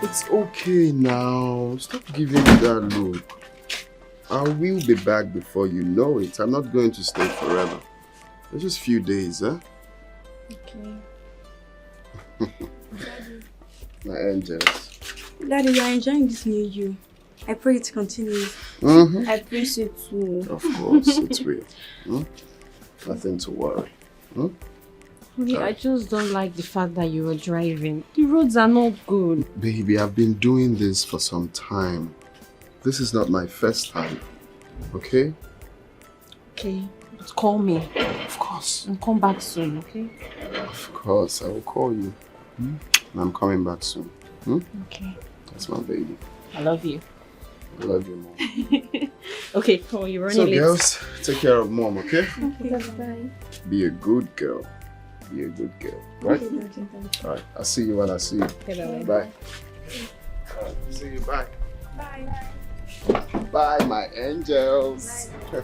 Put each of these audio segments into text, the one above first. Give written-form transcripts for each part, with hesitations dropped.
It's okay now. Stop giving me that look. I will be back before you know it. I'm not going to stay forever. It's just a few days, huh? Okay. Daddy. My angels. Daddy, you are enjoying this new you. I pray it continues. I pray so too. Of course, it's real. Nothing to worry. I just don't like the fact that you were driving. The roads are not good. Baby, I've been doing this for some time. This is not my first time. Okay? Okay. But call me. Of course. And come back soon, okay? Of course, I will call you. And I'm coming back soon. Okay. That's my baby. I love you. I love you, Mom. Okay, come on, you're running late. So, girls, take care of Mom, okay? Okay, bye. Be a good girl. Be a good girl, right? Alright, I'll see you when I see you. Okay, bye. Alright, see you, bye. Bye. Bye, my angels. Bye.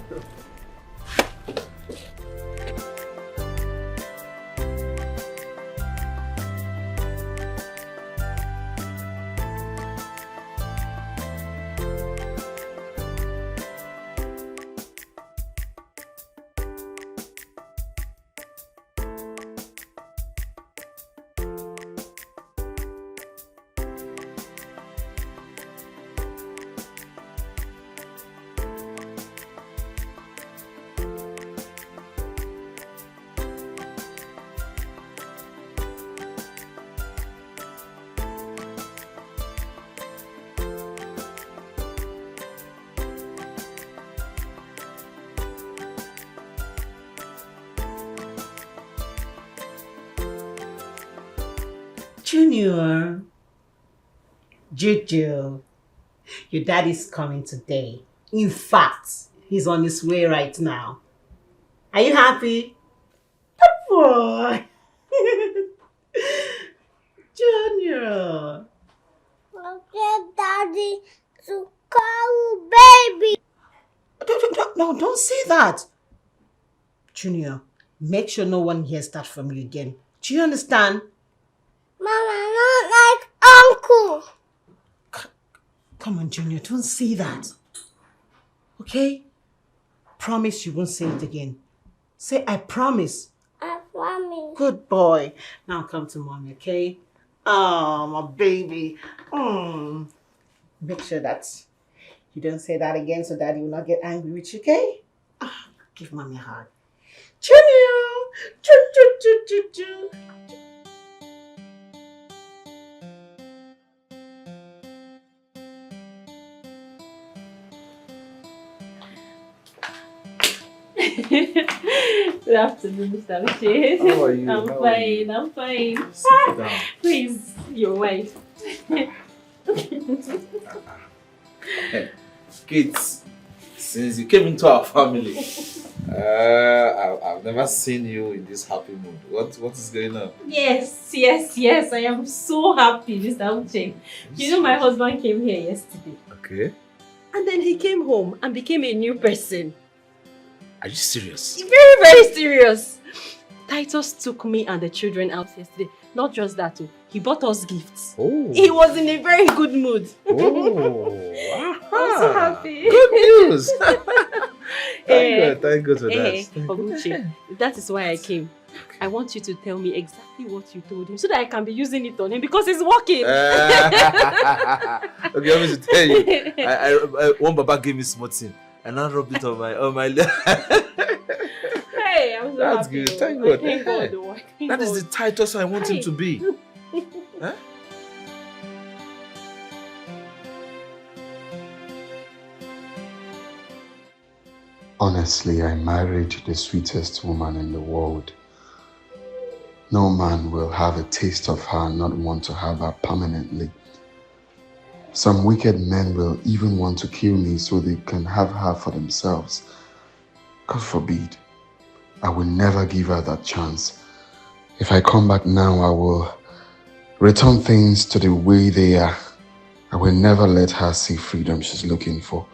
Junior, Jojo, your daddy's coming today. In fact, he's on his way right now. Are you happy? Good boy. Junior. Okay, Daddy, to call baby. No, don't say that. Junior, make sure no one hears that from you again. Do you understand? Mama, not like Uncle. Come on, Junior, don't say that. Okay? Promise you won't say it again. Say, I promise. I promise. Good boy. Now come to mommy, okay? Oh, my baby. Make sure that you don't say that again so daddy will not get angry with you, okay? Give mommy a hug. Junior! Choo. Good afternoon, Mr. Luchy. How are you? I'm fine. Sit down. Please, your wife. Kids, since you came into our family, I've never seen you in this happy mood. What is going on? Yes. I am so happy, Mr. Uche. You know, my husband came here yesterday. Okay. And then he came home and became a new person. Are you serious? Very, very serious. Titus took me and the children out yesterday. Not just that, he bought us gifts. Oh. He was in a very good mood. Oh. I'm so happy. Good news. Thank God for that. Oguchi, that is why I came. I want you to tell me exactly what you told him so that I can be using it on him because it's working. Okay, let me tell you. I one Baba gave me smoothie and I rubbed it on my leg. Hey, I'm so That's happy. good. Thank God. Thank God. Thank That is God. the Titus I want him to be. Huh? Honestly, I married the sweetest woman in the world. No man will have a taste of her and not want to have her permanently. Some wicked men will even want to kill me so they can have her for themselves. God forbid. I will never give her that chance. If I come back now, I will return things to the way they are. I will never let her see freedom she's looking for.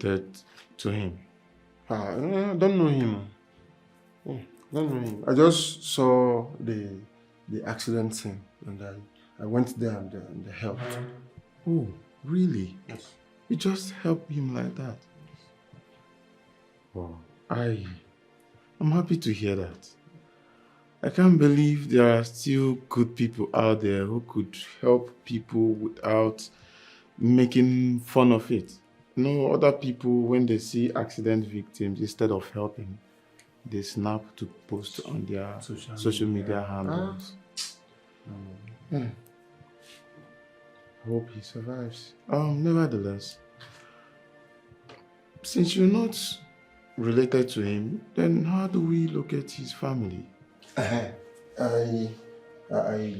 related to him? I don't know him. Don't know him. I just saw the accident scene and I went there and helped. Oh, really? Yes. You just help him like that? Wow. I'm happy to hear that. I can't believe there are still good people out there who could help people without making fun of it. No, other people, when they see accident victims, instead of helping, they snap to post on their social media handles. I hope he survives. Nevertheless, since you're not related to him, then how do we locate his family? I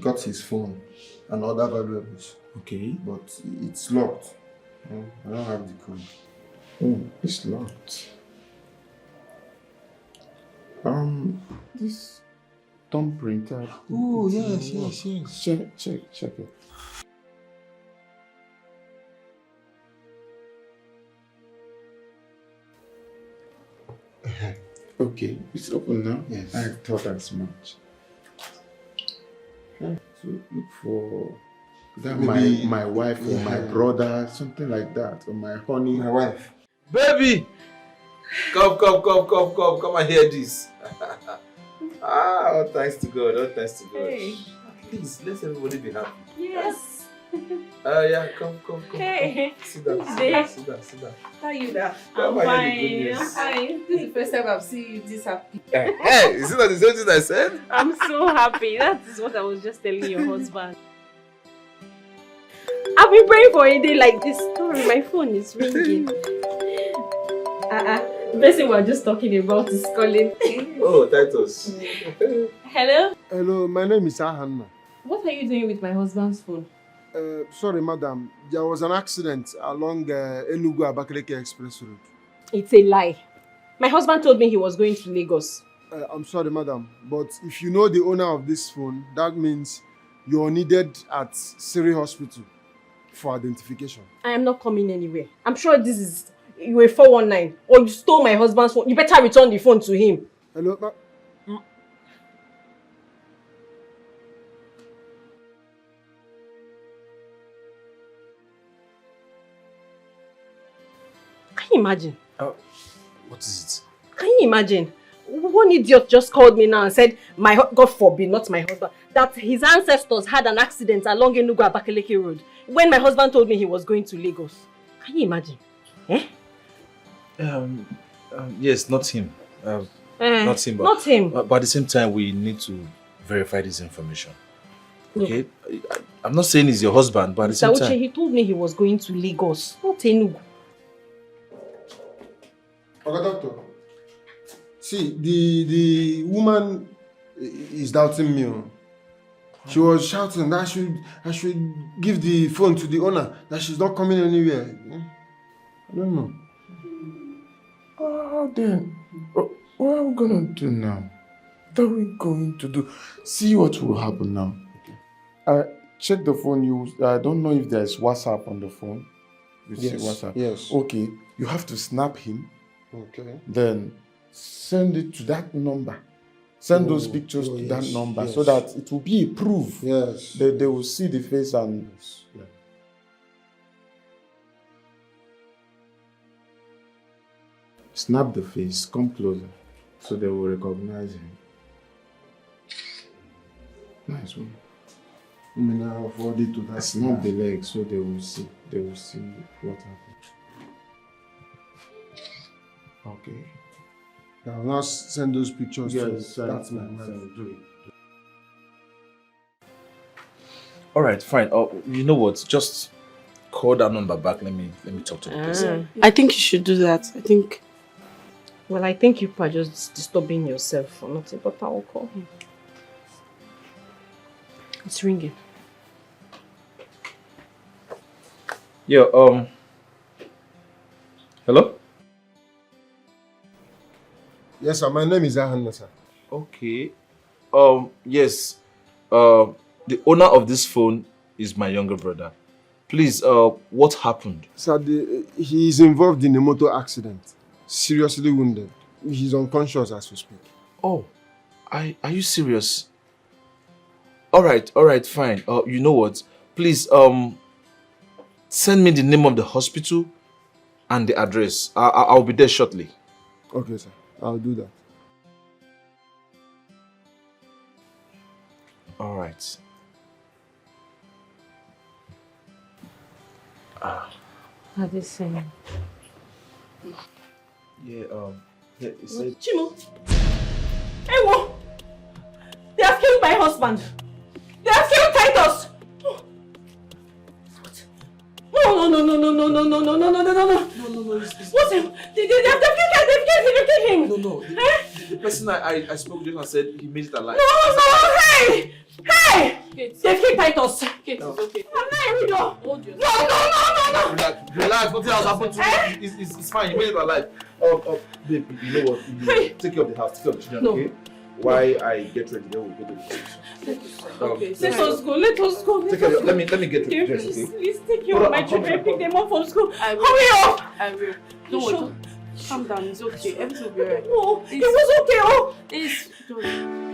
got his phone and other valuables. Okay. But it's locked. I don't have the code. Oh, it's locked. This thumbprinter. Oh, yes. Check it. Okay, it's open now? Yes. I thought as much. So look for that my wife or my brother, something like that, or my honey. My wife. Baby! Come and hear this. Oh, thanks to God, Hey. Please, let everybody be happy. Yes. Yeah, come. Hey. Sit down. How are you now? Come I'm and hear the good fine. news. Hi. This is the first time I've seen you this happy. Hey, is it not the same thing I said? I'm so happy. That is what I was just telling your husband. I've been praying for a day like this. Sorry, my phone is ringing. The person we're just talking about is calling. Oh, Titus. Hello? Hello, my name is Ahanna. What are you doing with my husband's phone? Sorry, madam. There was an accident along Eluke Abakaleke Express Road. It's a lie. My husband told me he was going to Lagos. I'm sorry, madam. But if you know the owner of this phone, that means you're needed at Siri Hospital for identification. I am not coming anywhere. I'm sure this is you a 419 or you stole my husband's phone. You better return the phone to him. Hello, Can you imagine? What is Can you imagine? One idiot just called me now and said, God forbid, not my husband, that his ancestors had an accident along Enugu Abakaleke Road when my husband told me he was going to Lagos. Can you imagine? it? Yes, not him. Not him. Not him. But at the same time, we need to verify this information. Okay? I'm not saying he's your husband, but at the same time... He told me he was going to Lagos, not Enugu. Okay, doctor. See, the woman is doubting me. She was shouting that I should give the phone to the owner, that she's not coming anywhere. I don't know. Then, what are we gonna do now? What are we going to do? See what will happen now. Check the phone. I don't know if there's WhatsApp on the phone. You see WhatsApp? Yes. Okay, you have to snap him. Okay. Then send it to that number. Send those pictures to that number so that it will be a proof. Yes. They will see the face and... Yeah. Snap the face, come closer, so they will recognize him. Nice one. I mean, I'll forward it to that. Snap the leg so they will see. They will see what happened. Okay. I'll now send those pictures to that's my wife. do it. All right, fine. You know what? Just call that number back. Let me talk to the person. I think you should do that. I think You are just disturbing yourself for nothing, but I will call him. It's ringing. Yeah, hello? Yes, sir. My name is Ahanna, sir. Okay. Yes. The owner of this phone is my younger brother. Please, what happened? Sir, he is involved in a motor accident. Seriously wounded. He's unconscious as we speak. Oh, are you serious? Alright, fine. You know what? Please, send me the name of the hospital and the address. I'll be there shortly. Okay, sir. I'll do that. Alright. Adaeze. Yeah, it said... Chimo! Ewo! They have killed my husband! They have killed Titus! What? No. What's him? They've killed him! No. The person I spoke to and said he made it alive. No! Hey! They've killed Titus! Kate, it's okay. I'm not even done! Hold your Relax, nothing else happened to him. It's fine, he made it alive. Babe, you know what? You take care of the house, take care of the children, okay? Why I get ready, then we'll go to the house. Okay, Let us go. Take care of, let me get ready, okay? Please take care of my children. Pick them up from school. I will. Hurry up! I will. Don't worry. Calm down. It's okay. Everything will be alright. No, it was okay. Oh, Don't.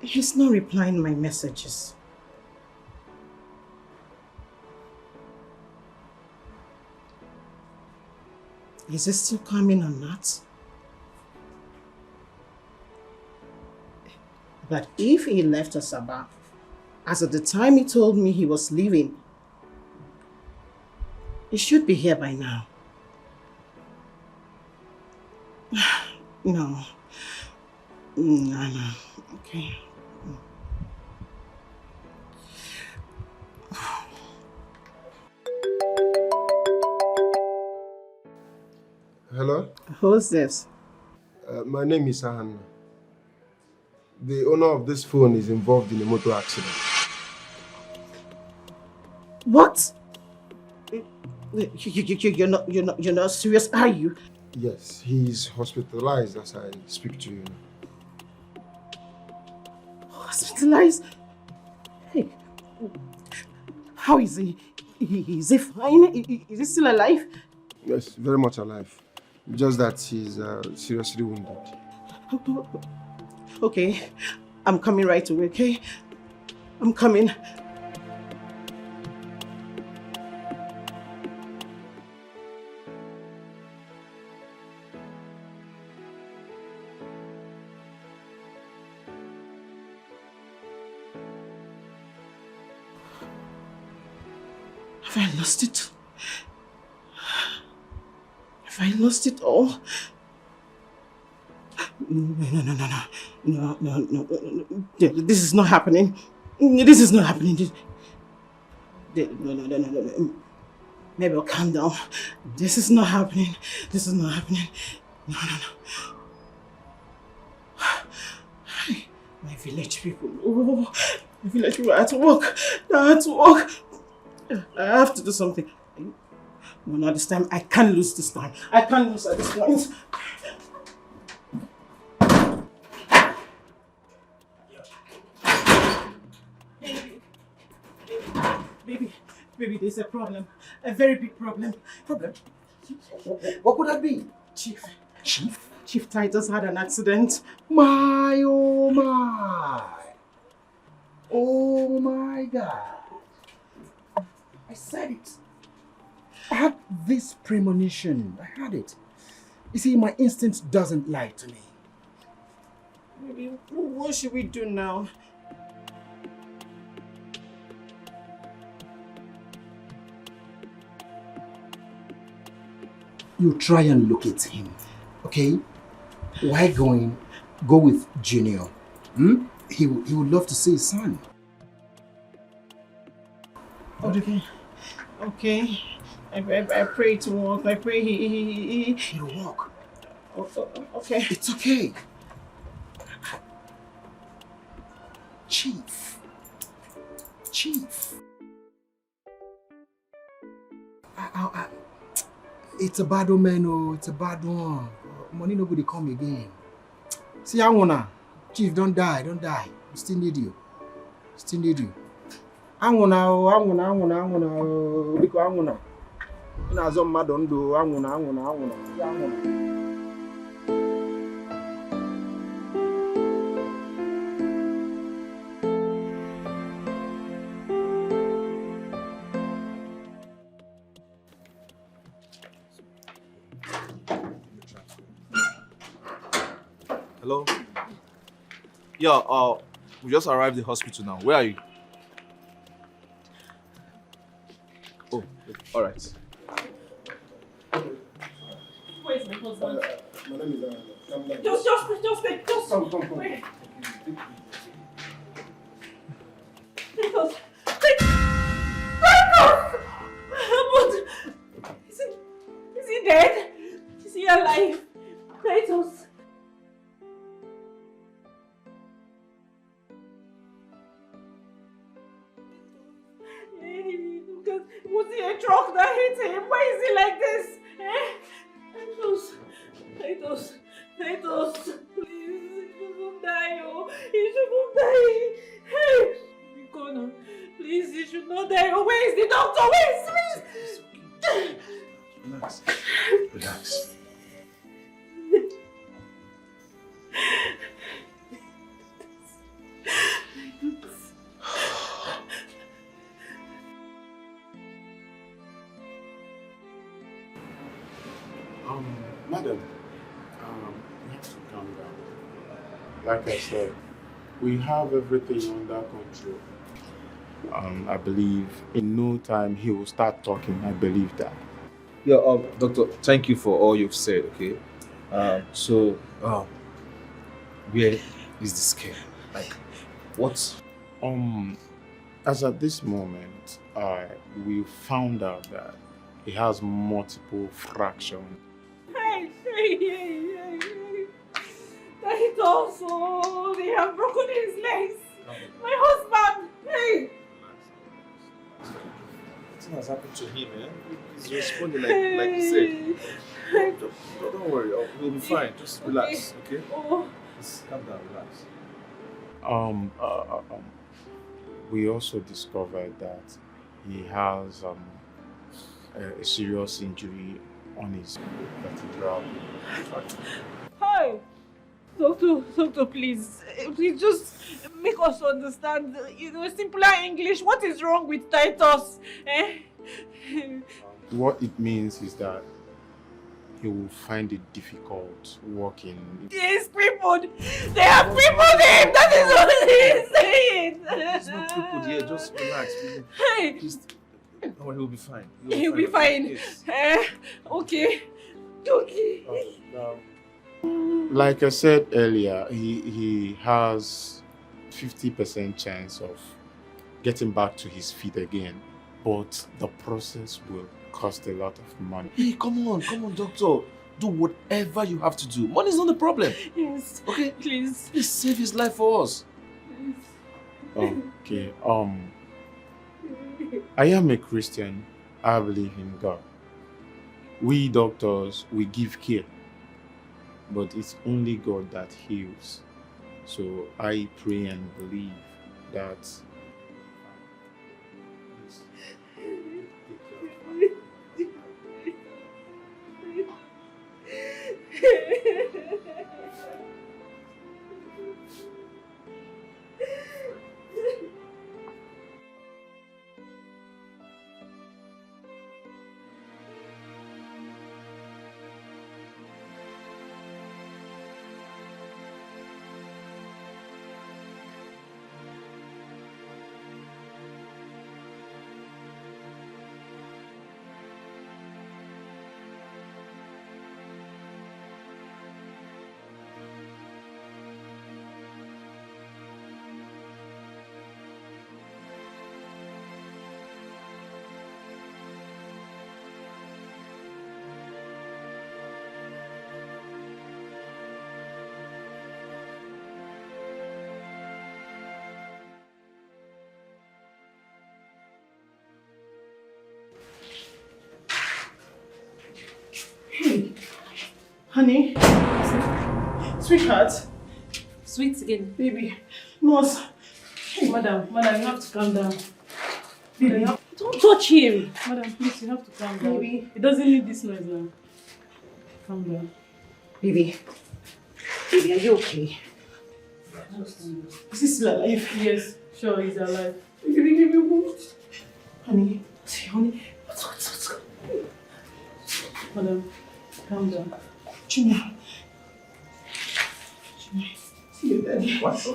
He's not replying my messages. Is he still coming or not? But if he left Asaba, as at the time he told me he was leaving, he should be here by now. No. Okay. Hello? Who's this? My name is Sahan. The owner of this phone is involved in a motor accident. What? You're not serious, are you? Yes, he's hospitalized as I speak to you. Hospitalized? Hey, how is he? Is he fine? Is he still alive? Yes, very much alive. Just that he's seriously wounded. Okay, I'm coming right away, okay? I'm coming. Have I lost it? Have I lost it all? No. This is not happening. This is not happening. No. Maybe I'll calm down. This is not happening. This is not happening. No. My village people. Oh, my village people. I have to walk. I have to do something. No, not this time. I can't lose this time. I can't lose at this point. Baby, there's a problem. A very big problem. What could that be? Chief Titus had an accident. Oh my God. I said it. I had this premonition. I had it. You see, my instinct doesn't lie to me. Baby, what should we do now? you try and locate him, okay? Why go with Junior? Hmm? He would love to see his son. Okay. Okay. I pray to work. I pray he... It'll work. Okay. It's okay. Chief. It's a bad one, man. Oh, it's a bad one. Money nobody come again. See, Angona. Chief, don't die. We still need you. Angona. Biko Angona. Ina zo mmadụ ndụ Angona. See, Angona. Hello? Yeah, we just arrived at the hospital now. Where are you? Oh, all right. Where's my husband? My name is calm down. Just Come. Wait. Is he dead? Is he alive? Titus. Was he a truck that hit him? Why is he like this? Titus, please, he shouldn't die, oh. He shouldn't die. Hey, Nicole, please, he should not die. Oh, where is the doctor? Where is please? Relax. Madam, you have to calm down. Like I said, we have everything under control. I believe in no time he will start talking. I believe that. Yeah, doctor, thank you for all you've said, okay? So, where is the scare? Like, what? As at this moment, we found out that he has multiple fractures. Hey. Titus, oh, they have broken his legs. My husband, hey. Nothing has happened to him, eh? He's responding like you said. Don't worry, we'll be fine. Just relax, okay? Oh. Just calm down, relax. We also discovered that he has a serious injury on his vertebral. Hi. Doctor, please just make us understand, simpler English. What is wrong with Titus? What it means is that he will find it difficult working. Yes, crippled. They have crippled him. That is what he is saying. He's not crippled yet. Just relax. Hey. Don't worry, he'll be fine. He'll be fine. Yes. Okay. Like I said earlier, he has 50% chance of getting back to his feet again, but the process will cost a lot of money. Hey, come on, doctor. Do whatever you have to do. Money's not the problem. Yes. Okay? Please save his life for us. Okay. I am a Christian. I believe in God. We doctors, we give care, but it's only God that heals. So I pray and believe that Honey? Sweetheart? Sweet again. Baby. Nurse. Hey, madam, you have to calm down. Baby, don't touch him. Madam, please, you have to calm down. Baby. He doesn't need this noise now. Calm down. Baby. Baby, are you okay? Is he still alive? Yes, sure, he's alive. Baby, what? Honey. Honey. What's going on? Madam, calm down. Junior. See you, Daddy. What? You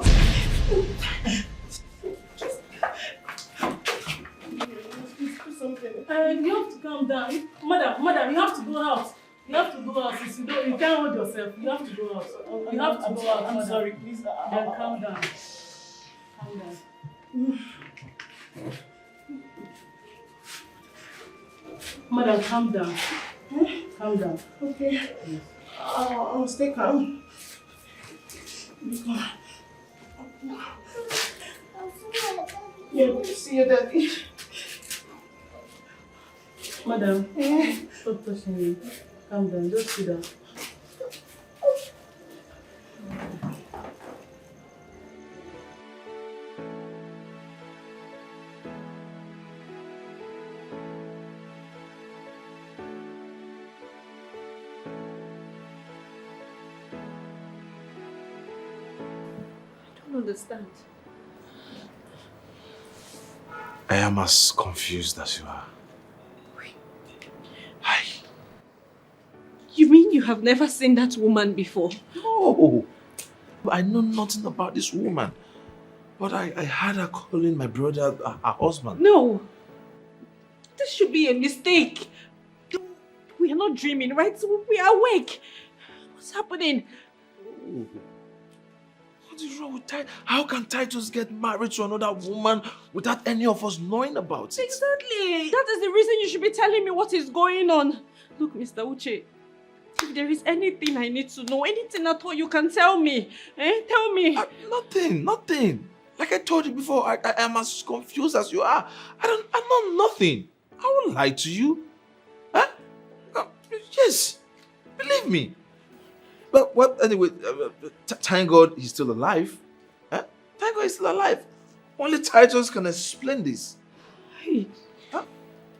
have to calm down. Madam, you have to go out. You have to go out. You can't hold yourself. You have to go out. You have to go out. I'm sorry, please. Then calm down. Calm down. Madam, calm down. Calm down. Okay. Yes. I'll stay calm. Yeah, see you, Daddy. Madam, stop touching me. Calm down, just sit down. I don't understand. I am as confused as you are. Hi. You mean you have never seen that woman before? No. I know nothing about this woman. But I heard her calling my brother her husband. No. This should be a mistake. We are not dreaming, right? We are awake. What's happening? Oh. What is wrong with Titus? How can Titus get married to another woman without any of us knowing about it? Exactly. That is the reason you should be telling me what is going on. Look, Mr. Uche, if there is anything I need to know, anything at all, you can tell me. Tell me. Nothing. Like I told you before, I am as confused as you are. I know nothing. I won't lie to you. Huh? Yes. Believe me. But what, anyway, thank God he's still alive. Huh? Thank God he's still alive. Only Titus can explain this. Hey. Huh?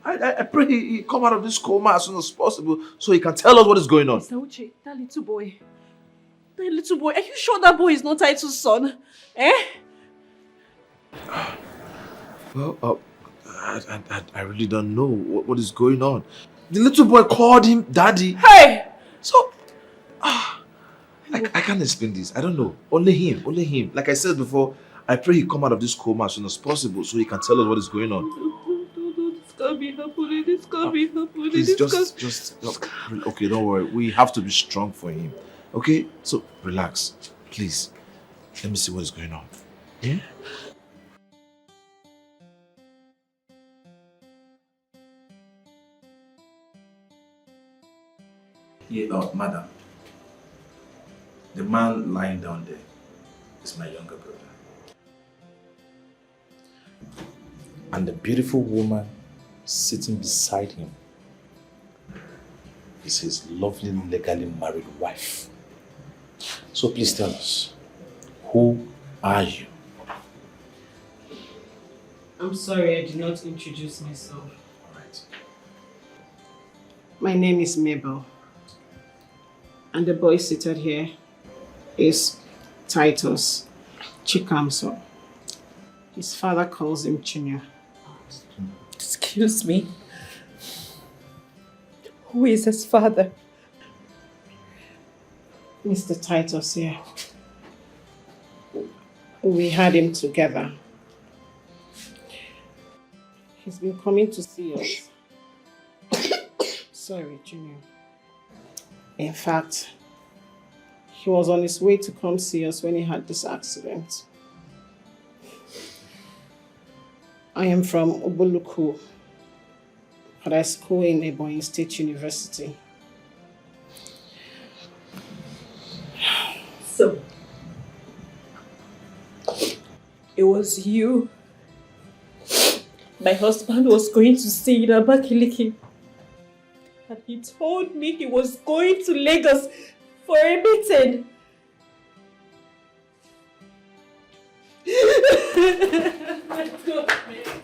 I pray he come out of this coma as soon as possible so he can tell us what is going on. Mr. Uche, that little boy, are you sure that boy is not Titus' son? Well, I really don't know what is going on. The little boy called him daddy. Hey! So, I can't explain this. I don't know. Only him. Like I said before, I pray he come out of this coma as soon as possible so he can tell us what is going on. This can't be happening. This can't be happening. Please, just, okay, don't worry. We have to be strong for him. Okay? So, relax. Please. Let me see what is going on. Yeah? Yeah, madam. The man lying down there is my younger brother. And the beautiful woman sitting beside him is his lovely, legally married wife. So please tell us, who are you? I'm sorry, I did not introduce myself. All right. My name is Mabel. And the boy seated here is Titus Chikamso. His father calls him Junior. Excuse me. Who is his father? Mr. Titus here. We had him together. He's been coming to see us. Sorry, Junior. In fact, he was on his way to come see us when he had this accident. I am from Oboluku, but I school in Ebonyi State University. So, it was you my husband was going to see in Abakaliki. and he told me he was going to Lagos for a meeting. My God, man.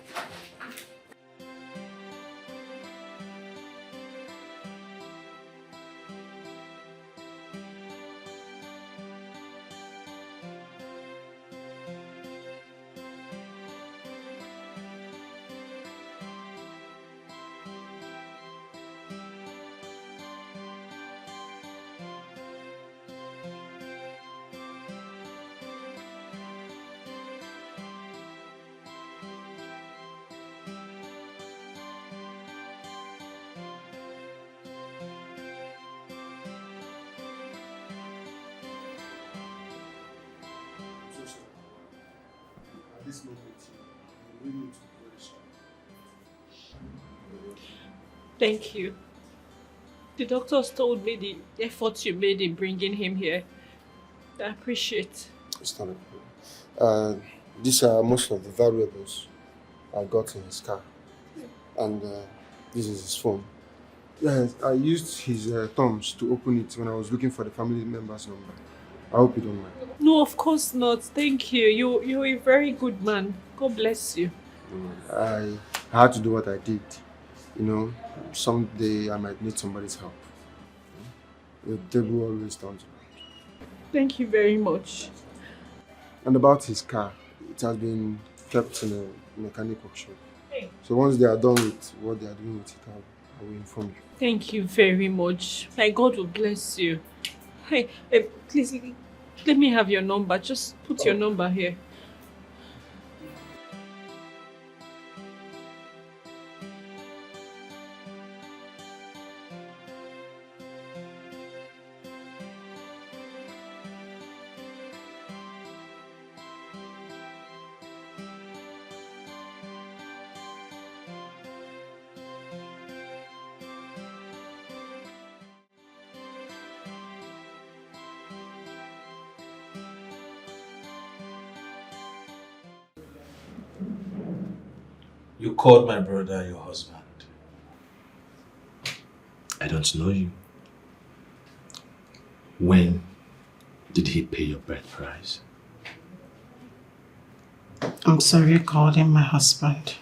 At this moment, you really need to be very strong. Thank you. The doctors told me the effort you made in bringing him here. I appreciate. It's not a problem. These are most of the valuables I got in his car. And this is his phone. Yes, I used his thumbs to open it when I was looking for the family member's number. I hope you don't mind. No, of course not. Thank you. You're a very good man. God bless you. I had to do what I did. You know, someday I might need somebody's help. The devil always turns around. Thank you very much. And about his car, it has been kept in a mechanic workshop. So once they are done with what they are doing with it, I will inform you. Thank you very much. My God will bless you. Hey, please, let me have your number. Just put your number here. You called my brother your husband. I don't know you. When did he pay your bride price? I'm sorry you called him my husband.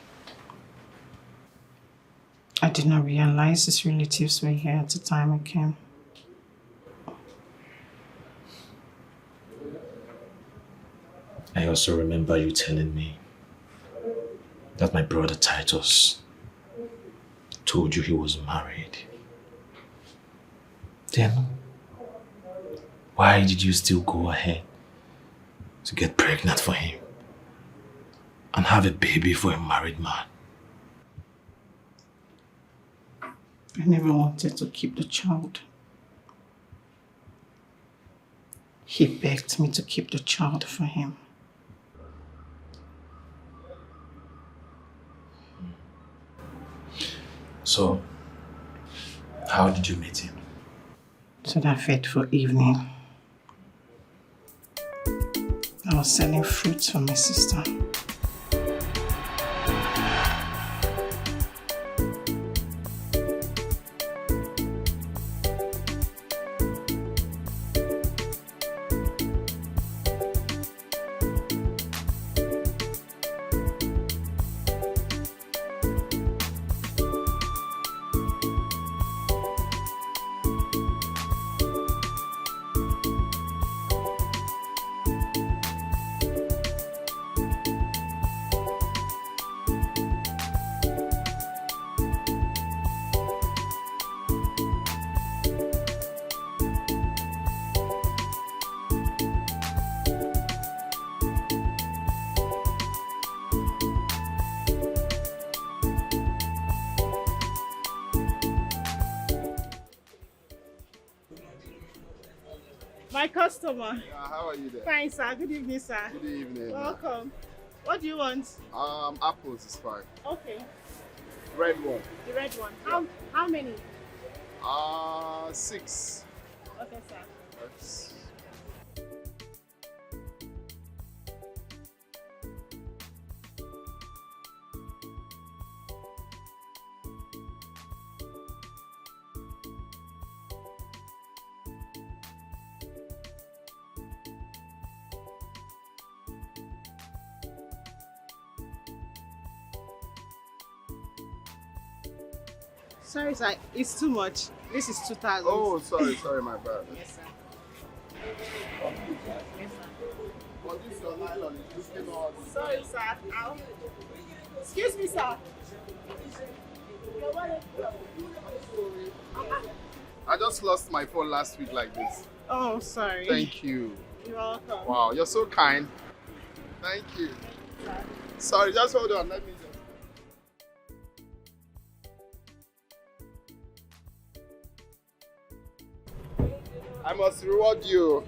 I did not realize his relatives were here at the time I came. I also remember you telling me that my brother Titus told you he was married. Then, why did you still go ahead to get pregnant for him and have a baby for a married man? I never wanted to keep the child. He begged me to keep the child for him. So, how did you meet him? So that fateful evening, I was selling fruits for my sister. My customer. Yeah, how are you there? Fine, sir. Good evening, sir. Good evening. Welcome. What do you want? Apples is fine. Okay. Red one. The red one. How many? 6. Okay, sir. That's... Sorry, sir. It's too much. This is 2,000. Oh, sorry, my bad. Yes, sir. But this your nylon is looking all. Sorry, sir. Ow. Excuse me, sir. I just lost my phone last week like this. Oh, sorry. Thank you. You're welcome. Wow, you're so kind. Thank you. Sorry, just hold on. Let me just. I must reward you.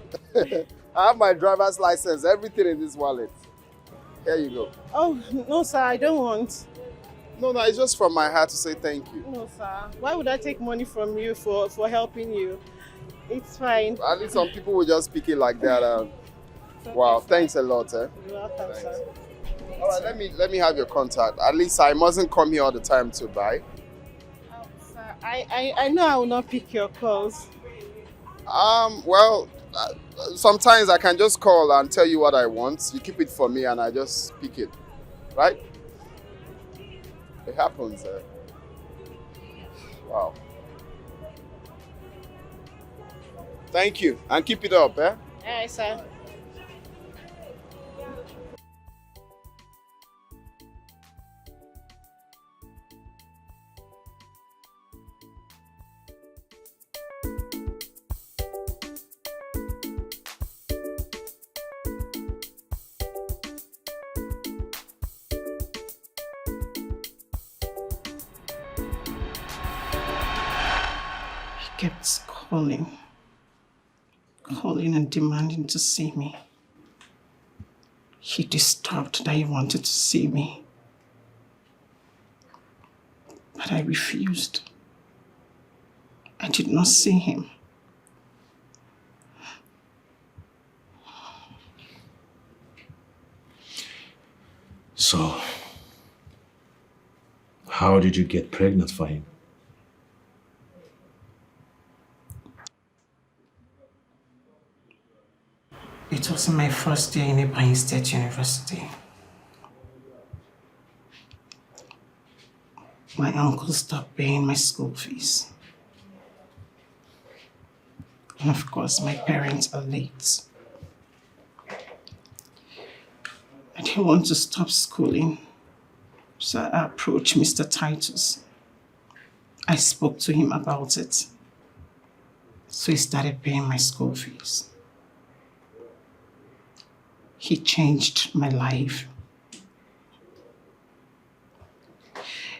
I have my driver's license, everything in this wallet. Here you go. Oh, no, sir. I don't want. No, it's just from my heart to say thank you. No, sir. Why would I take money from you for helping you? It's fine. At least some people will just speak it like that. Wow, thanks a lot. You're welcome, sir. All right, let me have your contact. At least I mustn't come here all the time to buy. Sir, I know I will not pick your calls. Well, sometimes I can just call and tell you what I want. You keep it for me and I just pick it, right? It happens. Wow. Thank you and keep it up, eh? All right, sir. Kept calling and demanding to see me. He disturbed that he wanted to see me. But I refused. I did not see him. So, how did you get pregnant for him? It was my first year in Ibadan State University. My uncle stopped paying my school fees. And of course, my parents are late. I didn't want to stop schooling, so I approached Mr. Titus. I spoke to him about it, so he started paying my school fees. He changed my life.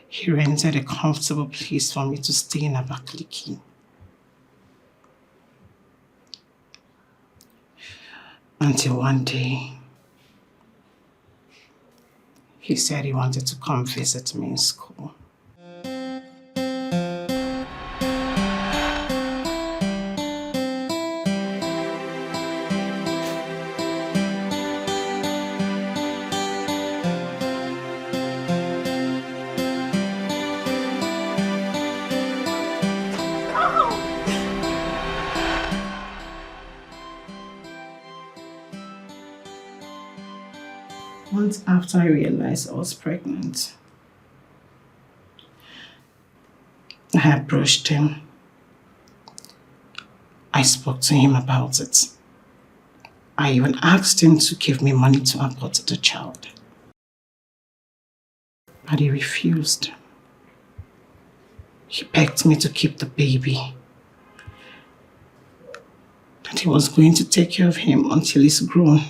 He rented a comfortable place for me to stay in Abakaliki. Until one day, he said he wanted to come visit me in school. Months after I realized I was pregnant, I approached him. I spoke to him about it. I even asked him to give me money to abort the child. But he refused. He begged me to keep the baby. That he was going to take care of him until he's grown.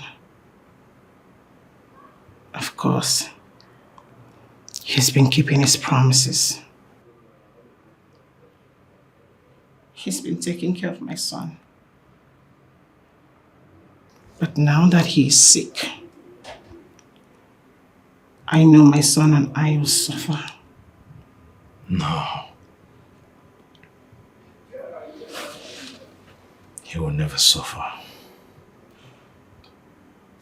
Of course, he's been keeping his promises. He's been taking care of my son. But now that he is sick, I know my son and I will suffer. No. He will never suffer.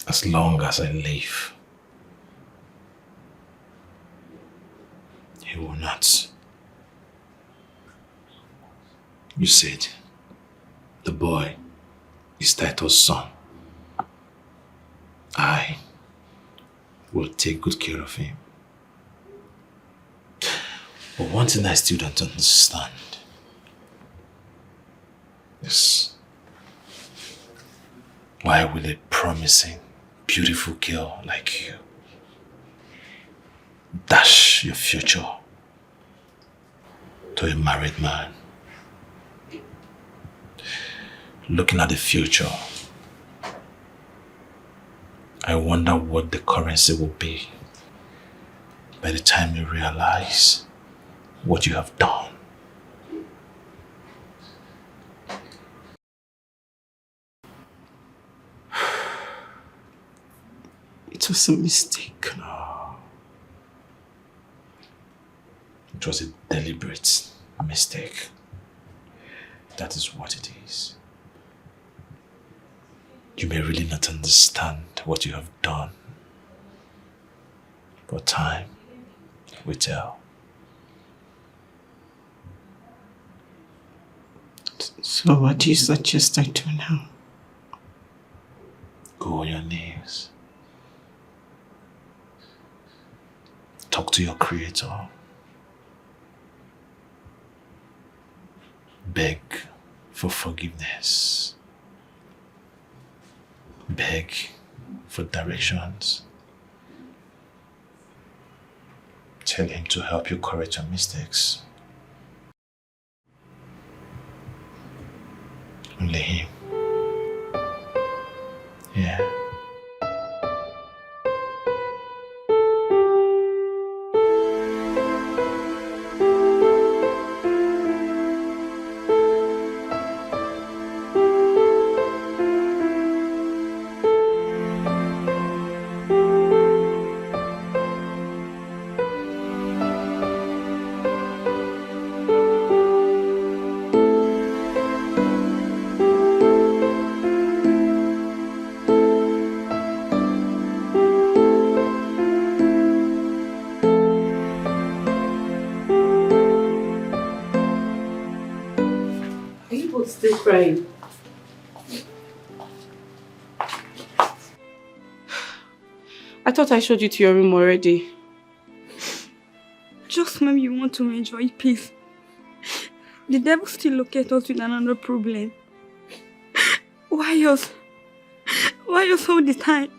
As long as I live, he will not. You said the boy is Titus' son. I will take good care of him. But one thing I still don't understand is why will a promising, beautiful girl like you dash your future to a married man? Looking at the future, I wonder what the currency will be by the time you realize what you have done. It was a mistake. No. It was a deliberate mistake. That is what it is. You may really not understand what you have done, but time will tell. So what do you suggest I do now? Go on your knees. Talk to your Creator. Beg for forgiveness. Beg for directions. Tell Him to help you correct your mistakes. Only Him. Yeah. Crying. I thought I showed you to your room already. Just maybe you want to enjoy peace. The devil still locate us with another problem. Why us? Why us all the time?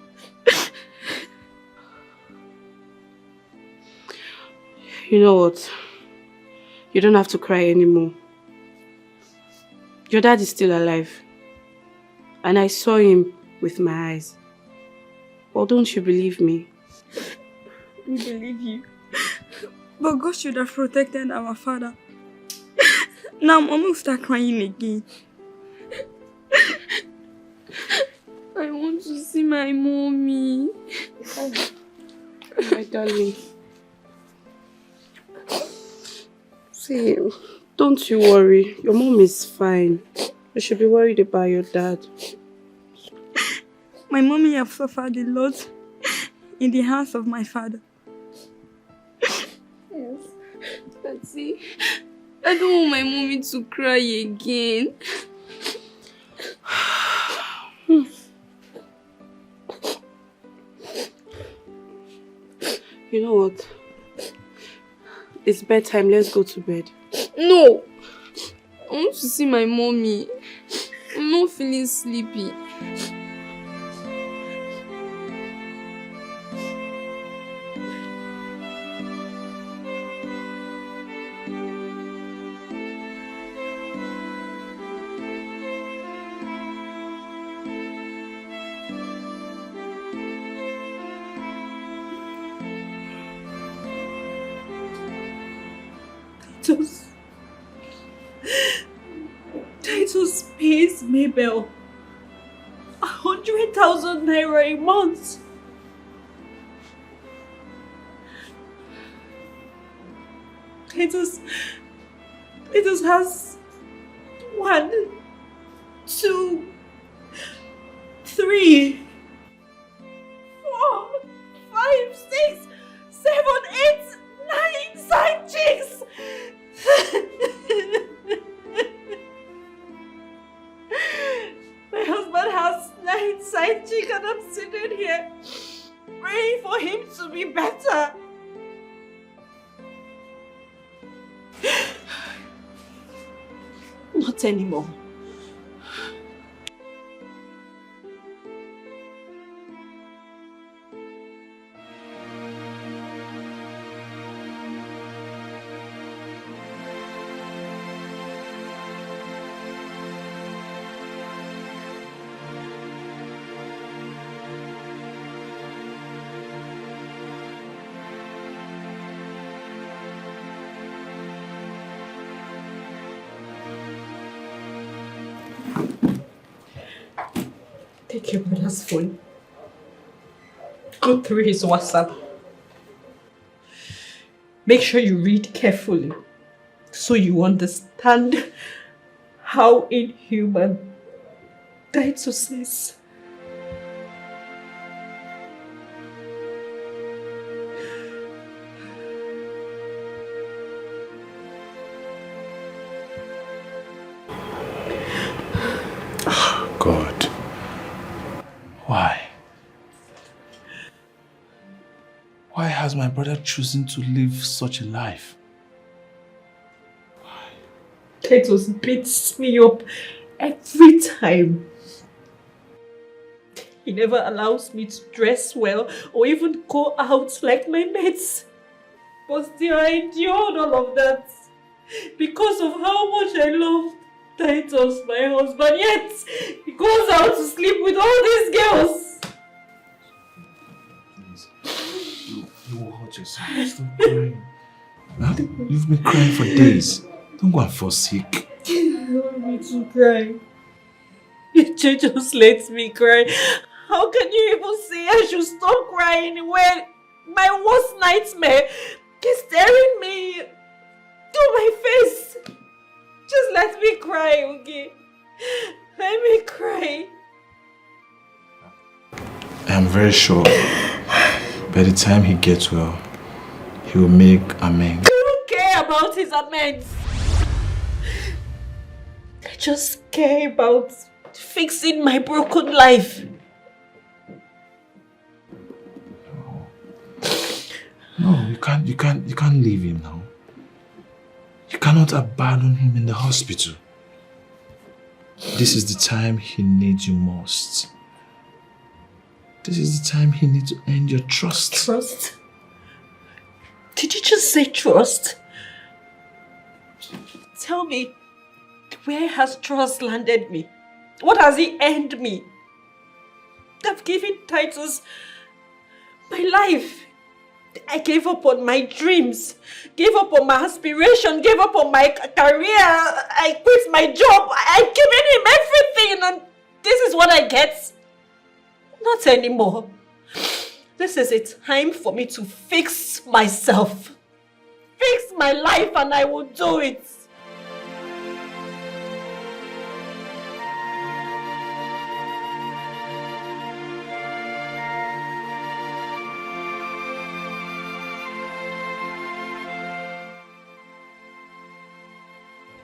You know what? You don't have to cry anymore. Your dad is still alive. And I saw him with my eyes. Well, don't you believe me? We believe you. But God should have protected our father. Now Mama will start crying again. I want to see my mommy. My darling. See, don't you worry. Your mom is fine. You should be worried about your dad. My mommy have suffered a lot in the house of my father. Yes. But see, I don't want my mommy to cry again. You know what? It's bedtime. Let's go to bed. No! I want to see my mommy. I'm not feeling sleepy. Titus pays Mabel 100,000 naira a month. Titus has 1, 2, 3, 4, 5, 6, 7, 8, 9 side chicks. My husband has 9 side chicks and I'm sitting here praying for him to be better. Not anymore. Take your brother's phone. Go through his WhatsApp. Make sure you read carefully so you understand how inhuman Titus is. God. Why? Why has my brother chosen to live such a life? Titus beats me up every time. He never allows me to dress well or even go out like my mates. But still I endured all of that because of how much I love Titus, my husband. Yet he goes out to sleep with all these girls. You will hurt yourself. Stop crying. Huh? You've been crying for days. Don't go and fall sick. I don't want me to cry. You just let me cry. How can you even say I should stop crying when my worst nightmare is staring me to my face? Just let me cry, okay? Let me cry. I am very sure by the time he gets well, he will make amends. I don't care about his amends. I just care about fixing my broken life. No, you can't leave him now. You cannot abandon him in the hospital. This is the time he needs you most. This is the time he needs to earn your trust. Trust? Did you just say trust? Tell me, where has trust landed me? What has he earned me? I've given Titus my life. I gave up on my dreams, gave up on my aspiration, gave up on my career. I quit my job. I've given him everything, and this is what I get. Not anymore. This is a time for me to fix myself. Fix my life, and I will do it.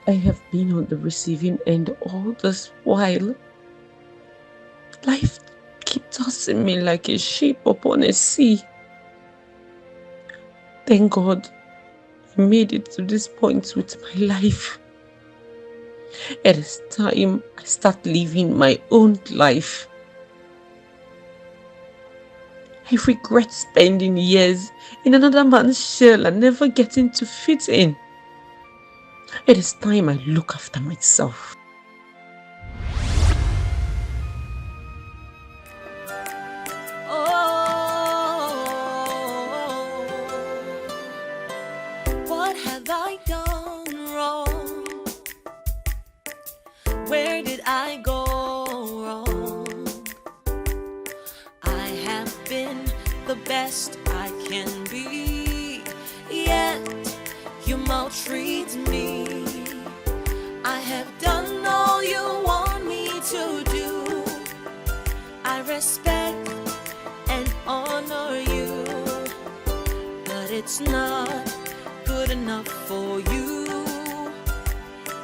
I have been on the receiving end all this while. Life keeps tossing me like a ship upon a sea. Thank God I made it to this point with my life. It is time I start living my own life. I regret spending years in another man's shell and never getting to fit in. It is time I look after myself. What have I done wrong? Where did I go wrong? I have been the best I can be, yet you maltreat me. I have done all you want me to do. I respect and honor you, but it's not good enough for you.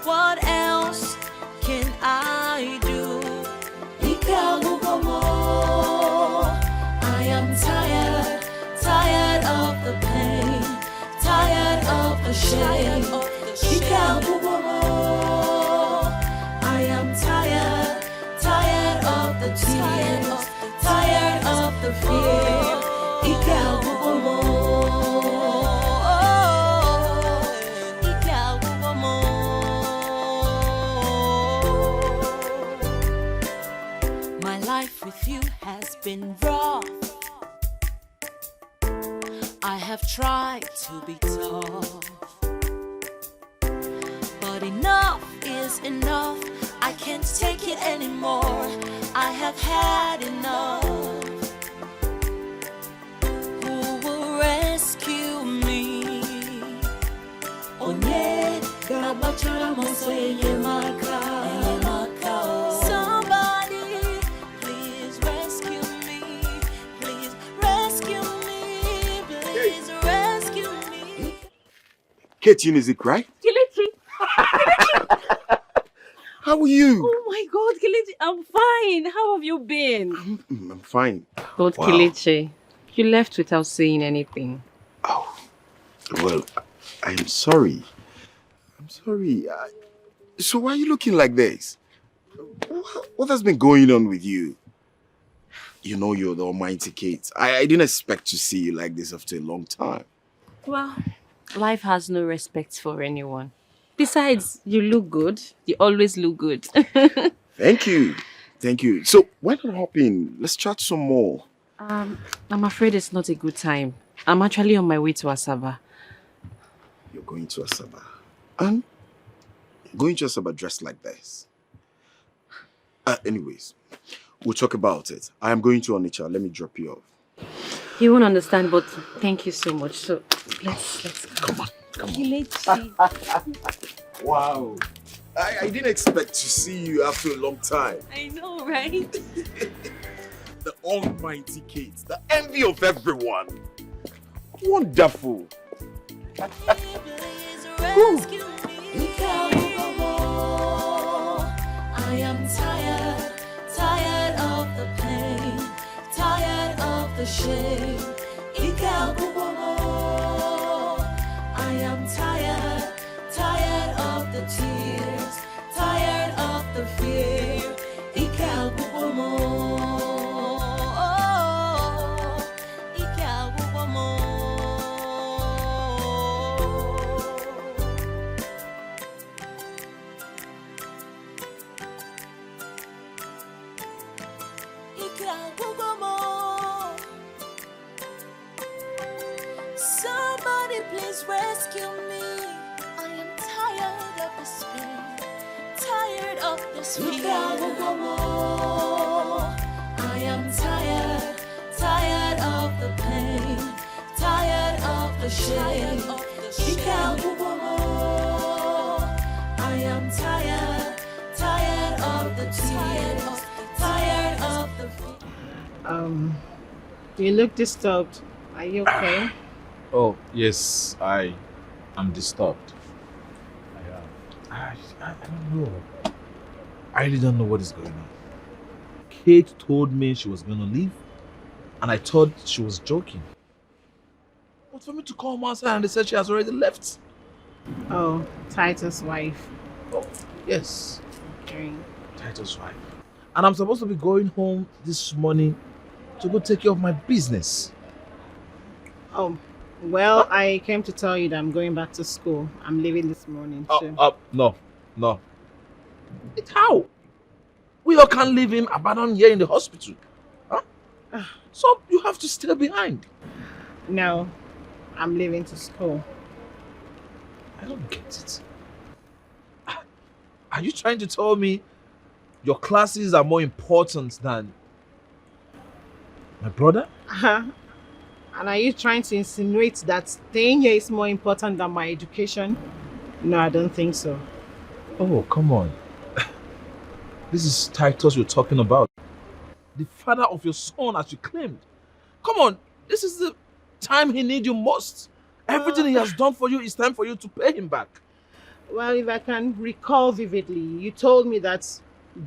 What else can I do? I am tired of the pain, tired of the shame. tears, tired of the fear. My life with you has been rough. I have tried to be tough, but enough is enough. I can't take it anymore. I have had enough. Who will rescue me? Onye gabachara moso enyemaka. Somebody, please rescue me. Please rescue me. Please rescue me. Kate, is it right? Kelechi! How are you? Oh my God, Kelechi, I'm fine. How have you been? I'm fine. But Wow. Kelechi, you left without saying anything. Well, I am sorry. I'm sorry. So why are you looking like this? What has been going on with you? You know you're the almighty Kate. I didn't expect to see you like this after a long time. Well, life has no respect for anyone. Besides, you look good. You always look good. Thank you. Thank you. So why not hop in? Let's chat some more. I'm afraid it's not a good time. I'm actually on my way to Asaba. You're going to Asaba. And you're going to Asaba dressed like this. Anyways, we'll talk about it. I am going to Onitsha. Let me drop you off. You won't understand, but thank you so much. So let's go. Come on. Kelechi. Wow. I didn't expect to see you after a long time. I know, right? The almighty Kate, the envy of everyone. Wonderful. Rescue me. I am tired of the pain, tired of the shame. I am tired of the tears, tired of the fear. Somebody please rescue me. I am tired of this pain, tired of this fear. I am tired of the pain, tired of the shame. I am tired of the tears, tired of the fear. You look disturbed. Are you okay? Oh, yes, I am disturbed. I don't know. I really don't know what is going on. Kate told me she was going to leave, and I thought she was joking. But for me to come outside and they said she has already left. Oh, Titus' wife. Oh, yes. Okay. Titus' wife. And I'm supposed to be going home this morning to go take care of my business. Oh, well, I came to tell you that I'm going back to school. I'm leaving this morning too. No. How? We all can't leave him abandoned here in the hospital. Huh? So you have to stay behind. No, I'm leaving to school. I don't get it. Are you trying to tell me your classes are more important than my brother? And are you trying to insinuate that staying here is more important than my education? No, I don't think so. Oh, come on. This is Titus you're talking about. The father of your son, as you claimed. Come on, this is the time he needs you most. Everything he has done for you, it's time for you to pay him back. Well, if I can recall vividly, you told me that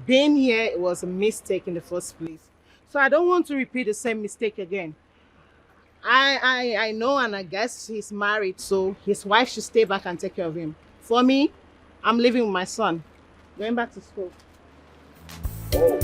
being here was a mistake in the first place. So I don't want to repeat the same mistake again. I know, and I guess he's married, so his wife should stay back and take care of him. For me, I'm living with my son, going back to school. Oh.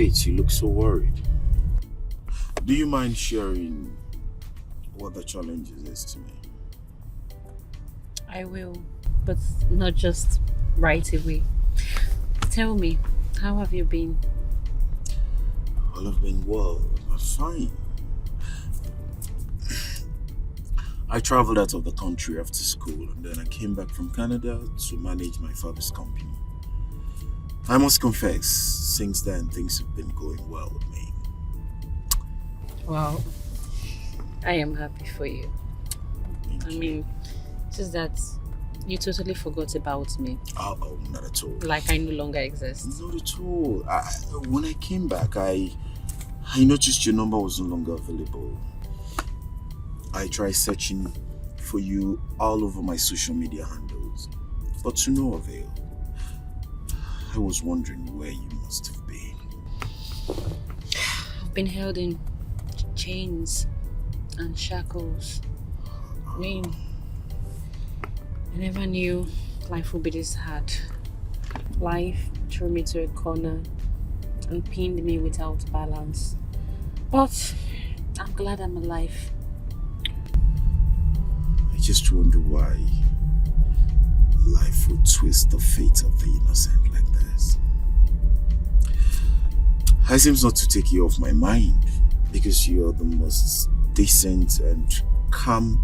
Kate, you look so worried. Do you mind sharing what the challenge is to me? I will, but not just right away. Tell me, how have you been? Well, I've been well, but fine. I traveled out of the country after school and then I came back from Canada to manage my father's company. I must confess, since then things have been going well with me. Wow, I am happy for you. I mean, it's just that you totally forgot about me. Oh, not at all. Like I no longer exist. Not at all. When I came back, I noticed your number was no longer available. I tried searching for you all over my social media handles, but to no avail. I was wondering where you must have been. I've been held in chains and shackles. I mean, I never knew life would be this hard. Life threw me to a corner and pinned me without balance. But I'm glad I'm alive. I just wonder why life would twist the fate of the innocent like this. I seems not to take you off my mind because you're the most decent and calm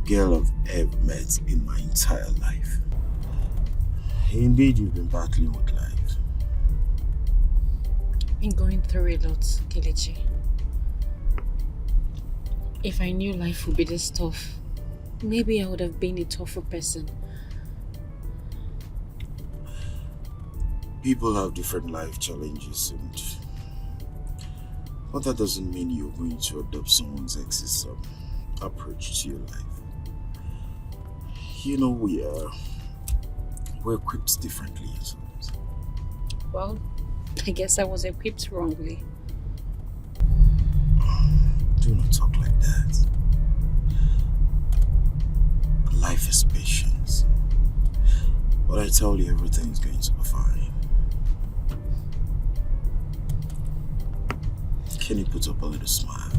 girl I've ever met in my entire life. Indeed, you've been battling with life. Been going through a lot, Kelechi. If I knew life would be this tough, maybe I would have been a tougher person. People have different life challenges, but that doesn't mean you're going to adopt someone else's approach to your life. You know, we're equipped differently at times. Well, I guess I was equipped wrongly. Do not talk like that. Life is patience. But I tell you, everything is going to be fine. Can you put up a little smile?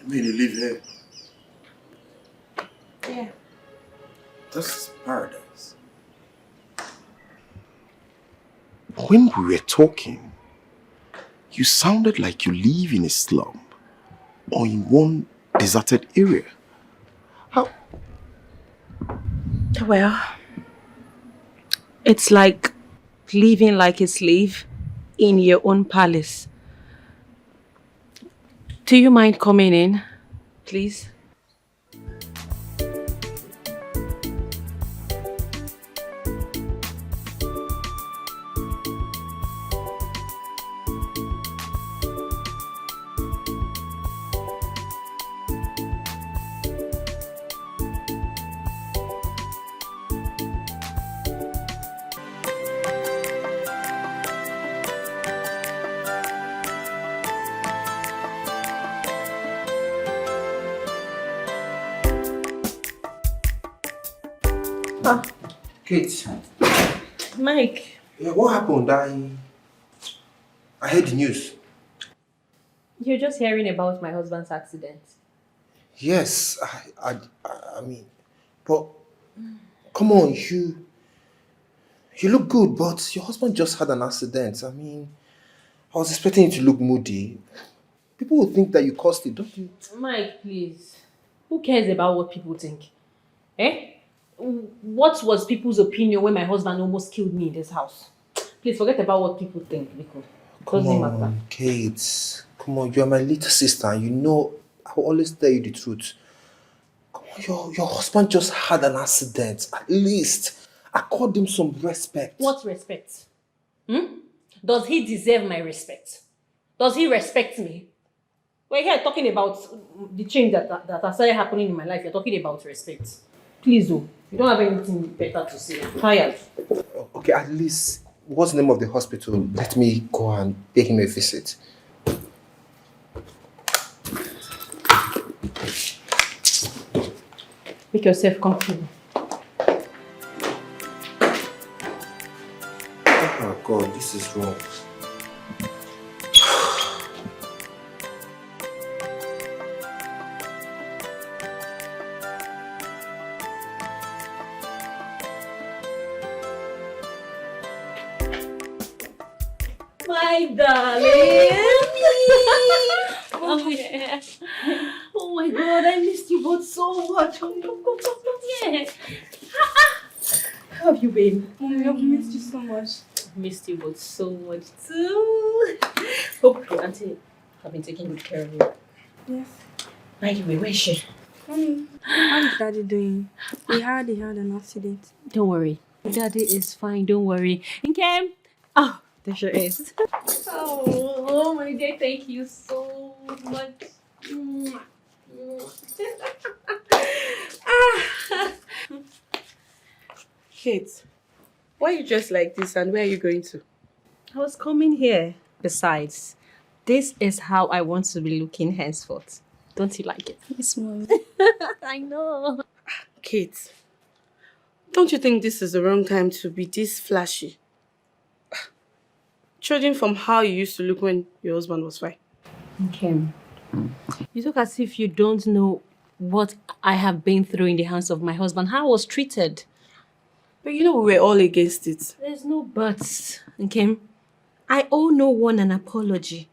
You live here? Yeah. This is paradise. When we were talking, you sounded like you live in a slum or in one deserted area. How? Well, it's like living like a slave in your own palace. Do you mind coming in, please? Kate. Mike. Yeah, what happened? I heard the news. You're just hearing about my husband's accident. Yes, I mean, but come on, you look good, but your husband just had an accident. I mean, I was expecting you to look moody. People will think that you caused it, don't you? Mike, please. Who cares about what people think? Eh? What was people's opinion when my husband almost killed me in this house? Please forget about what people think, because Come doesn't on, matter. Kate. Come on, you're my little sister, and you know I will always tell you the truth. Come on, your husband just had an accident. At least accord him some respect. What respect? Does he deserve my respect? Does he respect me? We're here talking about the change that has started happening in my life. You're talking about respect. Please, you don't have anything better to say. I'm tired. Okay, at least, what's the name of the hospital? Let me go and pay him a visit. Make yourself comfortable. Oh God, this is wrong. My darling! Oh, yeah. Oh my God, I missed you both so much. Come. Yeah. How have you been? Mommy, I've missed you so much. Missed you both so much too. Hope your auntie have been taking good care of you. Yes. By the way, where is she? Mommy, how is Daddy doing? He had an accident. Don't worry. Daddy is fine, don't worry. Nkem! Oh, there she is. Oh my dear, thank you so much. Kate, why are you dressed like this and where are you going to? I was coming here. Besides, this is how I want to be looking henceforth. Don't you like it? Yes, Mommy. I know. Kate, don't you think this is the wrong time to be this flashy? Judging from how you used to look when your husband was fine. Okay. You look as if you don't know what I have been through in the hands of my husband, how I was treated. But you know we were all against it. There's no buts, okay? I owe no one an apology.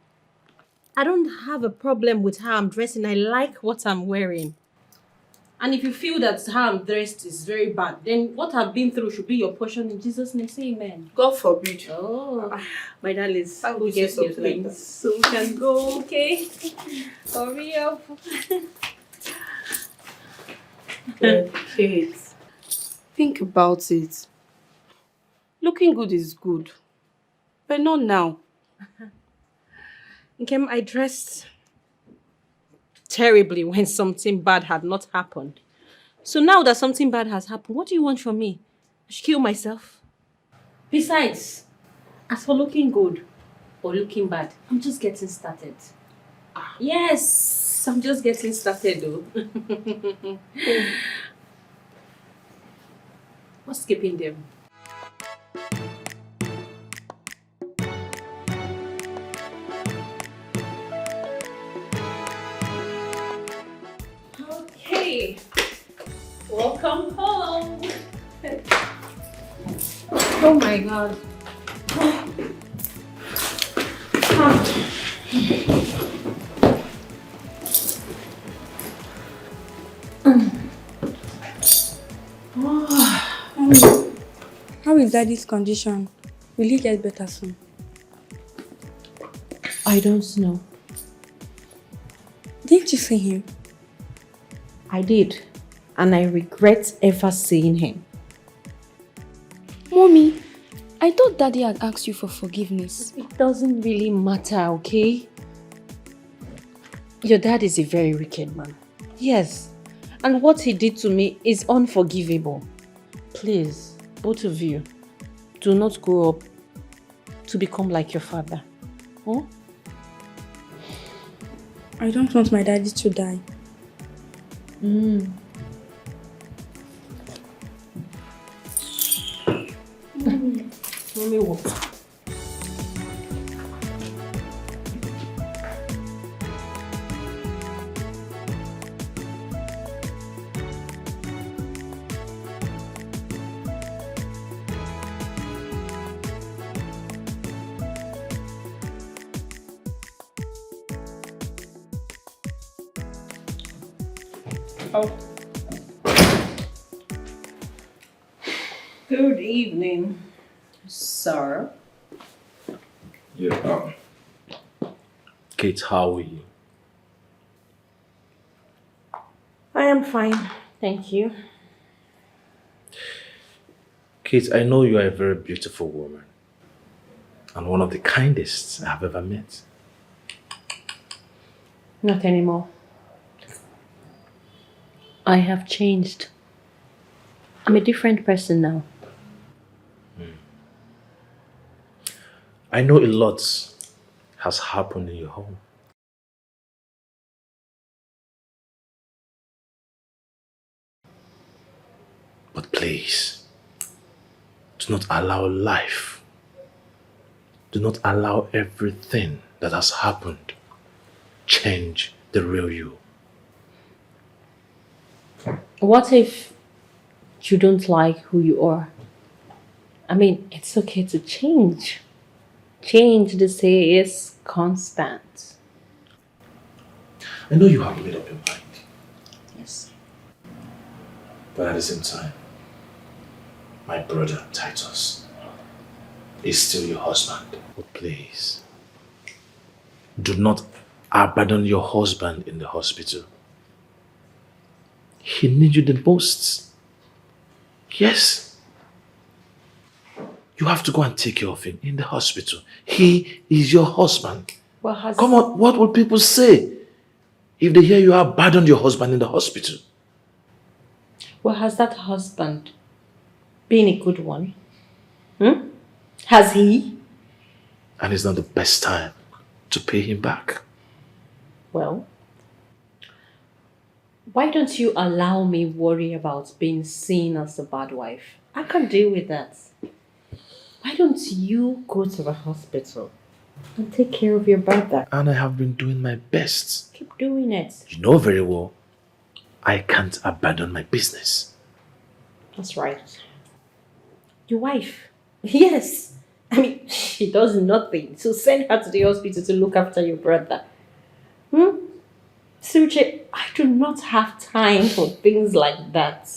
I don't have a problem with how I'm dressing. I like what I'm wearing. And if you feel that how I'm dressed is very bad, then what I've been through should be your portion in Jesus' name. Say amen. God forbid. Oh, my darlings, I will go get say your something like things so we can go, okay? Hurry up. Kate, think about it. Looking good is good, but not now. Okay, I dressed terribly when something bad had not happened. So now that something bad has happened, what do you want from me? I should kill myself? Besides, as for looking good or looking bad, I'm just getting started. Yes, I'm just getting started though. What's keeping them? Okay, welcome home. Oh my God. How is Daddy's condition? Will he get better soon? I don't know. Didn't you see him? I did, and I regret ever seeing him. Mommy, I thought Daddy had asked you for forgiveness. It doesn't really matter, okay? Your dad is a very wicked man. Yes, and what he did to me is unforgivable. Please, both of you, do not grow up to become like your father. Huh? I don't want my daddy to die. Mommy, what? Oh. Good evening, sir. Yeah, Kate, how are you? I am fine, thank you. Kate, I know you are a very beautiful woman and one of the kindest I have ever met. Not anymore. I have changed. I'm a different person now. I know a lot has happened in your home. But please, do not allow life, do not allow everything that has happened change the real you. What if you don't like who you are? I mean, it's okay to change. Change, they say, is constant. I know you have made up your mind. Yes. But at the same time, my brother Titus is still your husband. But please, do not abandon your husband in the hospital. He needs you the most. Yes. You have to go and take care of him in the hospital. He is your husband. Well, Come on, what will people say if they hear you abandoned your husband in the hospital? Well, has that husband been a good one? Has he? And it's not the best time to pay him back. Well, why don't you allow me worry about being seen as a bad wife? I can deal with that. Why don't you go to the hospital and take care of your brother? And I have been doing my best. Keep doing it. You know very well, I can't abandon my business. That's right. Your wife? Yes. I mean, she does nothing. So send her to the hospital to look after your brother. Suche, I do not have time for things like that.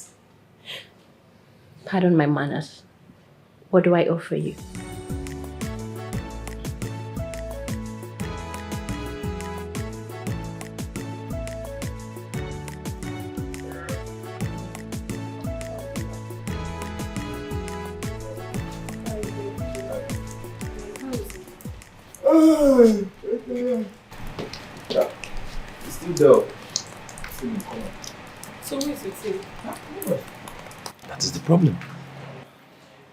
Pardon my manners. What do I offer you? Yeah. It's still there. So who is it? That is the problem.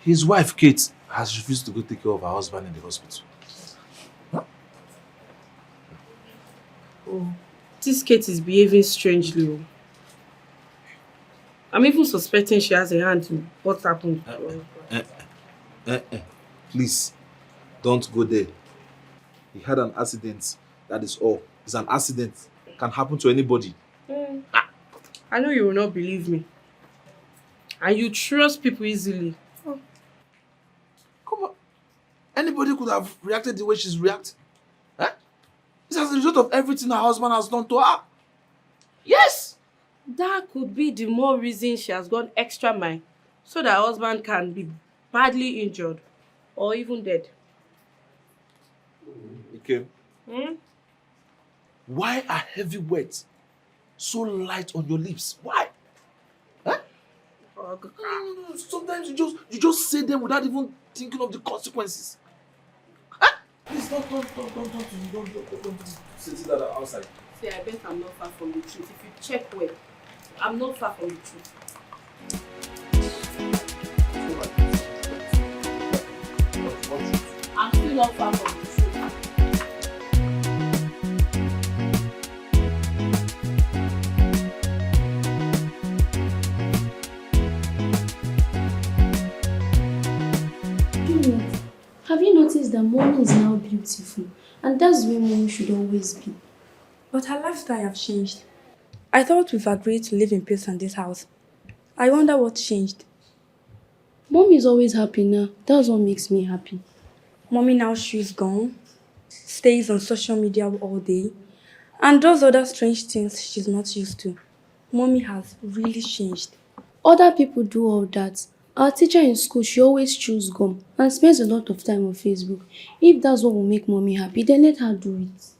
His wife, Kate, has refused to go take care of her husband in the hospital. Oh, this Kate is behaving strangely. I'm even suspecting she has a hand in what happened. Please, don't go there. He had an accident. That is all. It's an accident. It can happen to anybody. I know you will not believe me. And you trust people easily. Come on. Anybody could have reacted the way she's reacted. It's as a result of everything her husband has done to her. Yes! That could be the more reason she has gone extra mile so that her husband can be badly injured or even dead. Okay. Why are heavy words so light on your lips? Why? Sometimes you just say them without even thinking of the consequences. Please don't say that outside. See, I bet I'm not far from the truth. If you check well, I'm not far from the truth. I'm still not far from the truth. Have you noticed that mommy is now beautiful? And that's where mommy should always be. But her lifestyle have changed. I thought we've agreed to live in peace in this house. I wonder what changed. Mommy is always happy now. That's what makes me happy. Mommy now she's gone, stays on social media all day, and does other strange things she's not used to. Mommy has really changed. Other people do all that. Our teacher in school, she always chews gum and spends a lot of time on Facebook. If that's what will make mommy happy, then let her do it.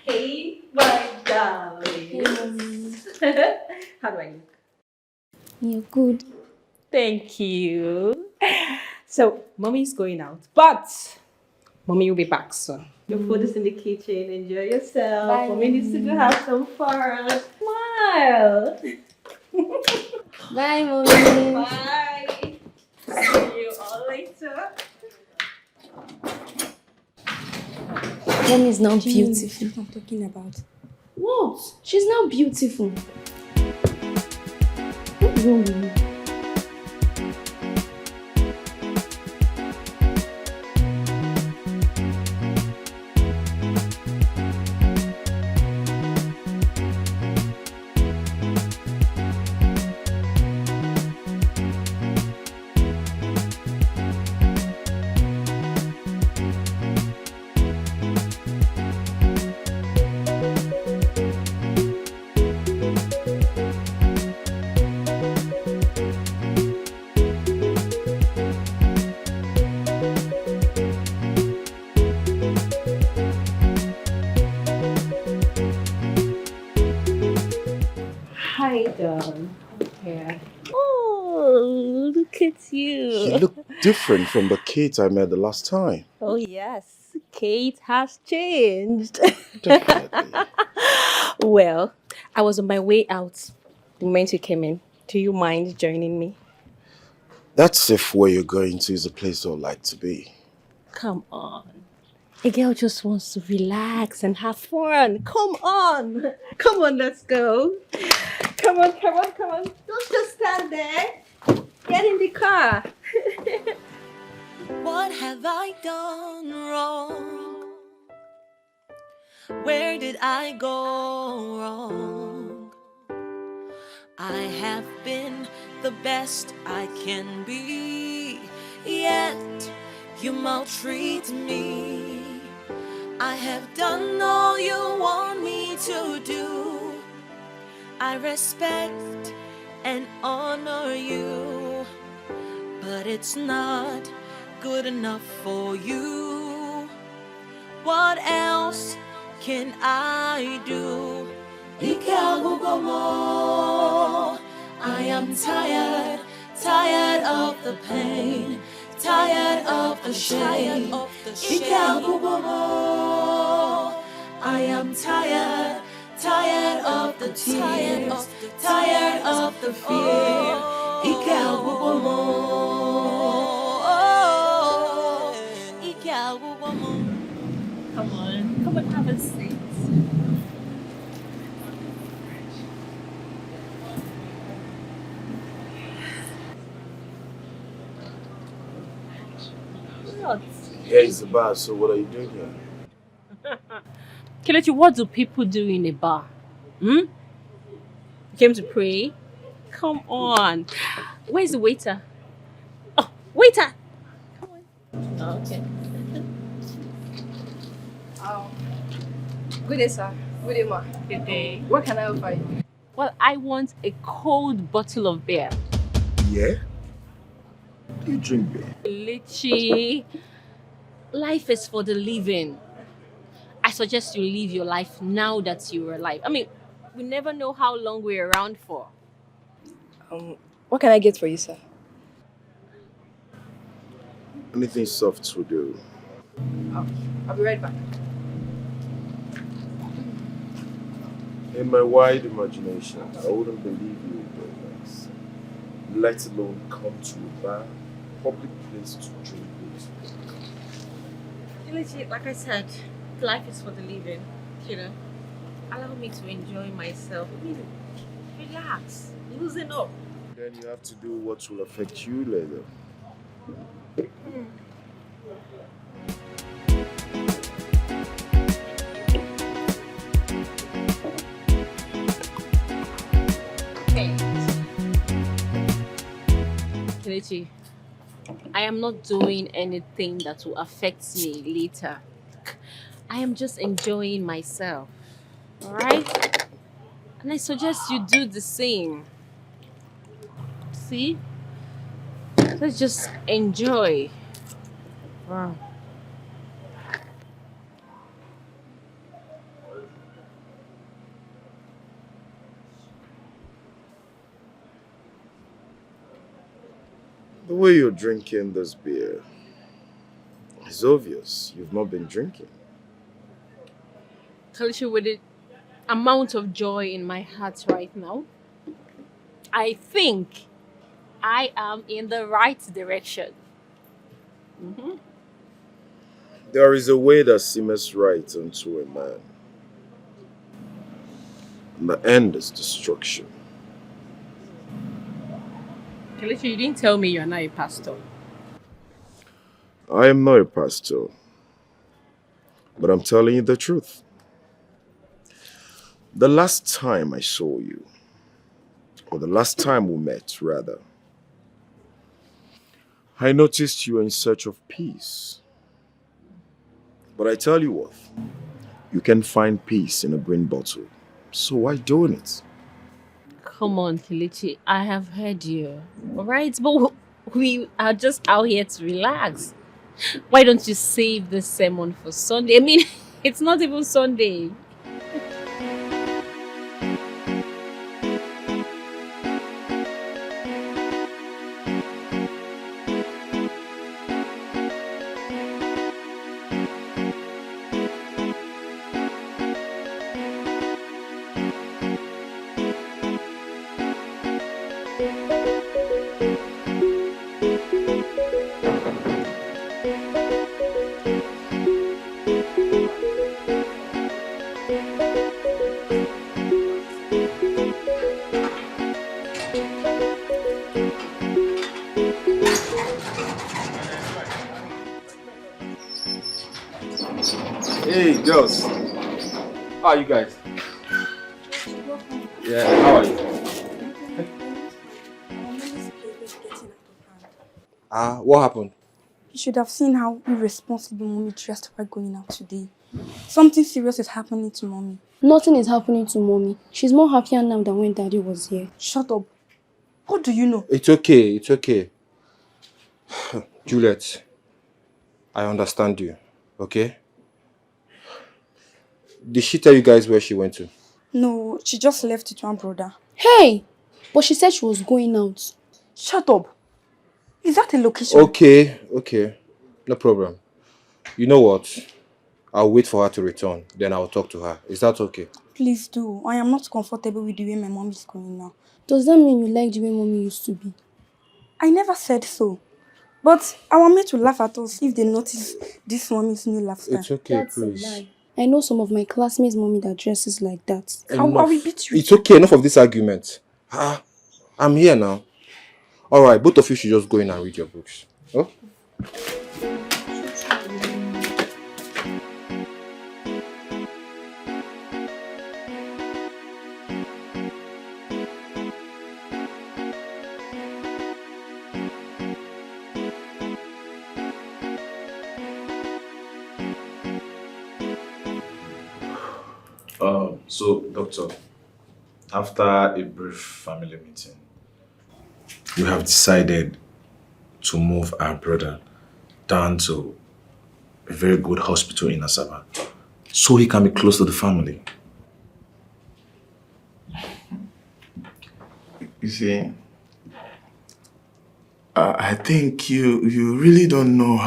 Hey, my darling. Hey, mommy. How do I look? You're good. Thank you. So, mommy's going out, but mommy will be back soon. Your food is in the kitchen. Enjoy yourself. Bye, Mommy needs to go have some fun. Smile. Bye, mommy. Bye. See you all later. Mommy is now beautiful. I'm talking about. What? She's now beautiful. What's wrong with you? Hi, darling. Yeah. Oh, look at you. You look different from the Kate I met the last time. Oh, yes. Kate has changed. Definitely. Well, I was on my way out the moment you came in. Do you mind joining me? That's if where you're going to is a place I'd like to be. Come on. A girl just wants to relax and have fun. Come on. Come on, let's go. Come on, come on, come on. Don't just stand there. Get in the car. What have I done wrong? Where did I go wrong? I have been the best I can be, yet you maltreat me. I have done all you want me to do. I respect and honor you, but it's not good enough for you. What else can I do? I am tired, tired of the pain, tired of the shame. I am tired, tired of the tears, tired of the fear. Come on, have a seat. What? Here is the bar, so what are you doing here? Kelechi, what do people do in a bar? You came to pray? Come on. Where's the waiter? Oh, waiter! Come on. Oh, okay. Good day, sir. Good day, ma. Good day. What can I offer you? Well, I want a cold bottle of beer. Yeah? Do you drink beer? Luchy, life is for the living. I suggest you live your life now that you're alive. I mean, we never know how long we're around for. What can I get for you, sir? Anything soft will do. I'll be right back. In my wide imagination, I wouldn't believe you would do this. Let alone come to a bar, public place to drink with. Luchy, like I said, life is for the living. You know, allow me to enjoy myself. I mean, relax, loosen up. Then you have to do what will affect you later. Kelechi, I am not doing anything that will affect me later. I am just enjoying myself. Alright? And I suggest you do the same. See? Let's just enjoy. Wow. The way you're drinking this beer, it's obvious you've not been drinking. Kalishi, with the amount of joy in my heart right now, I think I am in the right direction. There is a way that seems right unto a man. And the end is destruction. Kalishi, you didn't tell me you're not a pastor. I am not a pastor, but I'm telling you the truth. The last time I saw you, or the last time we met, rather, I noticed you were in search of peace. But I tell you what, you can find peace in a green bottle. So why doing it? Come on, Kilichi, I have heard you. Alright, but we are just out here to relax. Why don't you save this sermon for Sunday? I mean, it's not even Sunday. Hey, girls. How are you guys? Yeah, how are you? What happened? You should have seen how irresponsible mommy dressed while going out today. Something serious is happening to mommy. Nothing is happening to mommy. She's more happier now than when daddy was here. Shut up. What do you know? It's okay, it's okay. Juliet, I understand you, okay? Did she tell you guys where she went to? No, she just left with one brother. Hey! But she said she was going out. Shut up. Is that a location? Okay. No problem. You know what? I'll wait for her to return. Then I'll talk to her. Is that okay? Please do. I am not comfortable with the way my mom is going now. Does that mean you like the way mommy used to be? I never said so. But our mates will laugh at us if they notice this mommy's new lifestyle. It's okay, That's please. a lie. I know some of my classmates' mommy that dresses like that. I will beat you. It's okay. Enough of this argument. I'm here now. Alright, both of you should just go in and read your books. Oh? So, doctor, after a brief family meeting, we have decided to move our brother down to a very good hospital in Asaba so he can be close to the family. You see, I think you really don't know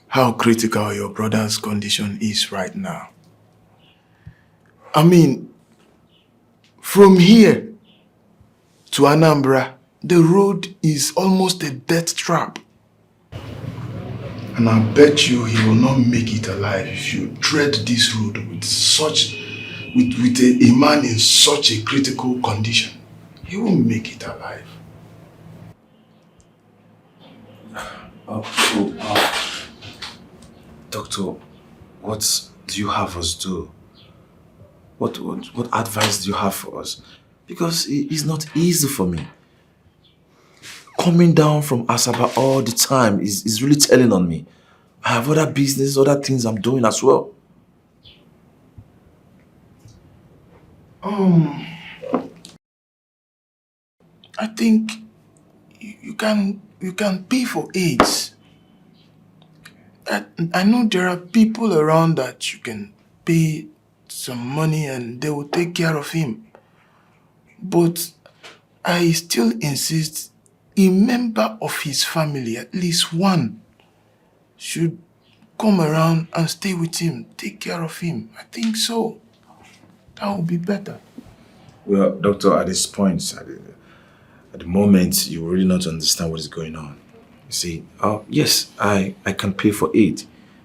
how critical your brother's condition is right now. I mean, from here to Anambra, the road is almost a death trap. And I bet you he will not make it alive if you tread this road with a man in such a critical condition. He won't make it alive. Doctor, what do you have us do? What advice do you have for us? Because it's not easy for me. Coming down from Asaba all the time is really telling on me. I have other business, other things I'm doing as well. I think you can pay for AIDS. I know there are people around that you can pay some money and they will take care of him. But I still insist a member of his family, at least one, should come around and stay with him, take care of him. I think so. That would be better. Well, doctor, at this point, at the moment, you really not understand what is going on. You see, yes, I can pay for aid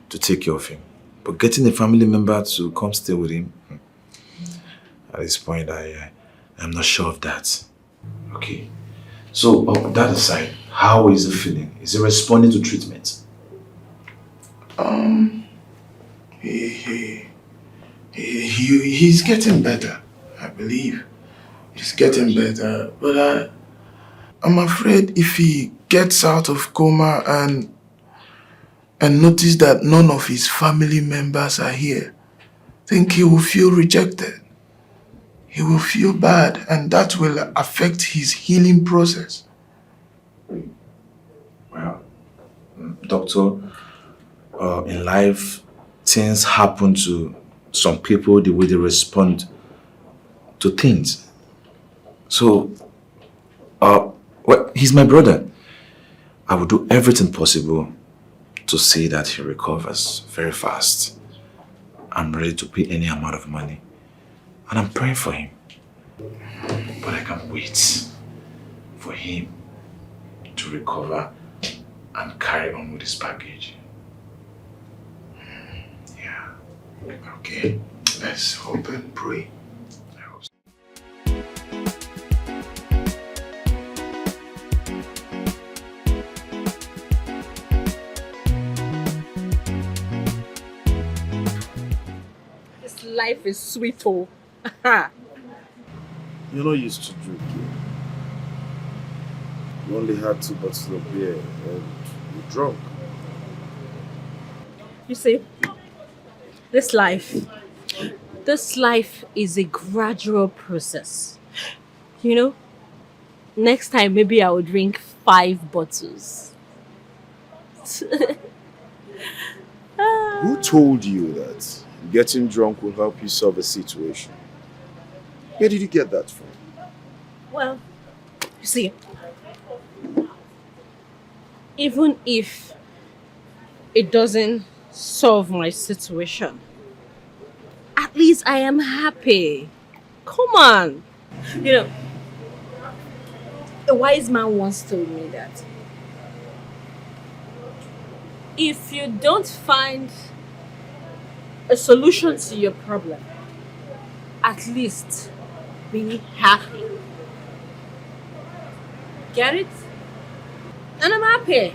to take care of him. But getting a family member to come stay with him, at this point, I'm not sure of that. Okay. So, that aside, how is he feeling? Is he responding to treatment? He's getting better, I believe. He's getting better, but I'm afraid if he gets out of coma and notice that none of his family members are here, I think he will feel rejected. He will feel bad, and that will affect his healing process. Well, doctor, in life, things happen to some people the way they respond to things. So, well, he's my brother. I will do everything possible to see that he recovers very fast. I'm ready to pay any amount of money. And I'm praying for him. But I can't wait for him to recover and carry on with his package. Yeah. Okay. Let's hope and pray. This life is sweet, oh. You're not used to drinking. You only had 2 bottles of beer and you're drunk. You see, this life is a gradual process. You know, next time maybe I will drink 5 bottles. Who told you that getting drunk will help you solve a situation? Where did you get that from? Well, you see, even if it doesn't solve my situation, at least I am happy. Come on. You know, a wise man once told me that if you don't find a solution to your problem, at least be happy. Get it? And I'm happy.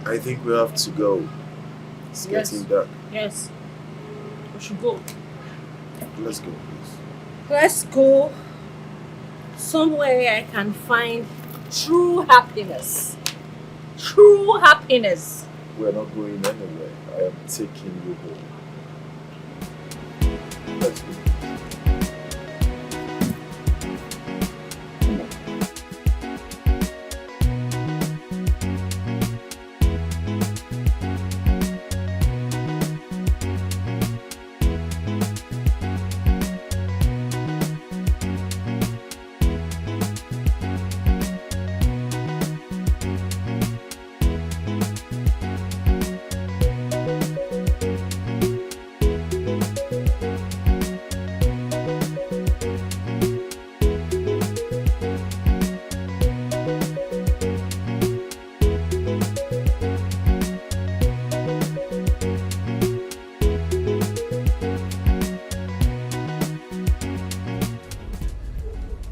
I think we have to go. It's getting dark. Yes. We should go. Let's go, please. Let's go somewhere I can find true happiness. True happiness. We're not going anywhere. I am taking you home. Let's go.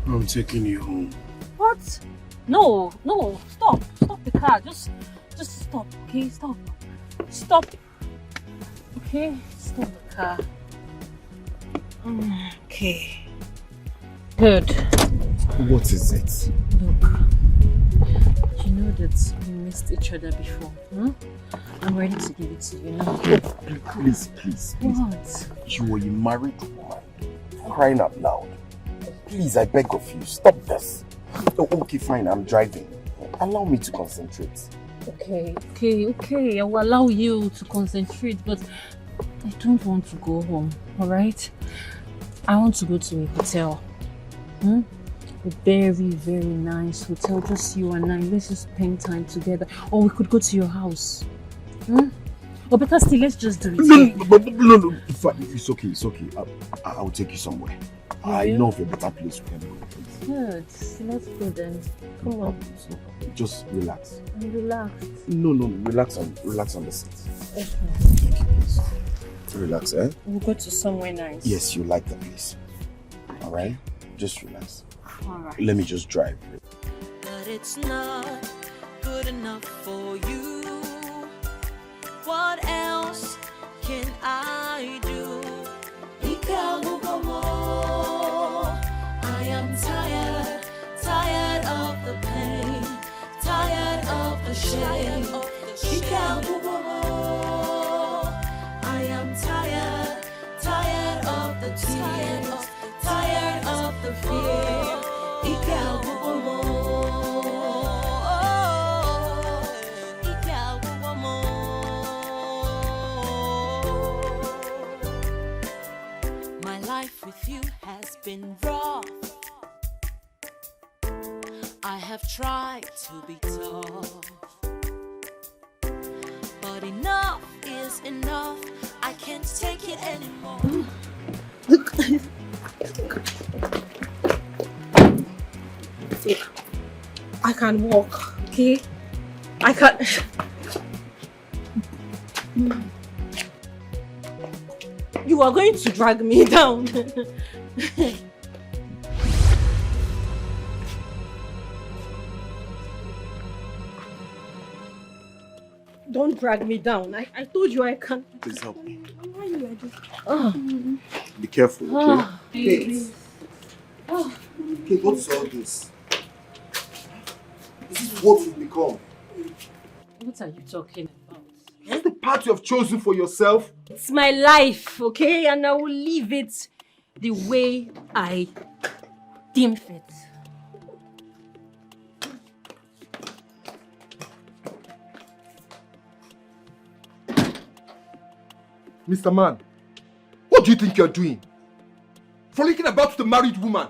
I'm taking you home. What? No, stop the car. Just Just stop, okay? Stop. Stop. Okay? Stop the car. Okay. Good. What is it? Look, you know that we missed each other before, huh? I'm ready to give it to you now. Please. What? You are a married woman. Crying out loud. Please, I beg of you, stop this. Oh, okay, fine, I'm driving. Allow me to concentrate. Okay. I will allow you to concentrate, but I don't want to go home, alright? I want to go to a hotel. A very, very nice hotel, just you and I. Let's just spend time together. Or we could go to your house. Or better still, let's just do it. No. It's okay. I will take you somewhere. I know of a better place we can go. Good. Let's go then. Come on. Just relax. I'm relaxed. No. Relax on the seat. Okay. Please. Relax, eh? We'll go to somewhere nice. Yes, you like the place. Alright? Just relax. Alright. Let me just drive. But it's not good enough for you. What else can I do? I am tired of the pain, tired of the shame. I am tired of the tears, tired of the fear. My life with you has been rough. I have tried to be tough, but enough is enough. I can't take it anymore. Look, I can walk, okay? I can't. You are going to drag me down. Don't drag me down. I told you I can't. Please help me. Why are you like this? Be careful, okay? Please. Kate, what's all this? This is what you've become. What are you talking about? Is this the path you have chosen for yourself? It's my life, okay? And I will live it the way I deem fit. Mr. Man, what do you think you're doing? Frolicking about with a married woman.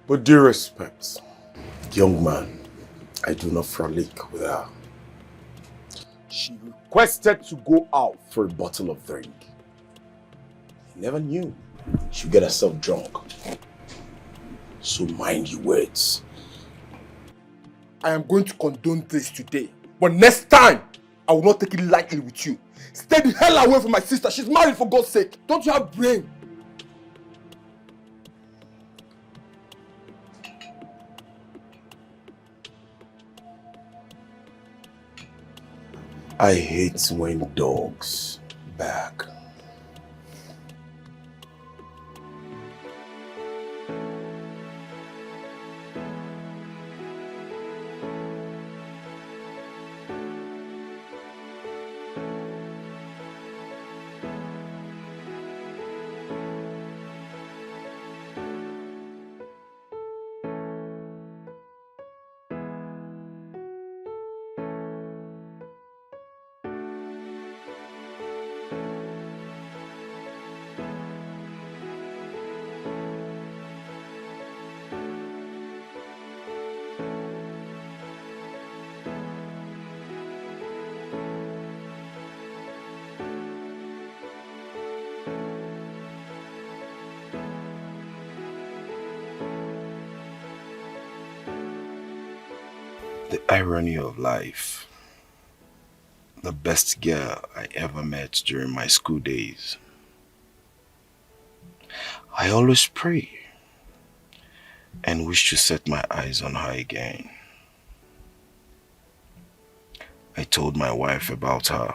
With due respect, young man, I do not frolic with her. She requested to go out for a bottle of drink. I never knew she'd get herself drunk. So mind your words. I am going to condone this today. But next time, I will not take it lightly with you. Stay the hell away from my sister. She's married, for God's sake. Don't you have brain? I hate when dogs bark. The irony of life. The best girl I ever met during my school days I always pray and wish to set my eyes on her again. I told my wife about her.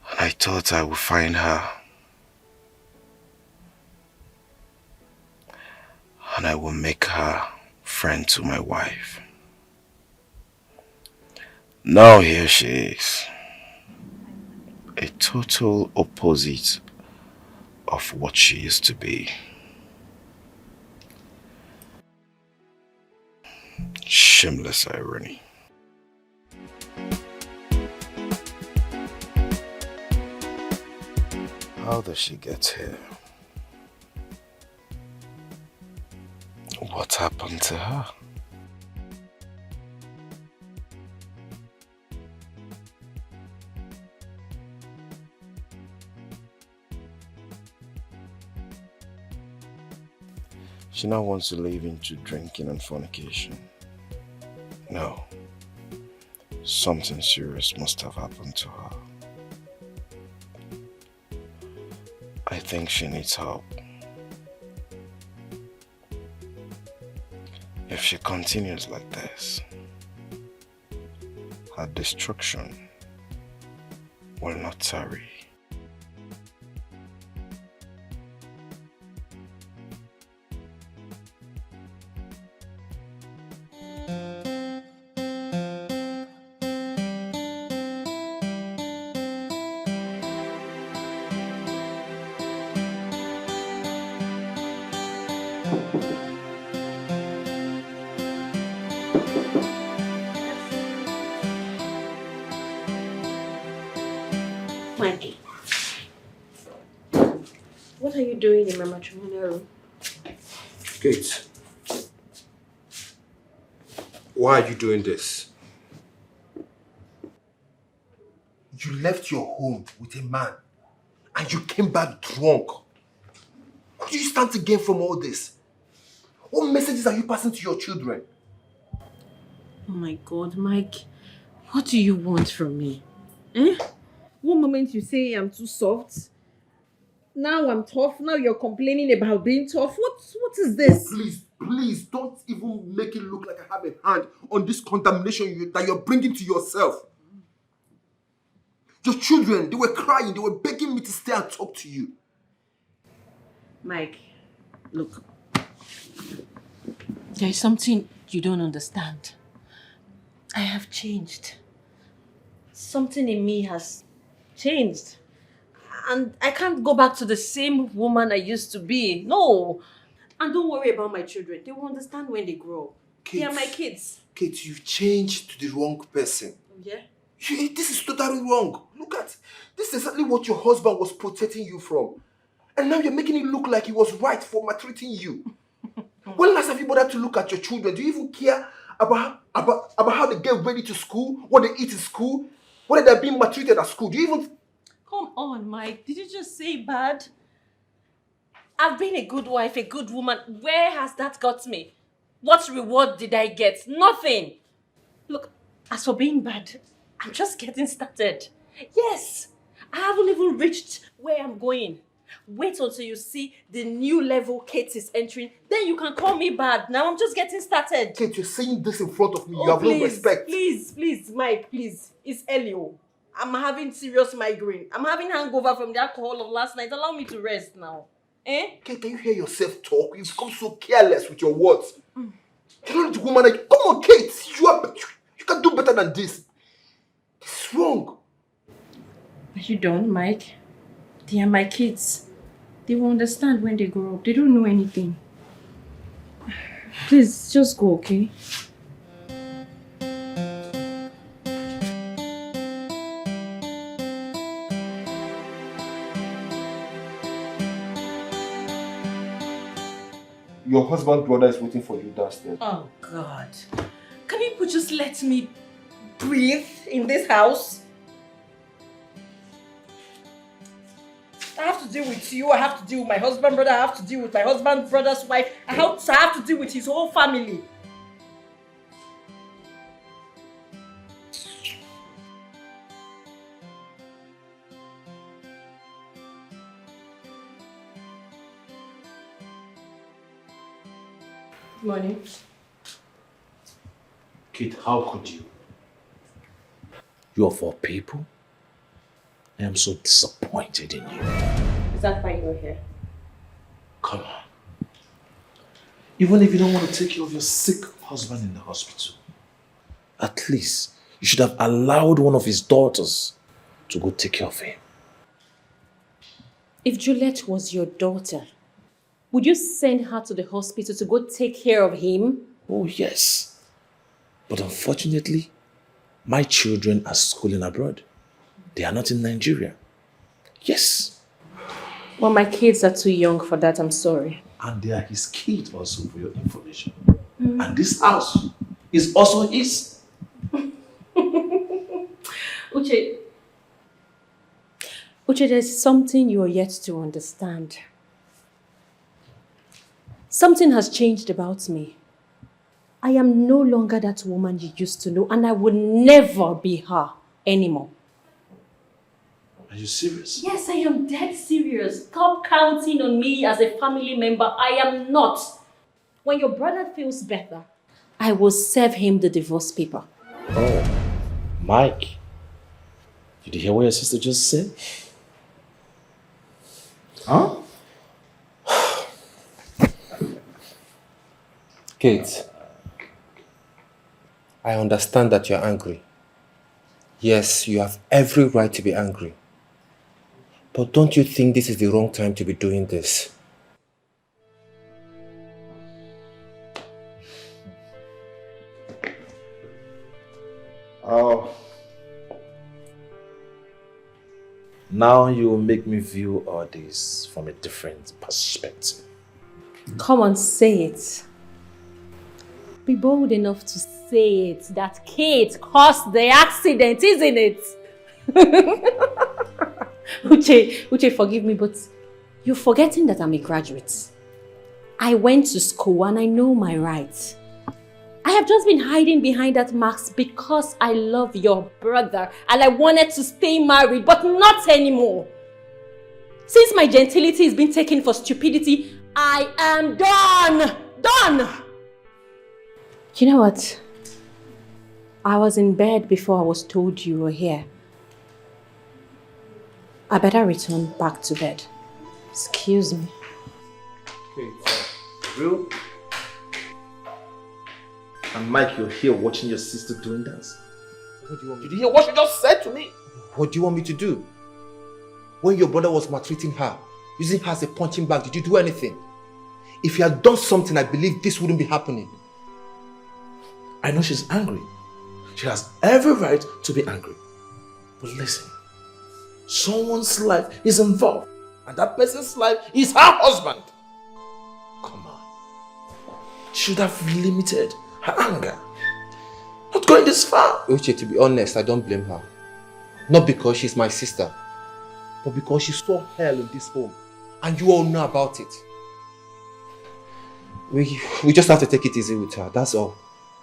And I thought I would find her. And I will make her friend to my wife. Now here she is. A total opposite of what she used to be. Shameless irony. How does she get here? What happened to her? She now wants to live into drinking and fornication. No. Something serious must have happened to her. I think she needs help. If she continues like this, her destruction will not tarry. Mikey, what are you doing in my matrimonial room? Kate, why are you doing this? You left your home with a man and you came back drunk. What do you stand to gain from all this? What messages are you passing to your children? Oh my God, Mike, what do you want from me? Eh? One moment you say I'm too soft. Now I'm tough. Now you're complaining about being tough. What is this? Please, don't even make it look like I have a hand on this contamination that you're bringing to yourself. Your children, they were crying. They were begging me to stay and talk to you. Mike, look. There is something you don't understand. I have changed. Something in me has changed. And I can't go back to the same woman I used to be. No. And don't worry about my children. They will understand when they grow up. They are my kids. Kate, you've changed to the wrong person. Yeah? This is totally wrong. Look at, this is exactly what your husband was protecting you from. And now you're making it look like he was right for maltreating you. When last have you bothered to look at your children? Do you even care about how they get ready to school? What they eat in school? Whether they're being maltreated at school? Do you even... Come on, Mike. Did you just say bad? I've been a good wife, a good woman. Where has that got me? What reward did I get? Nothing. Look, as for being bad, I'm just getting started. Yes, I haven't even reached where I'm going. Wait until you see the new level Kate is entering. Then you can call me bad. Now I'm just getting started. Kate, you're saying this in front of me. You have no respect. Please, Mike, please. It's Eluke. I'm having serious migraine. I'm having hangover from the alcohol of last night. Allow me to rest now. Eh? Kate, can you hear yourself talk? You've become so careless with your words. You're not the woman like... Come on, Kate. You can do better than this. This is wrong. But you don't, Mike. They are my kids. They will understand when they grow up. They don't know anything. Please, just go, okay? Your husband's brother is waiting for you downstairs. Oh, God. Can you just let me breathe in this house? I have to deal with you. I have to deal with my husband's brother. I have to deal with my husband's brother's wife. I have to deal with his whole family. Morning. Kate, how could you? You are for people? I am so disappointed in you. Is that why you're here? Come on. Even if you don't want to take care of your sick husband in the hospital, at least you should have allowed one of his daughters to go take care of him. If Juliet was your daughter, would you send her to the hospital to go take care of him? Oh, yes. But unfortunately, my children are schooling abroad. They are not in Nigeria. Yes. Well, my kids are too young for that, I'm sorry. And they are his kids also, for your information. And this house is also his. Uche, there's something you are yet to understand. Something has changed about me. I am no longer that woman you used to know, and I will never be her anymore. Are you serious? Yes, I am dead serious. Stop counting on me as a family member. I am not. When your brother feels better, I will serve him the divorce paper. Oh, Mike. Did you hear what your sister just said? Huh? Kate, I understand that you're angry. Yes, you have every right to be angry. But don't you think this is the wrong time to be doing this? Oh. Now you will make me view all this from a different perspective. Come on, say it. Be bold enough to say it, that Kate caused the accident, isn't it? Uche, forgive me, but you're forgetting that I'm a graduate. I went to school and I know my rights. I have just been hiding behind that mask because I love your brother and I wanted to stay married, but not anymore. Since my gentility is being taken for stupidity, I am done! Done! You know what? I was in bed before I was told you were here. I better return back to bed. Excuse me. Okay, real? And Mike, you're here watching your sister doing that? What do you want me Did you hear what she just said to me? What do you want me to do? When your brother was maltreating her, using her as a punching bag, did you do anything? If you had done something, I believe this wouldn't be happening. I know she's angry. She has every right to be angry. But listen, someone's life is involved, and that person's life is her husband. Come on. She should have limited her anger. Not going this far. Uche, to be honest, I don't blame her. Not because she's my sister, but because she saw hell in this home, and you all know about it. We just have to take it easy with her, that's all.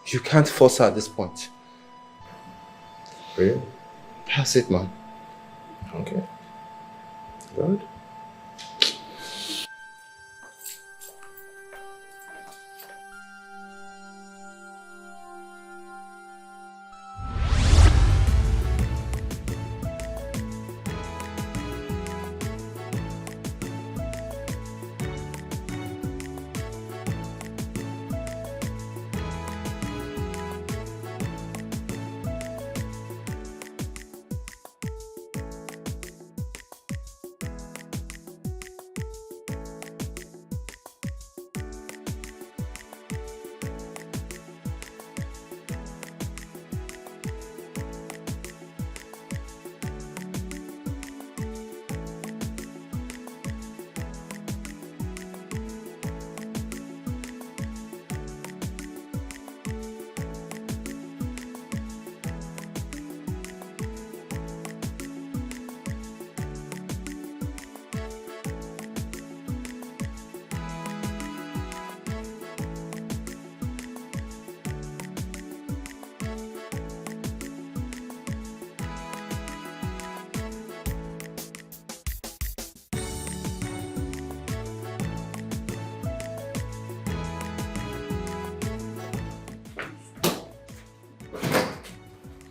You can't force her at this point. Really? That's it, man. Okay. Good.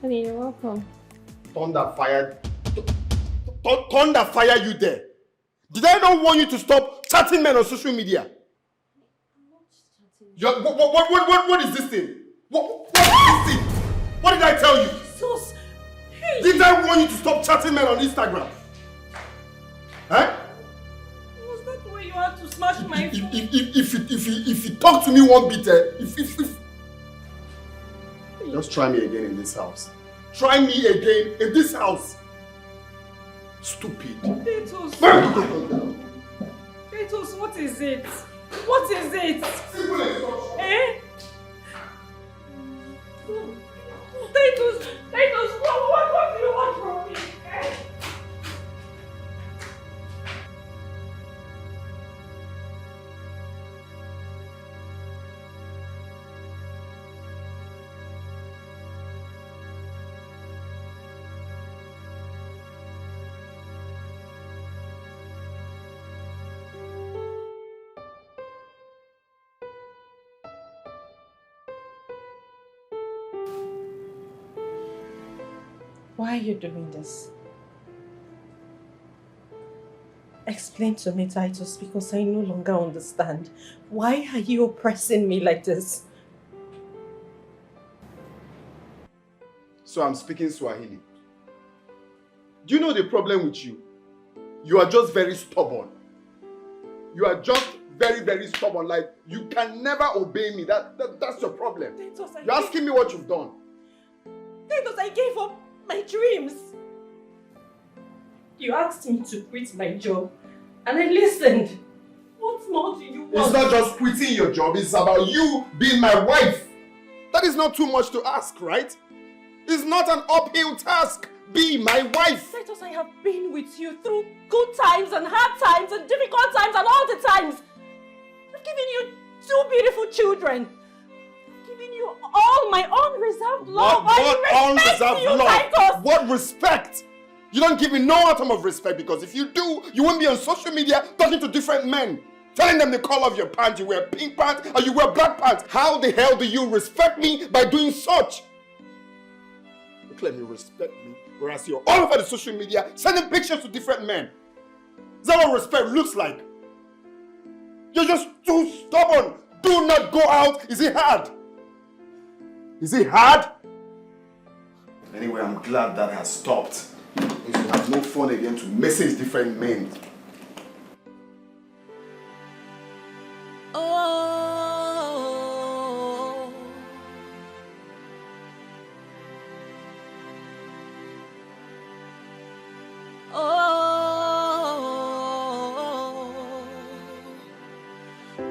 Honey, you're welcome. Thunder fired. Thunder fire you there. Did I not want you to stop chatting men on social media? What is this thing? What is this thing? What did I tell you? Sus! Hey! Did I want you to stop chatting men on Instagram? Huh? Was that the way you had to smash my phone? If you talk to me one bit, just try me again in this house. Try me again in this house. Stupid. Titus, what is it? What is it? Eh? Titus, what do you want from me? Eh? Why are you doing this? Explain to me, Titus, because I no longer understand. Why are you oppressing me like this? So I'm speaking Swahili. Do you know the problem with you? You are just very stubborn. You are just very, very stubborn. Like, you can never obey me. That's your problem. Titus, You're asking me what you've done. Titus, I gave up my dreams. You asked me to quit my job, and I listened. What more do you want? It's not just quitting your job, it's about you being my wife. That is not too much to ask, right? It's not an uphill task. Be my wife. Titus, I have been with you through good times and hard times and difficult times and all the times. I've given you 2 beautiful children. I've given you all my unreserved love. What unreserved you, love? Titus. What respect? You don't give me no atom of respect, because if you do, you won't be on social media talking to different men, telling them the color of your pants, you wear pink pants or you wear black pants. How the hell do you respect me by doing such? You claim you respect me, whereas you're all over the social media sending pictures to different men. Is that what respect looks like? You're just too stubborn. Do not go out. Is it hard? Is it hard? Anyway, I'm glad that has stopped. You should have no fun again to message different men. Oh, oh,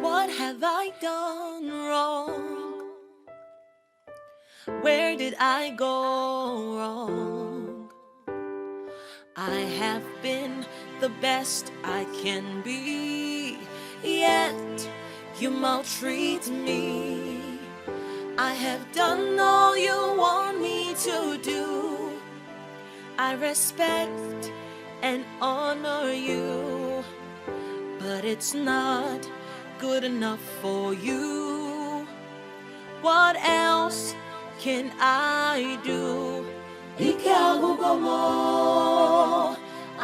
what have I done wrong? Where did I go wrong? I have been the best I can be, yet you maltreat me. I have done all you want me to do. I respect and honor you, but it's not good enough for you. What else can I do?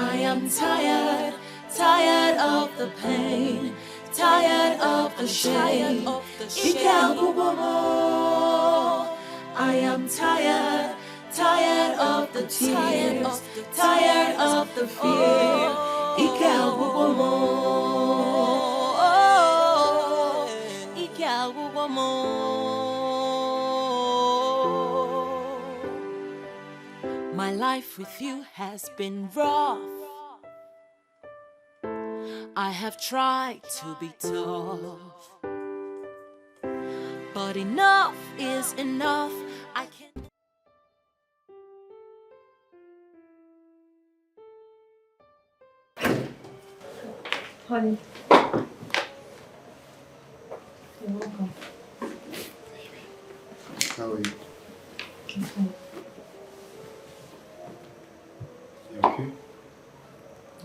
I am tired, tired of the pain, tired of the shame. I am tired, tired of the tears, tired of the fear. My life with you has been rough. I have tried to be tough, but enough is enough. I can't. Honey. You're welcome. How are you? Okay. You okay?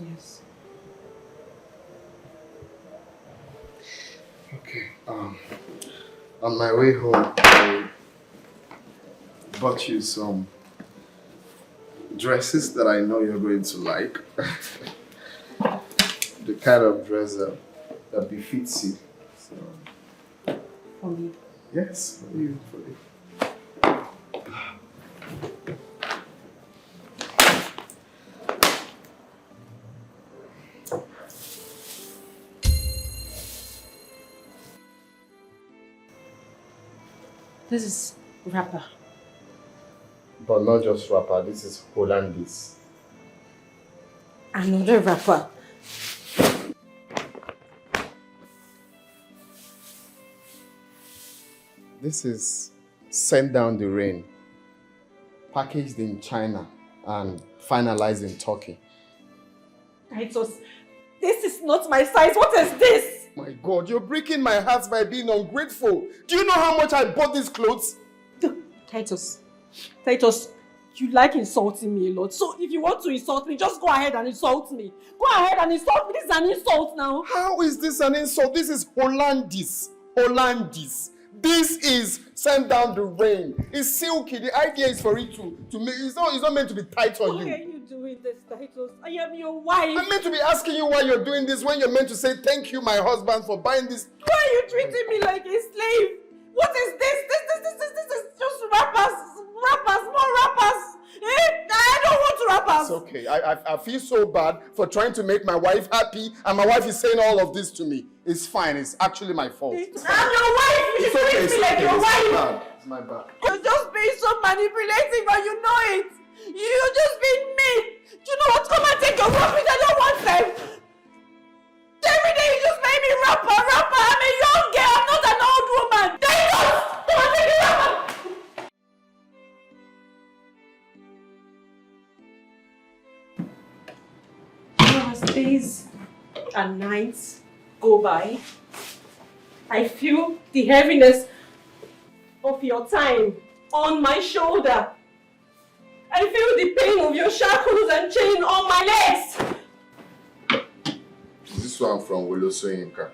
Yes. Okay. On my way home, I bought you some dresses that I know you're going to like. The kind of dress that befits you. So, For me? yes, for you. This is wrapper. But not just wrapper, this is Hollandese. Another wrapper. This is Send Down the Rain, packaged in China and finalized in Turkey. Titus, this is not my size. What is this? My God, you're breaking my heart by being ungrateful. Do you know how much I bought these clothes? Titus, you like insulting me a lot. So if you want to insult me, just go ahead and insult me. Go ahead and insult me. This is an insult now. How is this an insult? This is Hollandese. Hollandese. This is Send Down the Rain. It's silky. The idea is for it to make. It's not meant to be tight on you. Why are you doing this, Titus? I am your wife. I'm meant to be asking you why you're doing this when you're meant to say thank you, my husband, for buying this. Why are you treating me like a slave? What is this? This is just rappers, more rappers. I don't want rappers. It's okay. I feel so bad for trying to make my wife happy, and my wife is saying all of this to me. It's fine. It's actually my fault. I'm your wife. You treat me like your wife. It's my bad. You're just being so manipulating, but you know it. You're just being mean. Do you know what? Come and take your rubbish. I don't want them. Every day you just make me rapper. I'm a young girl. I'm not an old woman. Come and take your rapper. As days and nights go by, I feel the heaviness of your time on my shoulder. I feel the pain of your shackles and chain on my legs. Is this one from Soyinka?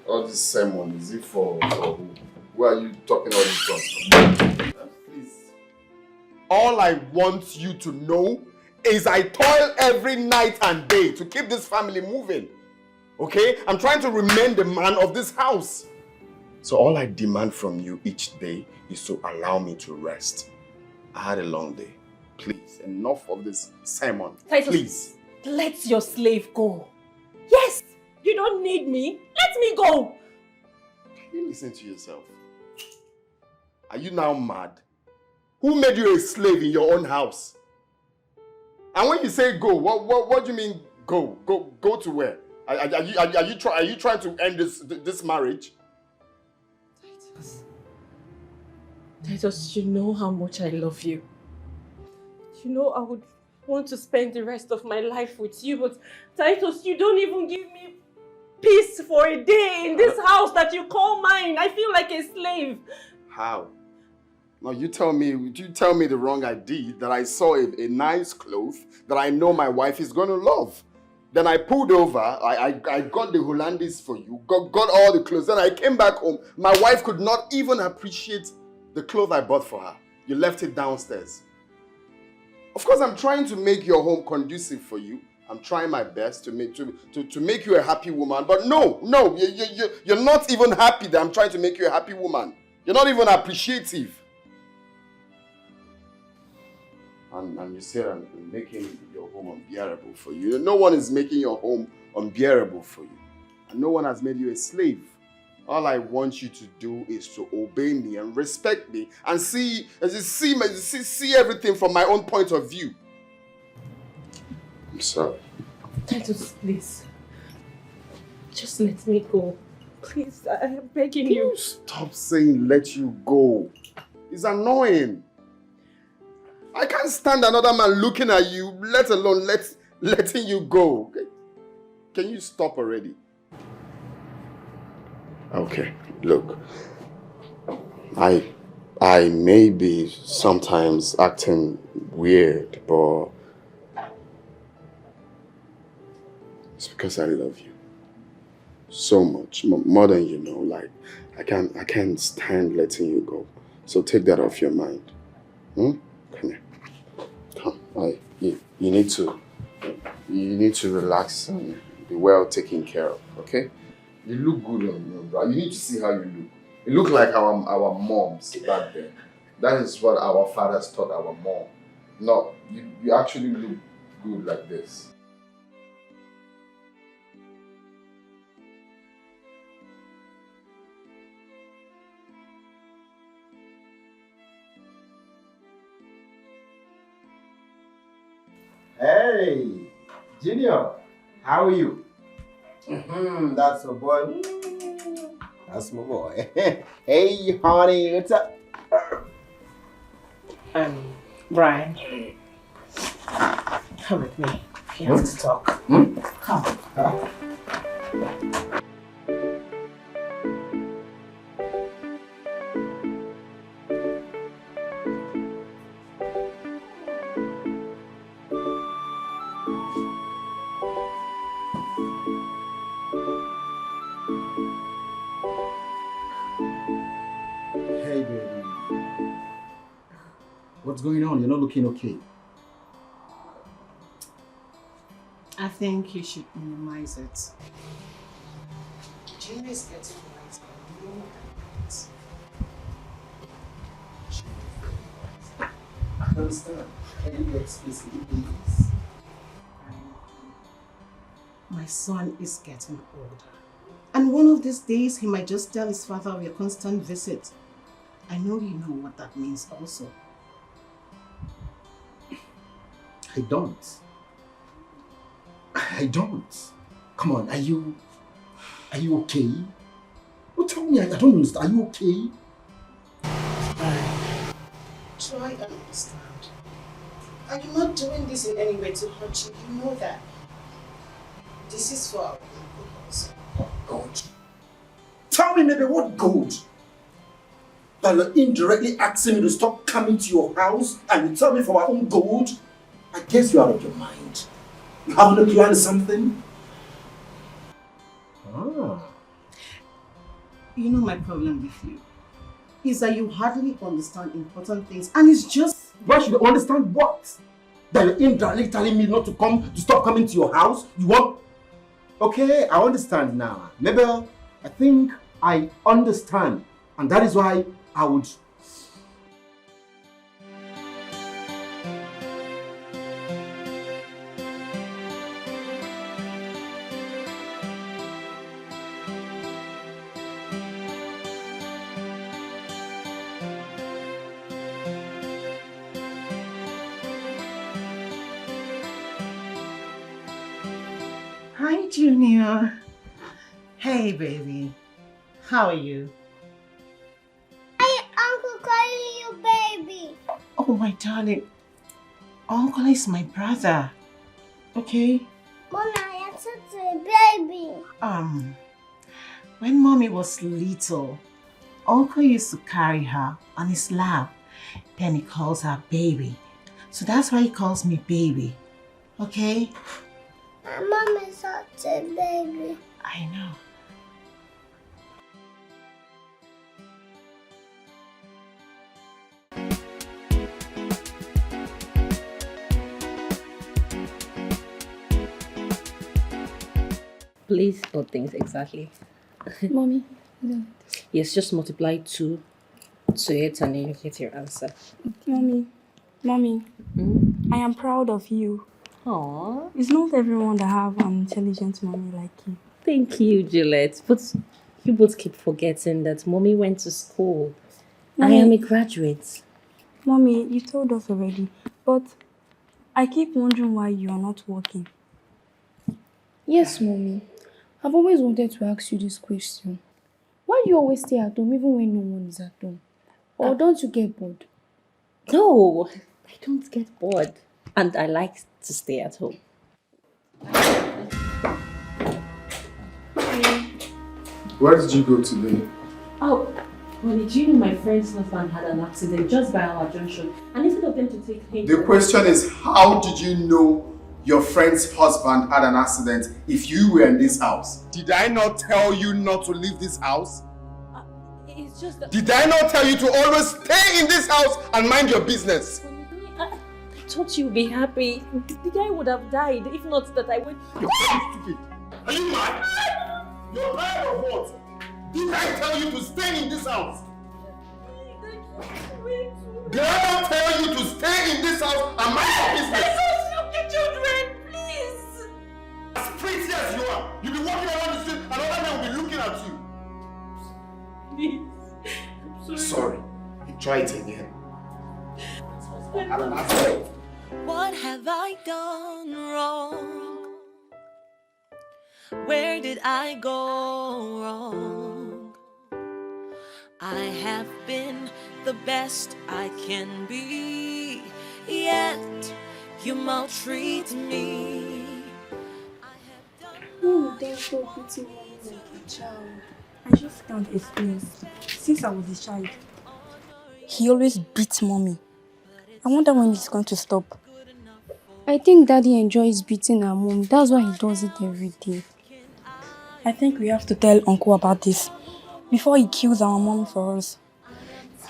All this sermon, is it for who? Who are you talking all this from? Please. All I want you to know is I toil every night and day to keep this family moving. Okay? I'm trying to remain the man of this house. So all I demand from you each day is to allow me to rest. I had a long day. Please, enough of this sermon. Titus, please. Let your slave go. Yes, you don't need me. Let me go. Can you listen to yourself? Are you now mad? Who made you a slave in your own house? And when you say go, what do you mean go? Go to where? Are you trying to end this marriage? Titus, you know how much I love you. You know I would want to spend the rest of my life with you, but Titus, you don't even give me peace for a day in this house that you call mine. I feel like a slave. How? Now you tell me the wrong I did, that I saw a nice cloth that I know my wife is going to love. Then I pulled over, I got the Hollandese for you, got all the clothes, then I came back home. My wife could not even appreciate the clothes I bought for her. You left it downstairs. Of course, I'm trying to make your home conducive for you. I'm trying my best to make you a happy woman. But no, you're not even happy that I'm trying to make you a happy woman. You're not even appreciative. And you said I'm making your home unbearable for you. No one is making your home unbearable for you. And no one has made you a slave. All I want you to do is to obey me and respect me and see everything from my own point of view. I'm sorry. Titus, please. Just let me go. Please, I am begging you. Stop saying let you go. It's annoying. I can't stand another man looking at you, let alone letting you go. Okay? Can you stop already? Okay, look. I may be sometimes acting weird, but it's because I love you so much, more than you know. Like I can't stand letting you go. So take that off your mind. Come here. Come. You need to relax and be well taken care of, okay? You look good on your bro. You need to see how you look. You look like our moms back then. That is what our fathers taught our mom. No, you actually look good like this. Hey, Junior, how are you? That's my boy. That's my boy. Hey, honey, what's up? Brian, come with me. We have to talk. Come. Hey, baby. What's going on? You're not looking okay. I think you should minimize it. Junior is getting right. You know that. I understand. Can you explicit, please? My son is getting older. And one of these days, he might just tell his father of your constant visit. I know you know what that means also. I don't. I don't. Come on, are you okay? Well, tell me, I don't understand. Are you okay? Try and understand. I'm not doing this in any way to hurt you. You know that. This is for our good also. God. Tell me, maybe what good? That you're indirectly asking me to stop coming to your house and you tell me for my own good? I guess you're out of your mind. You haven't planned something? Ah. You know my problem with you is that you hardly understand important things, and it's just... Why should I understand what? That you're indirectly telling me not to come, to stop coming to your house? You want... Okay, I understand now. Maybe I think I understand, and that is why I would... Hi, Junior. Hey, baby. How are you? Hi, Uncle calling you baby. Oh, my darling. Uncle is my brother. Okay? Mama, I said to a baby. When Mommy was little, Uncle used to carry her on his lap. Then he calls her baby. So that's why he calls me baby. Okay? My mom is such a baby. I know. Please, what things exactly? Mommy. Yes, just multiply 2 to it and then you get your answer. Mommy, I am proud of you. Aww. It's not everyone that have an intelligent mommy like you. Thank you, Juliet. But you both keep forgetting that Mommy went to school. Mommy, I am a graduate. Mommy, you told us already, but I keep wondering why you are not working. Yes, Mommy. I've always wanted to ask you this question. Why do you always stay at home even when no one is at home? Or don't you get bored? No, I don't get bored. And I like to stay at home. Where did you go today? Oh, well, did you know my friend's husband had an accident just by our junction? And instead of them to take him... The question is, how did you know your friend's husband had an accident if you were in this house? Did I not tell you not to leave this house? It's just that... Did I not tell you to always stay in this house and mind your business? I thought you'd be happy. The guy would have died if not that I went. You're stupid. Are you mad? You're mad or what? Did I tell you to stay in this house? Did I tell you to stay in this house and mind your business? Let us look at children, please. As pretty as you are, you'll be walking around the street and other men will be looking at you. Please. I'm Sorry. Try it again. What have I done wrong? Where did I go wrong? I have been the best I can be, yet you maltreat me. No, there's no beating mommy like a child. I just can't explain. Since I was a child, he always beats mommy. I wonder when it's going to stop. I think Daddy enjoys beating our mom. That's why he does it every day. I think we have to tell Uncle about this before he kills our mom for us.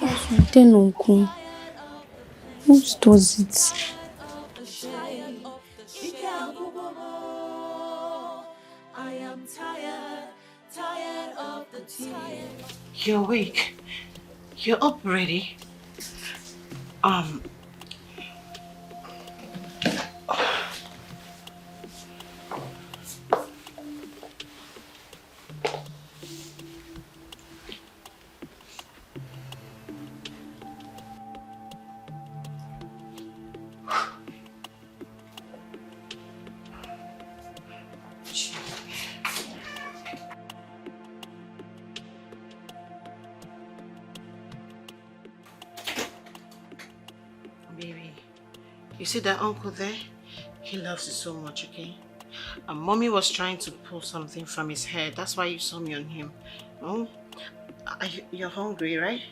Yes, we tell Uncle. Who does it? I am tired of the tears. You're awake. You're up already. Baby, you see that uncle there? He loves you so much, okay? And mommy was trying to pull something from his hair. That's why you saw me on him. Oh, you're hungry, right?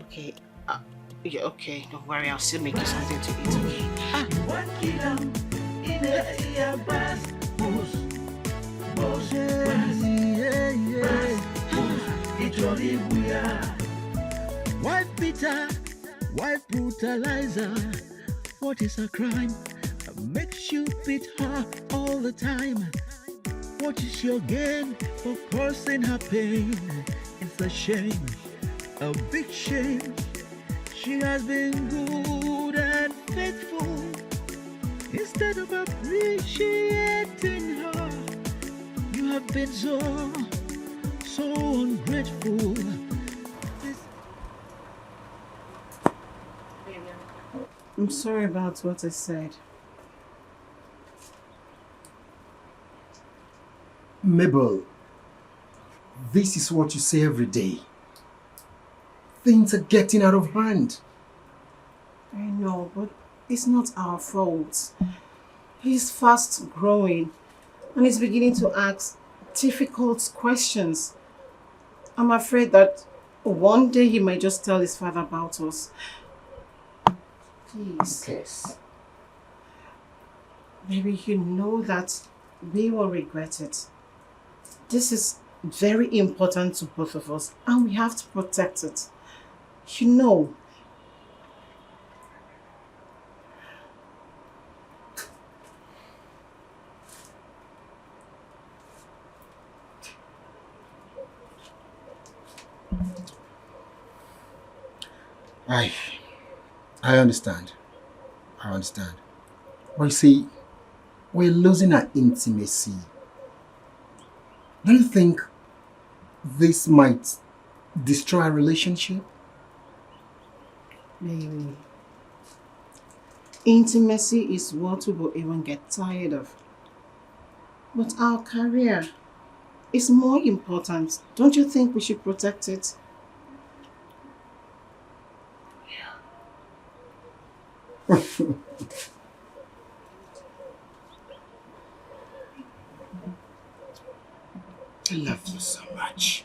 Okay. Yeah, okay. Don't worry. I'll still make you something to eat, okay? Wife beater, wife brutalizer. What is a crime? Makes you beat her all the time. What is your gain for causing her pain? It's a shame, a big shame. She has been good and faithful. Instead of appreciating her, you have been so ungrateful. I'm sorry about what I said. Mabel, this is what you say every day. Things are getting out of hand. I know, but it's not our fault. He's fast growing and he's beginning to ask difficult questions. I'm afraid that one day he might just tell his father about us. Please. Yes. Maybe you know that we will regret it. This is very important to both of us and we have to protect it. You know. I understand. I understand. But you see, we're losing our intimacy. Don't you think this might destroy our relationship? Maybe. Intimacy is what we will even get tired of. But our career is more important. Don't you think we should protect it? I love you so much.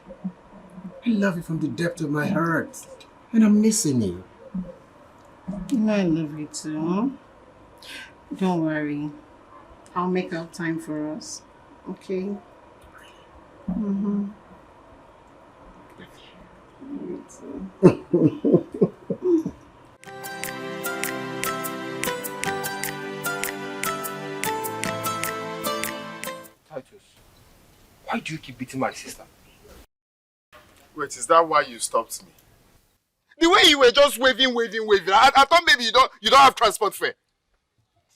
I love you from the depth of my heart. And I'm missing you. I love you too. Don't worry. I'll make out time for us. Okay? Mm-hmm. You too. do you keep beating my sister? Wait, is that why you stopped me? The way you were just waving. I thought maybe you don't have transport fare.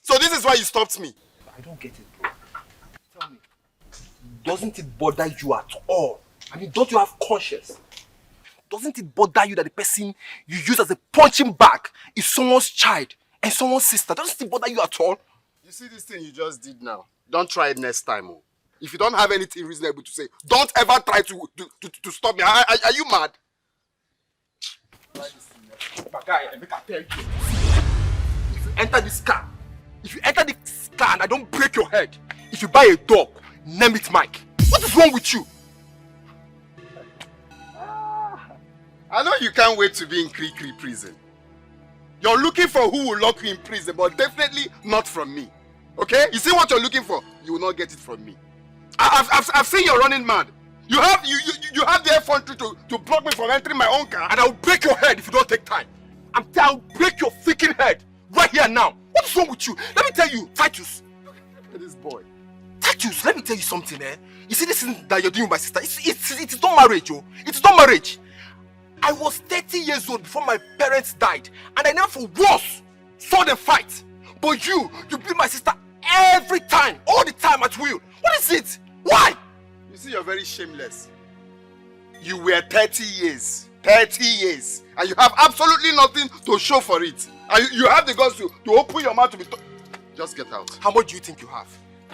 So this is why you stopped me. I don't get it, bro. Tell me, doesn't it bother you at all? I mean, don't you have conscience? Doesn't it bother you that the person you use as a punching bag is someone's child and someone's sister? Doesn't it bother you at all? You see this thing you just did now? Don't try it next time. Oh. If you don't have anything reasonable to say, don't ever try to stop me. Are you mad? But guy, I tell you, if you enter this car and I don't break your head, if you buy a dog, name it Mike. What is wrong with you? I know you can't wait to be in Kri prison. You're looking for who will lock you in prison, but definitely not from me. Okay? You see what you're looking for? You will not get it from me. I've seen you're running mad. You have the effrontery to block me from entering my own car, and I'll break your head if you don't take time. I'll break your freaking head right here now. What is wrong with you? Let me tell you, Titus. Look at this boy. Titus, let me tell you something, eh? You see this thing that you're doing with my sister? It's not marriage, oh. It's not marriage. I was 30 years old before my parents died, and I never for once saw them fight. But you beat my sister every time, all the time at will. What is it? Why? You see, you're very shameless. You were 30 years. 30 years. And you have absolutely nothing to show for it. And you have the guts to open your mouth to be... Just get out. How much do you think you have?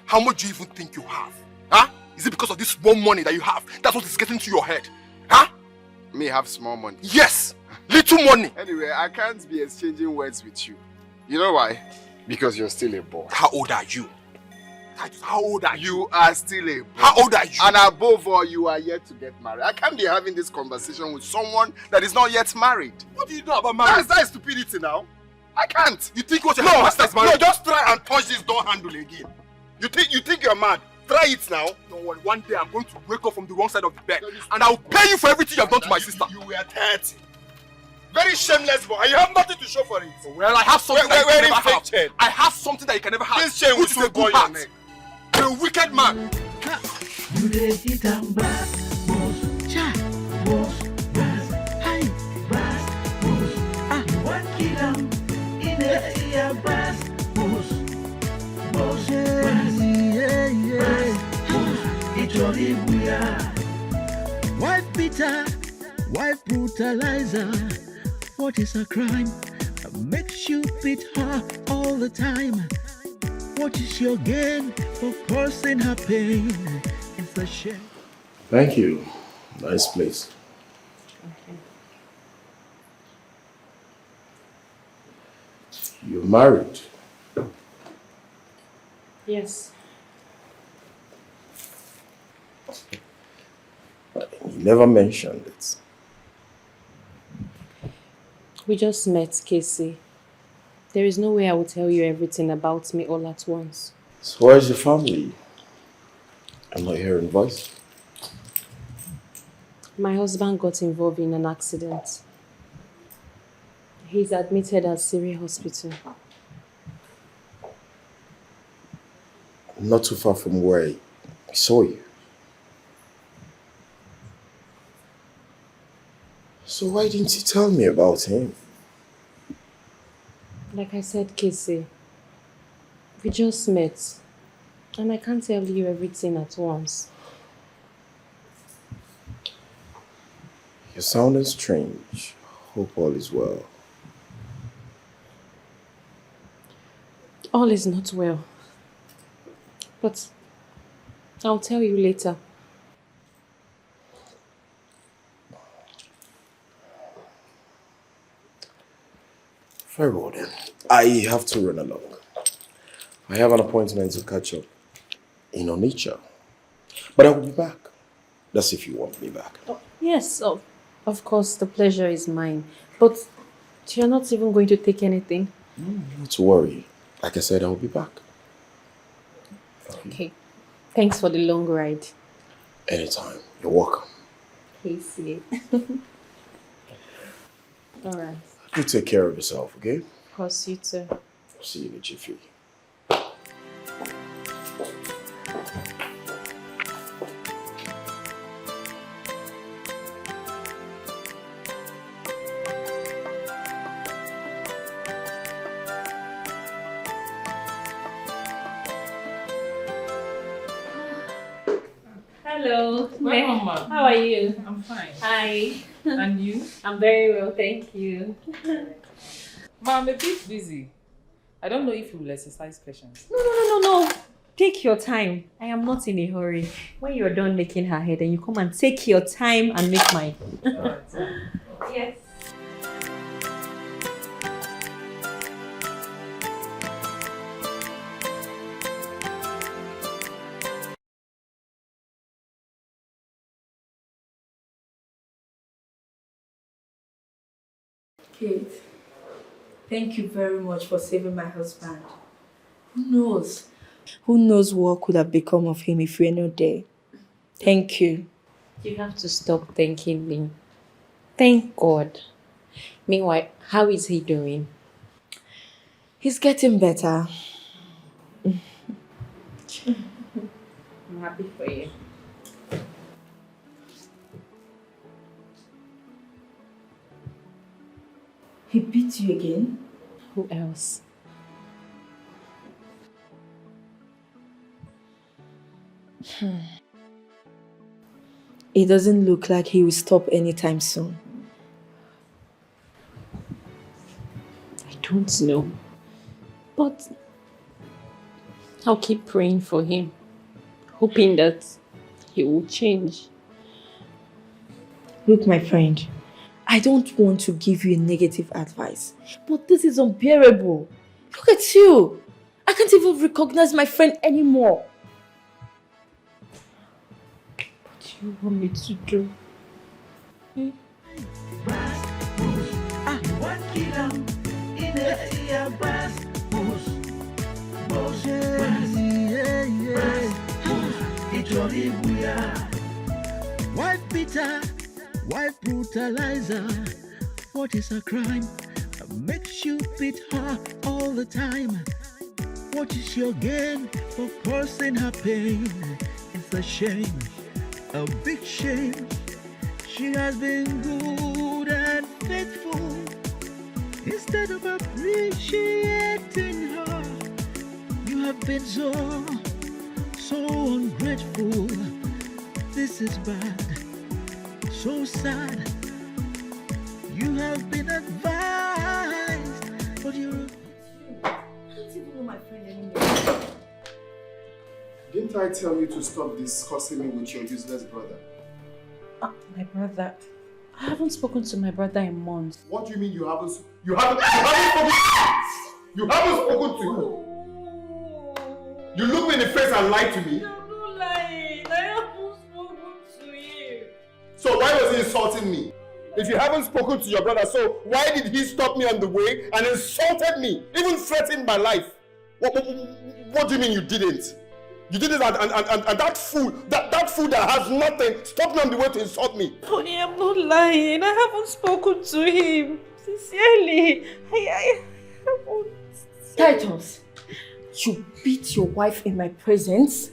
How much do you even think you have? Huh? Is it because of this small money that you have? That's what is getting to your head. Huh? Me have small money? Yes! Little money! Anyway, I can't be exchanging words with you. You know why? Because you're still a boy. How old are you? How old are you? You are still a boy. How old are you? And above all, you are yet to get married. I can't be having this conversation with someone that is not yet married. What do you know about marriage? That is stupidity now. I can't. You think what your master is married? No, just try and touch this door handle again. You think you're mad? Try it now. Don't worry, one day I'm going to wake up from the wrong side of the bed and I'll pay you for everything you have done to my sister. You were 30. Very shameless boy, and you have nothing to show for it. Well, I have something that you can never have. I have something that you can never have. This chain will soon burn your neck. You're a wicked man. You dey hit and back, boss, cha, boss, bass, hi, bass, boss. Ah, one kill 'em in the ear, bass, boss, boss, bass, it's your buya. Wife beater, wife brutalizer. What is a crime? Makes you beat her all the time. What is your gain for causing her pain? It's a shame. Thank you. Nice place. Okay. You're married. Yes. You never mentioned it. We just met, Casey. There is no way I will tell you everything about me all at once. So where's your family? I'm not hearing voice. My husband got involved in an accident. He's admitted at Siri Hospital. Not too far from where I saw you. So why didn't you tell me about him? Like I said, Casey, we just met. And I can't tell you everything at once. You're sounding strange. Hope all is well. All is not well. But I'll tell you later. Very well then. I have to run along. I have an appointment to catch up in Onitsha. But I will be back. That's if you want me back. Oh, yes, of course, the pleasure is mine. But you're not even going to take anything? Not to worry. Like I said, I will be back. Okay. Thanks for the long ride. Anytime. You're welcome. Casey. All right. You take care of yourself, okay? Of course, you too. See you in a jiffy. Hello. Welcome, ma'am. How are you? I'm fine. Hi. And you? I'm very well, thank you. Ma'am, I'm a bit busy. I don't know if you will exercise patience. No. Take your time. I am not in a hurry. When you're done making her hair, then you come and take your time and make mine. Yes. Kate, thank you very much for saving my husband. Who knows? Who knows what could have become of him if you were not there? Thank you. You have to stop thanking me. Thank God. Meanwhile, how is he doing? He's getting better. I'm happy for you. He beat you again? Who else? It doesn't look like he will stop anytime soon. I don't know. But I'll keep praying for him, hoping that he will change. Look, my friend, I don't want to give you a negative advice, but this is unbearable. Look at you. I can't even recognize my friend anymore. What do you want me to do? Wife beater, wife brutalizer. What is a crime that makes you beat her all the time? What is your gain for causing her pain? It's a shame, a big shame. She has been good and faithful. Instead of appreciating her, you have been so ungrateful. This is bad, so sad. You have been advised, but you're... I don't even know my friend anymore. Didn't I tell you to stop discussing me with your useless brother? My brother. I haven't spoken to my brother in months. What do you mean you haven't spoken? You haven't spoken to him? You look me in the face and lie to me? I'm not lying. I haven't spoken to him. So why was he insulting me? If you haven't spoken to your brother, so why did he stop me on the way and insulted me, even threatened my life? What do you mean you didn't? You did it and that fool that has nothing stopped me on the way to insult me. Honey, I'm not lying. I haven't spoken to him. Sincerely. I haven't. Titus, you beat your wife in my presence?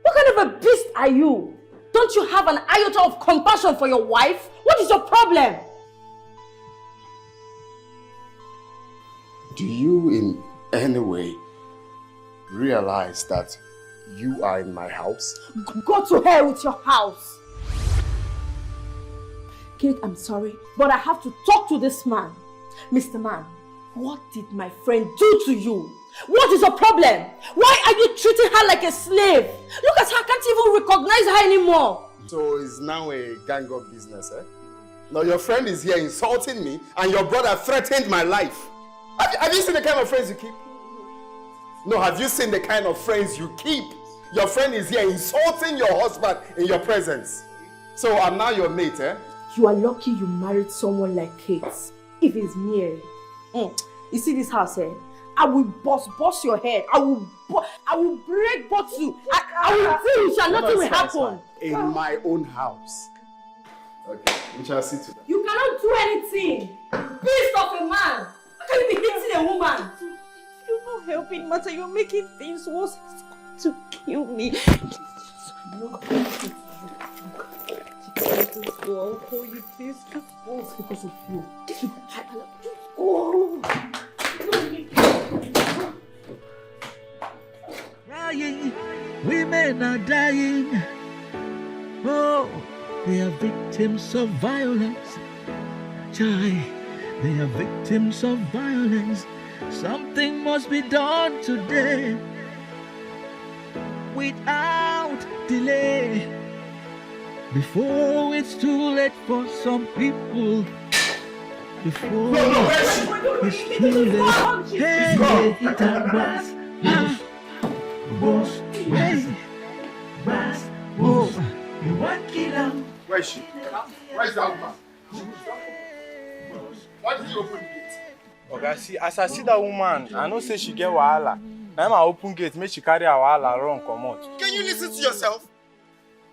What kind of a beast are you? Don't you have an iota of compassion for your wife? What is your problem? Do you in any way realize that you are in my house? Go to hell with your house. Kate, I'm sorry, but I have to talk to this man. Mr. Man, what did my friend do to you? What is your problem? Why are you treating her like a slave? Look at her, I can't even recognize her anymore. So it's now a gang-up business, eh? Now your friend is here insulting me and your brother threatened my life. Have you seen the kind of friends you keep? No, have you seen the kind of friends you keep? Your friend is here insulting your husband in your presence. So I'm now your mate, eh? You are lucky you married someone like Kate. If it's me, you see this house, eh? I will bust your head. I will break both you. I will finish and nothing will happen. In my own house. Okay, we shall see to that. You cannot do anything. Beast of a man. How can you be hitting a woman? You're not helping, Mata. You're making things worse. It's going to kill me. Look. Just go. I'll call you, please. Just go. It's because of you. Just go. Dying, women are dying. Oh, they are victims of violence. Chai, they are victims of violence. Something must be done today without delay before it's too late for some people. Before it's too late. Hey, it was boss, hey, boss, boss. You want kill him? Where is she? Where's that woman? Why did you open the gate? Okay, see, as I see that woman, I know say she get wahala. Now I open gate, make she carry her wahala run come out. Can you listen to yourself?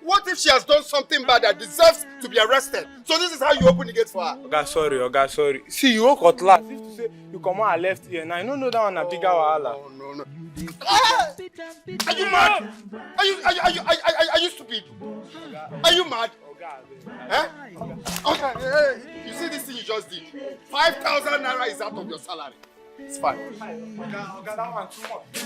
What if she has done something bad that deserves to be arrested? So this is how you open the gate for her? Oga, sorry. See, you walk cutlass. If to say you come out left here, now I don't know that one a bigger wahala. No. Ah! Are you mad? Are you stupid? Are you mad? Eh? Okay, hey, you see this thing you just did? 5,000 naira is out of your salary. It's fine. Oga, that one too much.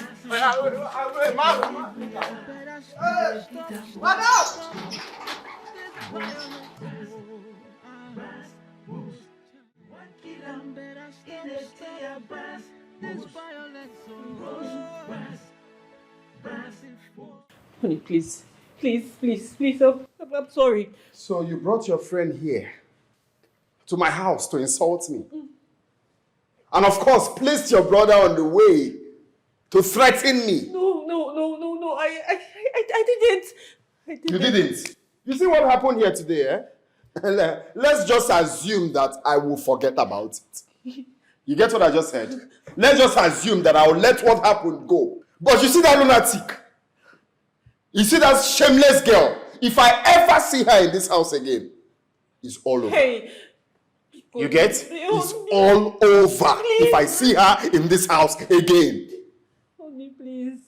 Honey, please, I'm sorry. So you brought your friend here to my house to insult me? And of course, placed your brother on the way to threaten me. No, I didn't. You didn't? You see what happened here today, eh? Let's just assume that I will forget about it. You get what I just said? Let's just assume that I will let what happened go. But you see that lunatic? You see that shameless girl? If I ever see her in this house again, it's all over. Hey. You get? It's all over if I see her in this house again. Honey, please.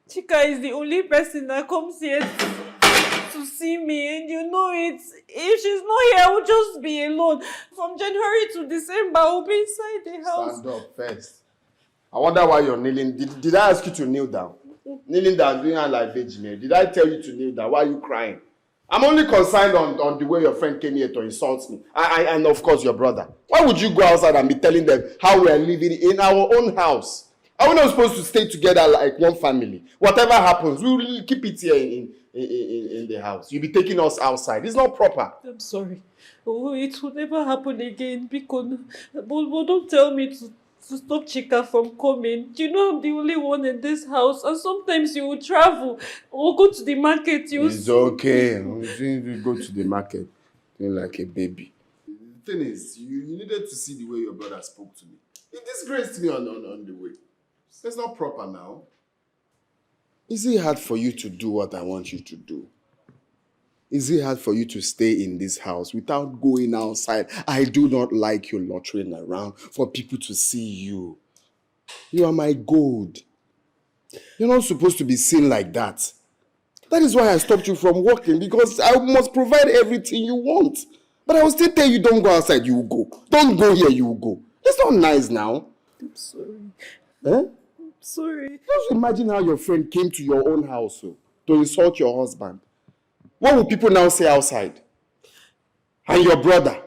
Chika is the only person that comes here to see me, and you know it. If she's not here, I will just be alone. From January to December, I will be inside the house. Stand up first. I wonder why you're kneeling. Did I ask you to kneel down? Kneeling down, doing her like Virgin Mary. Did I tell you to kneel down? Why are you crying? I'm only concerned on the way your friend came here to insult me. And of course your brother. Why would you go outside and be telling them how we are living in our own house? Are we not supposed to stay together like one family? Whatever happens, we will keep it here in the house. You'll be taking us outside. It's not proper. I'm sorry. Oh, it will never happen again. Because, but don't tell me to stop Chika from coming. You know I'm the only one in this house, and sometimes you will travel or go to the market. It's okay. You go to the market like a baby. The thing is, you needed to see the way your brother spoke to me. He disgraced me on the way. It's not proper now. Is it hard for you to do what I want you to do? Is it hard for you to stay in this house without going outside? I do not like you loitering around for people to see you. You are my gold. You're not supposed to be seen like that. That is why I stopped you from working, because I must provide everything you want. But I will still tell you, don't go outside, you will go. Don't go here, you will go. It's not nice now. I'm sorry. Eh? I'm sorry. Just imagine how your friend came to your own house to insult your husband. What will people now say outside? And your brother?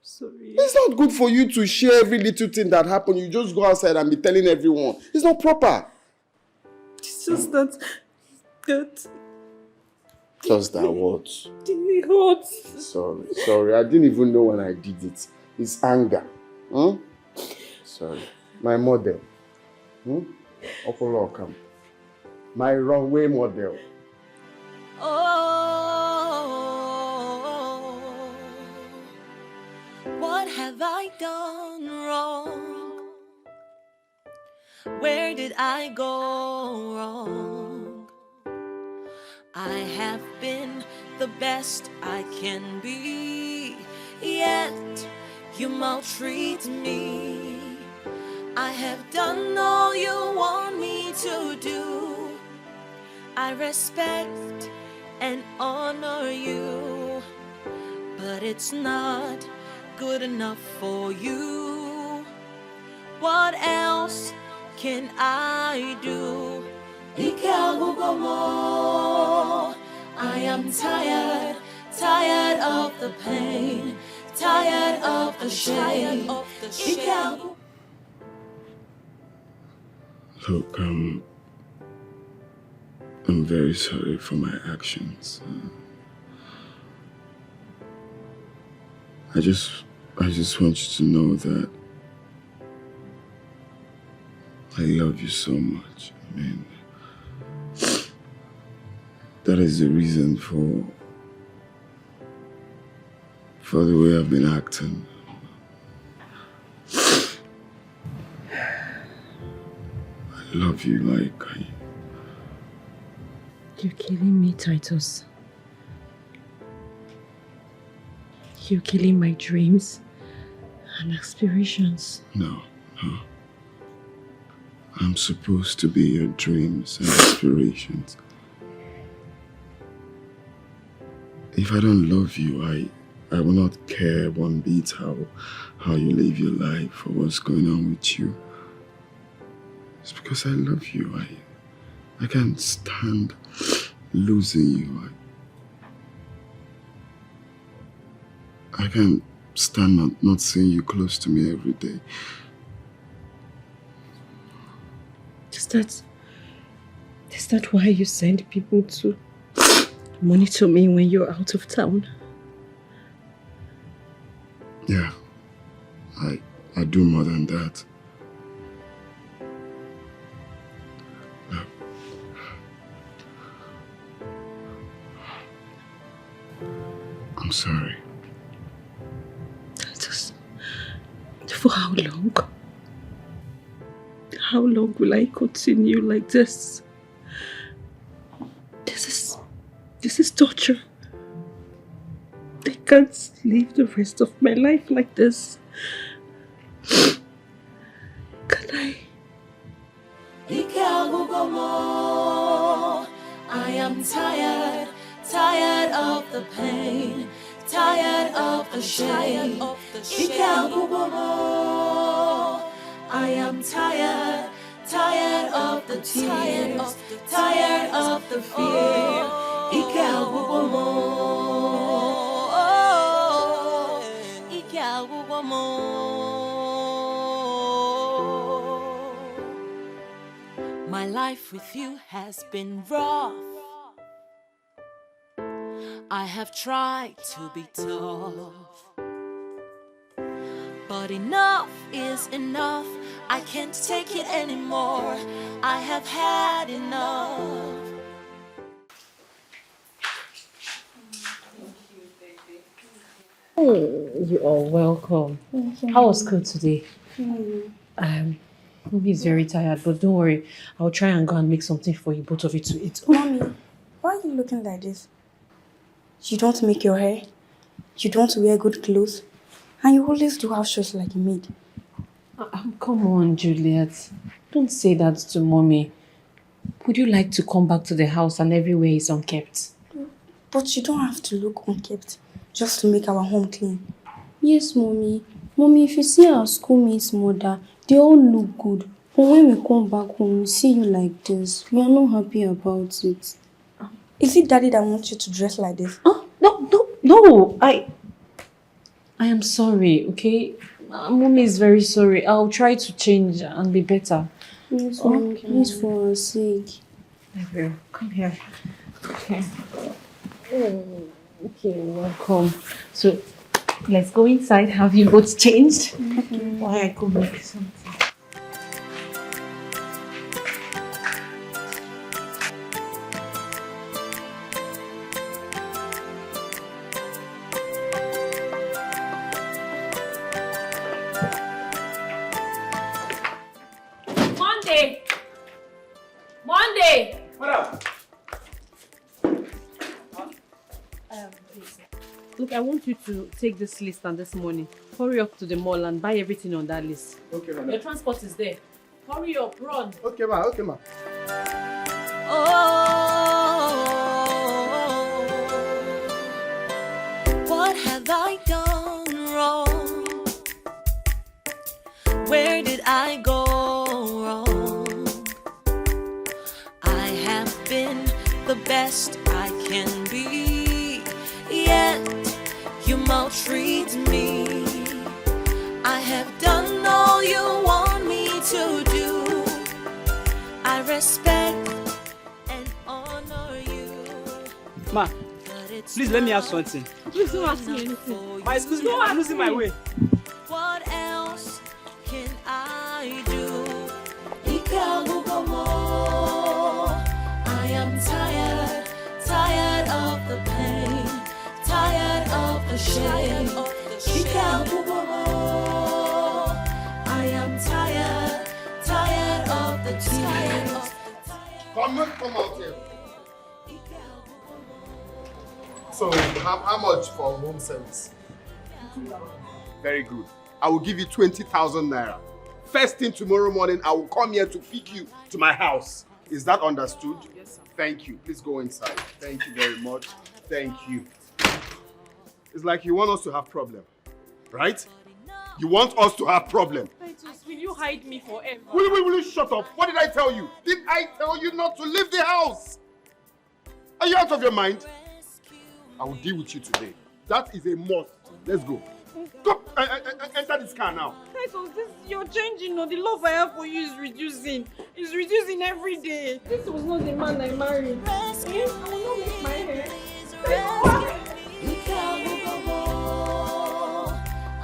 Sorry. It's not good for you to share every little thing that happened. You just go outside and be telling everyone. It's not proper. It's just that... Just that what? It hurts. Sorry. I didn't even know when I did it. It's anger. Sorry. My model. Opolokam. My runway model. Oh, what have I done wrong? Where did I go wrong? I have been the best I can be, yet you maltreat me. I have done all you want me to do. I respect and honor you, but it's not good enough for you. What else can I do? Ike agugomo, I am tired, tired of the pain, tired of the shame. Look, I'm very sorry for my actions. I just want you to know that I love you so much. I mean, that is the reason for the way I've been acting. I love you like You're killing me, Titus. You're killing my dreams and aspirations. No. I'm supposed to be your dreams and aspirations. If I don't love you, I will not care one bit how you live your life or what's going on with you. It's because I love you. I can't stand losing you. I can't stand not seeing you close to me every day. Is that why you send people to monitor me when you're out of town? Yeah, I do more than that. Look. I'm sorry. For how long? How long will I continue like this? This is torture. I can't live the rest of my life like this. Can I? I am tired, tired of the pain, tired of the shame. I am tired, tired of the tears, tired of the fear. My life with you has been rough. I have tried to be tough, but enough is enough. I can't take it anymore. I have had enough. You are welcome. How was school today? Mommy's very tired, but don't worry. I'll try and go and make something for you, both of you to eat. Mommy, why are you looking like this? You don't make your hair, you don't wear good clothes, and you always do house chores like a maid. Come on, Juliet. Don't say that to Mommy. Would you like to come back to the house and everywhere is unkept? But you don't have to look unkept just to make our home clean. Yes, Mommy. Mommy, if you see our schoolmates' mother, they all look good. But when we come back home, we see you like this. We are not happy about it. Is it Daddy that wants you to dress like this? No. I am sorry, okay? Mommy is very sorry. I'll try to change and be better. Yes, Mommy, please, for our sake. I will. Come here. Okay. Okay, welcome. So, let's go inside. Have you both changed? Why I could make something. Monday! Madam! Look, I want you to take this list and this money. Hurry up to the mall and buy everything on that list. Okay, madam. Your transport is there. Hurry up, run. Okay, ma. Okay, ma. What have I done wrong? Where did I go wrong? I have been the best I can be. maltreat me. I have done all you want me to do. I respect and honor you. Ma, please let me ask something. Please don't ask me anything. Ma, excuse me, I'm losing my way. What else can I do? I am tired, tired of the pain, tired of the shame. I am tired, tired of the tears. Come out here. So, how much for home service? Very good. I will give you 20,000 naira. First thing tomorrow morning, I will come here to pick you to my house. Is that understood? Yes, sir. Thank you. Please go inside. Thank you very much. Thank you. It's like you want us to have problem, right? You want us to have problem. Titus, will you hide me forever? Will you shut up? What did I tell you? Did I tell you not to leave the house? Are you out of your mind? I will deal with you today. That is a must. Let's go. Go, enter this car now. Titus, you're changing. No, the love I have for you is reducing. It's reducing every day. This was not the man I married. I will not make my hair.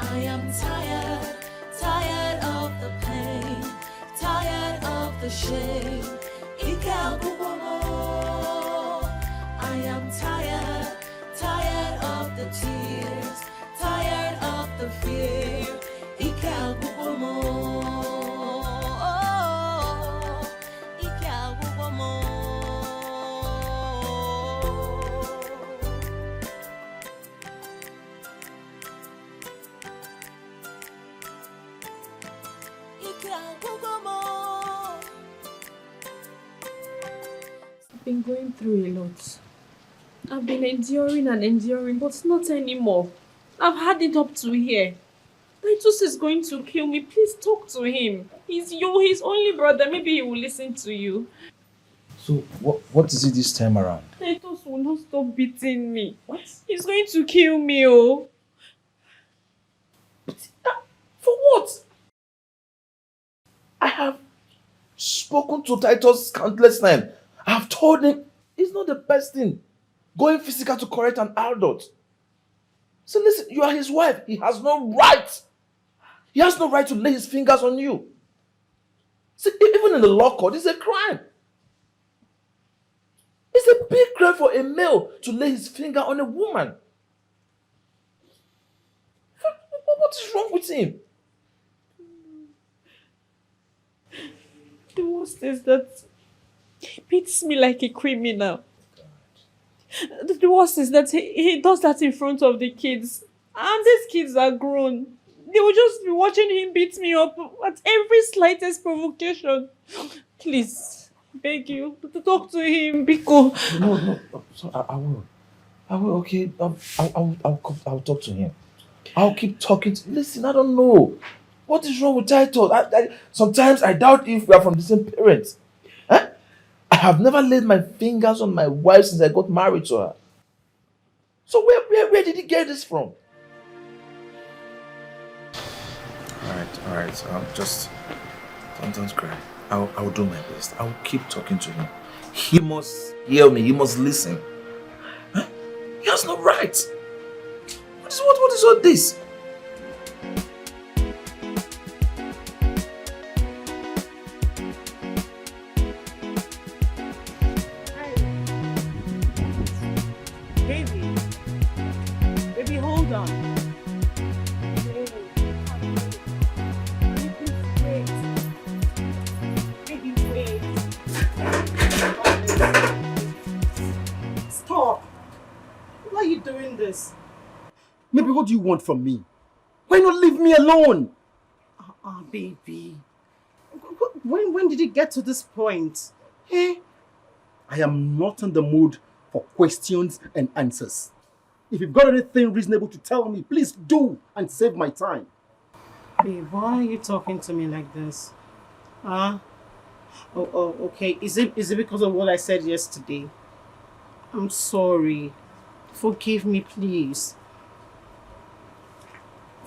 I am tired, tired of the pain, tired of the shame. I am tired, tired of the tears, tired of the fear. I've been going through a lot. I've been enduring and enduring, but not anymore. I've had it up to here. Titus is going to kill me. Please talk to him. He's his only brother. Maybe he will listen to you. So, what is it this time around? Titus will not stop beating me. What? He's going to kill me, oh. For what? I have spoken to Titus countless times. I have told him it's not the best thing going physical to correct an adult. So listen, you are his wife. He has no right. He has no right to lay his fingers on you. See, even in the law court, it's a crime. It's a big crime for a male to lay his finger on a woman. What is wrong with him? The worst is that he beats me like a criminal. The worst is that he does that in front of the kids. And these kids are grown. They will just be watching him beat me up at every slightest provocation. Please, beg you, to talk to him, Biko. No. So I will. Okay. I'll talk to him. I'll keep talking. Listen, I don't know. What is wrong with Titus? Sometimes I doubt if we are from the same parents. Huh? I have never laid my fingers on my wife since I got married to her. So where did he get this from? All right. Just don't cry. I'll do my best. I'll keep talking to him. He must hear me. He must listen. Huh? He has no right. What is all this? Baby, hold on. Baby, wait. Stop! Why are you doing this? Maybe what do you want from me? Why not leave me alone? Baby. When did it get to this point? Eh? I am not in the mood for questions and answers. If you've got anything reasonable to tell me, please do and save my time. Babe, why are you talking to me like this? Huh? Oh, okay. Is it because of what I said yesterday? I'm sorry. Forgive me, please.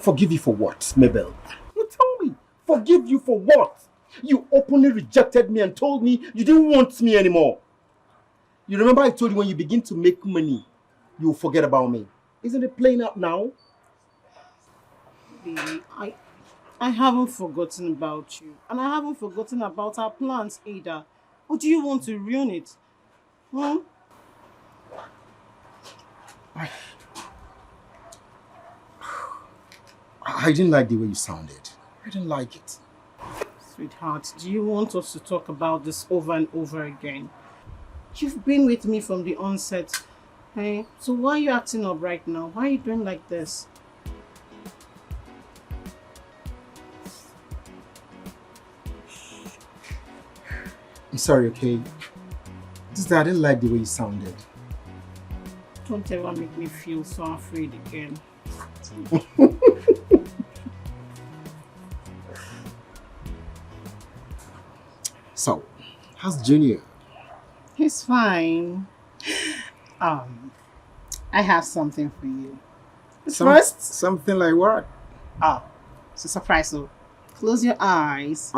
Forgive you for what, Mabel? You tell me. Forgive you for what? You openly rejected me and told me you didn't want me anymore. You remember I told you when you begin to make money, you'll forget about me. Isn't it playing out now? Baby, I haven't forgotten about you. And I haven't forgotten about our plans either. Or do you want to ruin it? Hmm? I didn't like the way you sounded. I didn't like it. Sweetheart, do you want us to talk about this over and over again? You've been with me from the onset. Hey, so why are you acting up right now? Why are you doing like this? I'm sorry, okay? Just that I didn't like the way you sounded. Don't ever make me feel so afraid again. So, how's Junior? He's fine. I have something for you. First, something like what? it's a surprise. So, close your eyes.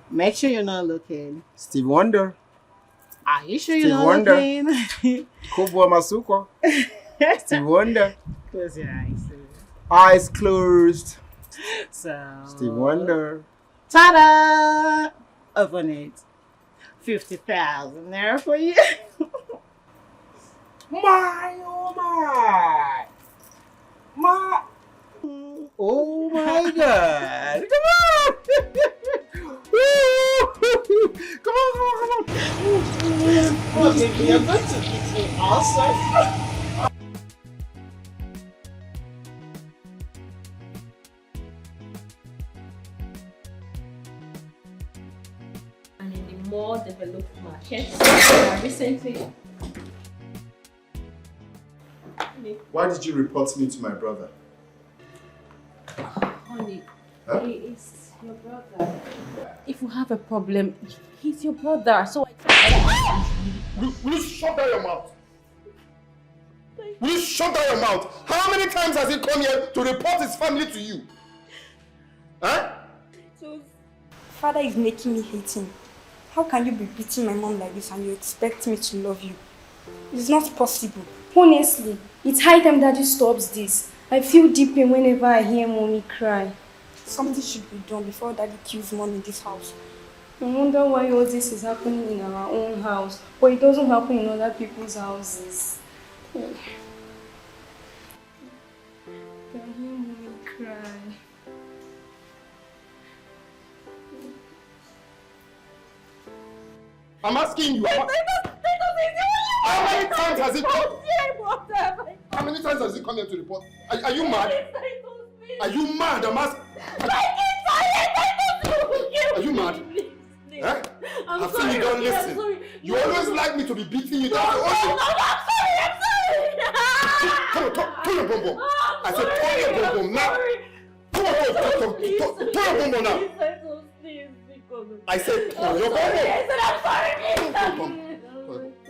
Make sure you're not looking. Steve Wonder. Are you sure Steve you're not Wonder. looking? Kubwa Masuko. Steve Wonder. Close your eyes. Eyes closed. So, Steve Wonder. Ta-da! Open it. 50,000 there for you. My, oh my. My. Oh my God. Come on. Come on. Oh, baby, you're going to beat me also. And in the more developed markets, recently. Why did you report me to my brother? Honey, Huh? he is your brother. If you have a problem, he's your brother. So I Will you shut down your mouth? Will you shut down your mouth? How many times has he come here to report his family to you? Huh? Father is making me hate him. How can you be beating my mom like this and you expect me to love you? It's not possible. Honestly, it's high time Daddy stops this. I feel deep pain whenever I hear Mommy cry. Something should be done before Daddy kills Mom in this house. I wonder why all this is happening in our own house, but it doesn't happen in other people's houses. I hear Mommy cry. I'm asking you. How many times has he come? How many times has he come here to report? Are you mad? Are you mad? I'm asking. Are you mad? Eh? I'm I've sorry, seen you don't I'm listen. sorry. You always like me to be beating you down. I'm sorry. Come on, turn your bum bum. I said turn your bum bum now. Come on, turn your bum bum now. I said turn your bum bum.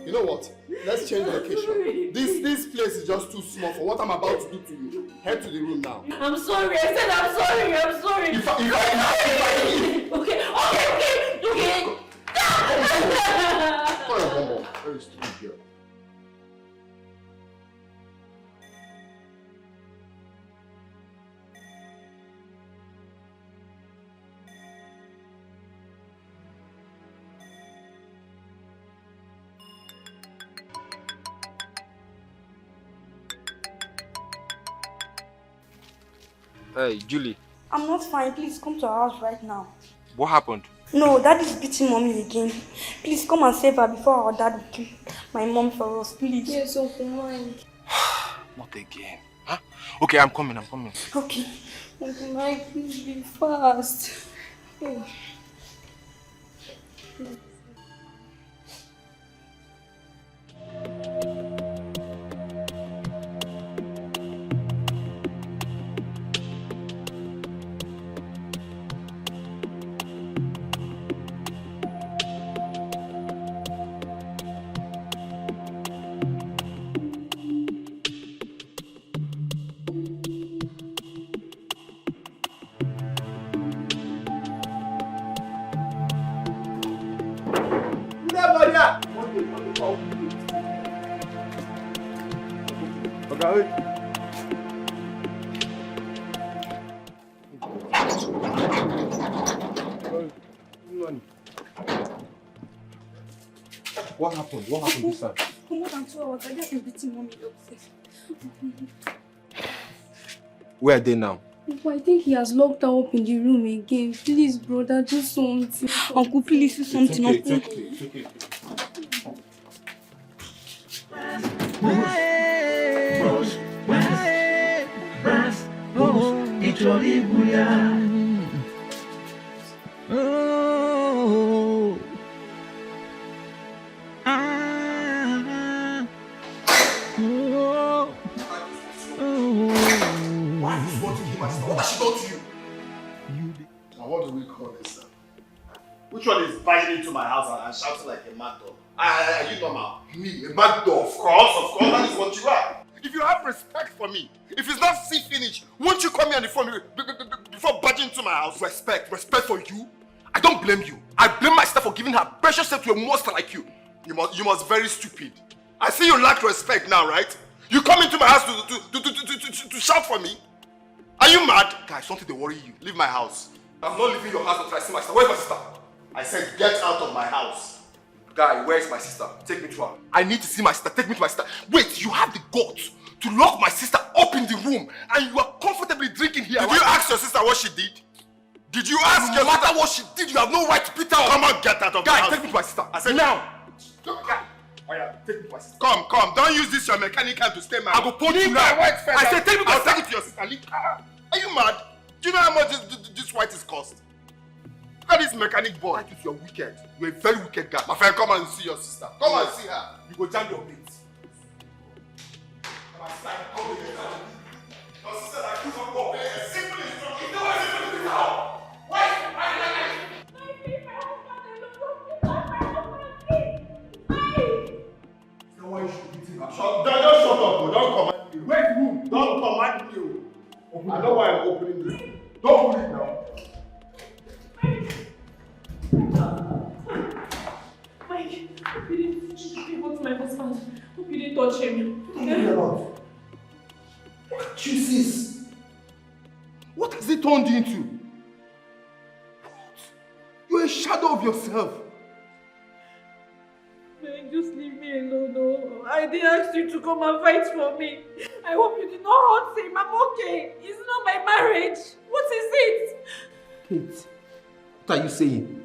You know what? Let's change location. This place is just too small for what I'm about to do to you. Head to the room now. I'm sorry. I said I'm sorry. I'm sorry. If I leave. Okay. Turn your bum bum. Very stupid girl. Hey, Julie. I'm not fine. Please come to our house right now. What happened? No, Dad is beating Mommy again. Please come and save her before our dad will kill my mom for us, please. Yes, Uncle Mike. Not again. Huh? Okay, I'm coming. Okay. Uncle Mike, please be fast. Oh. Okay. What happened? What happened this time? For more than 2 hours, I just been beating mommy upstairs. Where are they now? Uncle, I think he has locked her up in the room again. Please, brother, do something. Uncle, please do something. It's okay. What has she done to you? Now what do we call this? Which one is barging into my house and shouting like a mad dog? Are you normal? Me, a mad dog? Of course, that is what you are. If you have respect for me, if it's not see finish, won't you call me on the phone before barging into my house? Respect for you? I don't blame you. I blame myself for giving her precious self to a monster like you. You must very stupid. I see you lack respect now, right? You come into my house to shout for me? Are you mad? Guys, something to worry you. Leave my house. I'm not leaving your house until I see my sister. Where's my sister? I said get out of my house. Guy, where's my sister? Take me to her. I need to see my sister. Take me to my sister. Wait, you have the guts to lock my sister up in the room and you are comfortably drinking here. Did you ask your sister what she did? Did you ask her? No matter what she did, you have no right to beat her up. Come on, get out of the house. Guy, take me to my sister. I said now. Oh yeah, take me to my sister. Come. Don't use this your mechanical to stay mad. I will put you now. I said take me to my sister. Take it to your sister. Are you mad? Do you know how much this white is cost? Look at this mechanic boy. You're wicked. You're a very wicked guy. My friend, come and see your sister. Come and see her. You go jam your mates. Come here. Your sister like you don't go. Simple instruction. You know what simple is now? Why? So why you should beat him? Don't shut up. Don't command me. Wait, room. Don't command me. I know why I'm opening this. Don't open it now. Mike, hope you didn't hurt my husband. Hope you didn't touch him. Look at you, sis. What has it turned you into? What? You're a shadow of yourself. Mike, just leave me alone. No. I didn't ask you to come and fight for me. I hope you did not hurt him. I'm okay. It's not my marriage. What is it? Kate, what are you saying?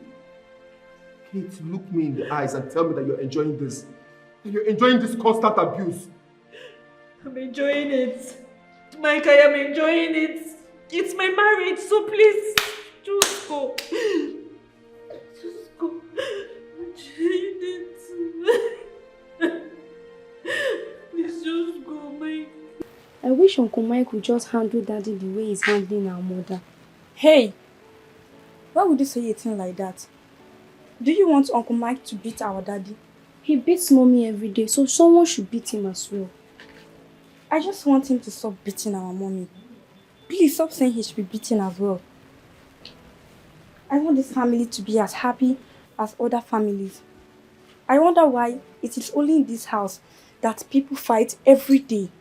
Kate, look me in the eyes and tell me that you're enjoying this. That you're enjoying this constant abuse. I'm enjoying it. Mike, I am enjoying it. It's my marriage, so please, just go. Just go. I'm enjoying it. Please just go, Mike. I wish Uncle Mike would just handle Daddy the way he's handling our mother. Hey! Why would you say a thing like that? Do you want Uncle Mike to beat our daddy? He beats Mommy every day, so someone should beat him as well. I just want him to stop beating our mommy. Please stop saying he should be beaten as well. I want this family to be as happy as other families. I wonder why it is only in this house that people fight every day.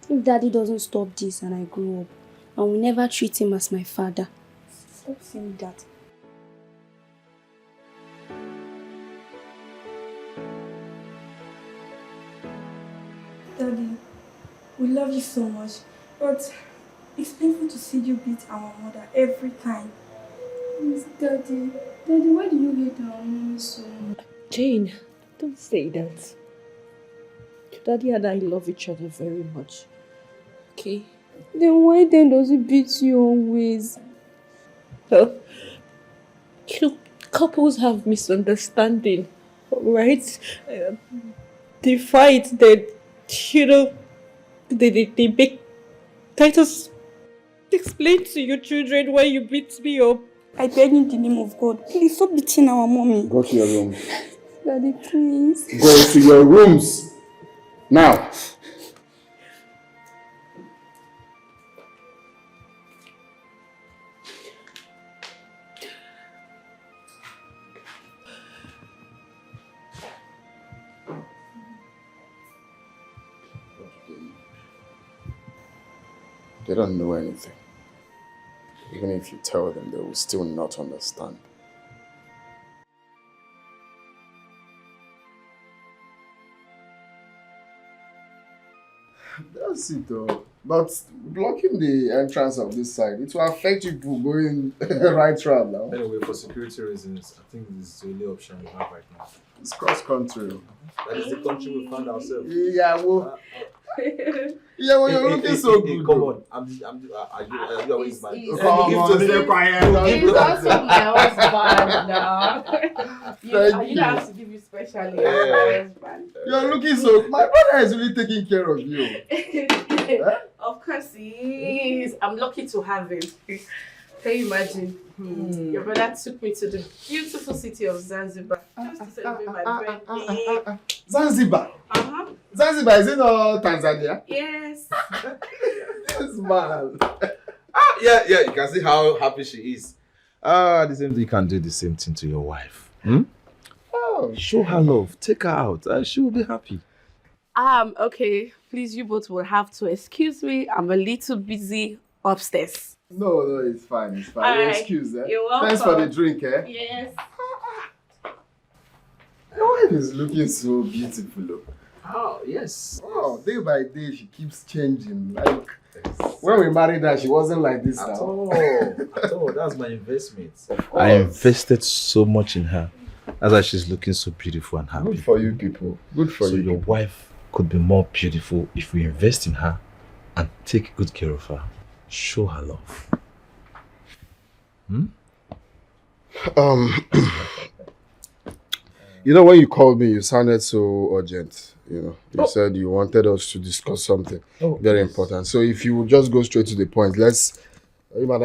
If Daddy doesn't stop this and I grow up, I will never treat him as my father. Stop saying that. Daddy, we love you so much, but it's painful to see you beat our mother every time. Please, Daddy, why do you hate our mommy so much? Jane, don't say that. Daddy and I love each other very much. Okay? Then why does he beat you always? Couples have misunderstanding, right? They fight, they make Titus explain to your children why you beat me up. I beg in the name of God, please stop beating our mommy. Go to your room. Daddy, please. Go to your rooms. Now. They don't know anything. Even if you tell them, they will still not understand. That's it though. But blocking the entrance of this side, it will affect people going right round now. Anyway, for security reasons, I think this is the only option we have right now. It's cross-country. That is the country we found ourselves. Yeah, well... Yeah, well, you're looking so good. Come on, are you always bad? Come on, stay quiet. He's also my husband now. You don't have to give you special husband. You're looking so... My brother is really taking care of you. Of course he is. I'm lucky to have him. Can you imagine? Your brother took me to the beautiful city of Zanzibar just to celebrate my birthday. Zanzibar? Zanzibar, is it not Tanzania? Yes. Yes, man. Yeah, you can see how happy she is. The same thing, you can do the same thing to your wife. Oh, show her love, take her out, she will be happy. Okay. Please, you both will have to excuse me. I'm a little busy upstairs. No, it's fine, it's fine. Alright. Excuse, eh? You're welcome. Thanks for the drink, eh? Yes. Your wife is looking so beautiful, look. Oh, yes. Oh, day by day, she keeps changing. Like, when we married her, she wasn't like this At now. all, that's my investment. I invested so much in her. That's why she's looking so beautiful and happy. Good for you people. Good for you. So your wife could be more beautiful if we invest in her and take good care of her. Show her love. You know, when you called me, you sounded so urgent. You said you wanted us to discuss something very important. So if you would just go straight to the point, let's... Sharp, so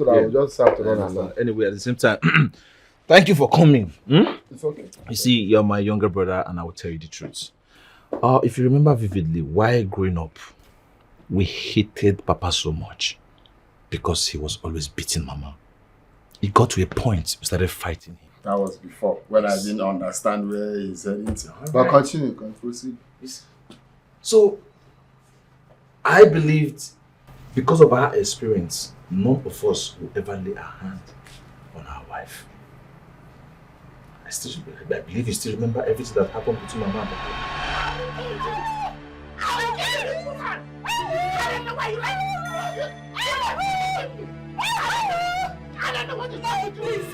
that I'll just have to run along. Anyway, at the same time, thank you for coming. It's okay. You see, you're my younger brother and I will tell you the truth. If you remember vividly, while growing up, we hated Papa so much because he was always beating Mama. It got to a point we started fighting him. That was before, when I didn't understand where he's heading to. But continue, can proceed. So, I believed because of our experience, none of us will ever lay our hand on our wife. I believe you still remember everything that happened between Mama and Papa. I don't know what to do, please.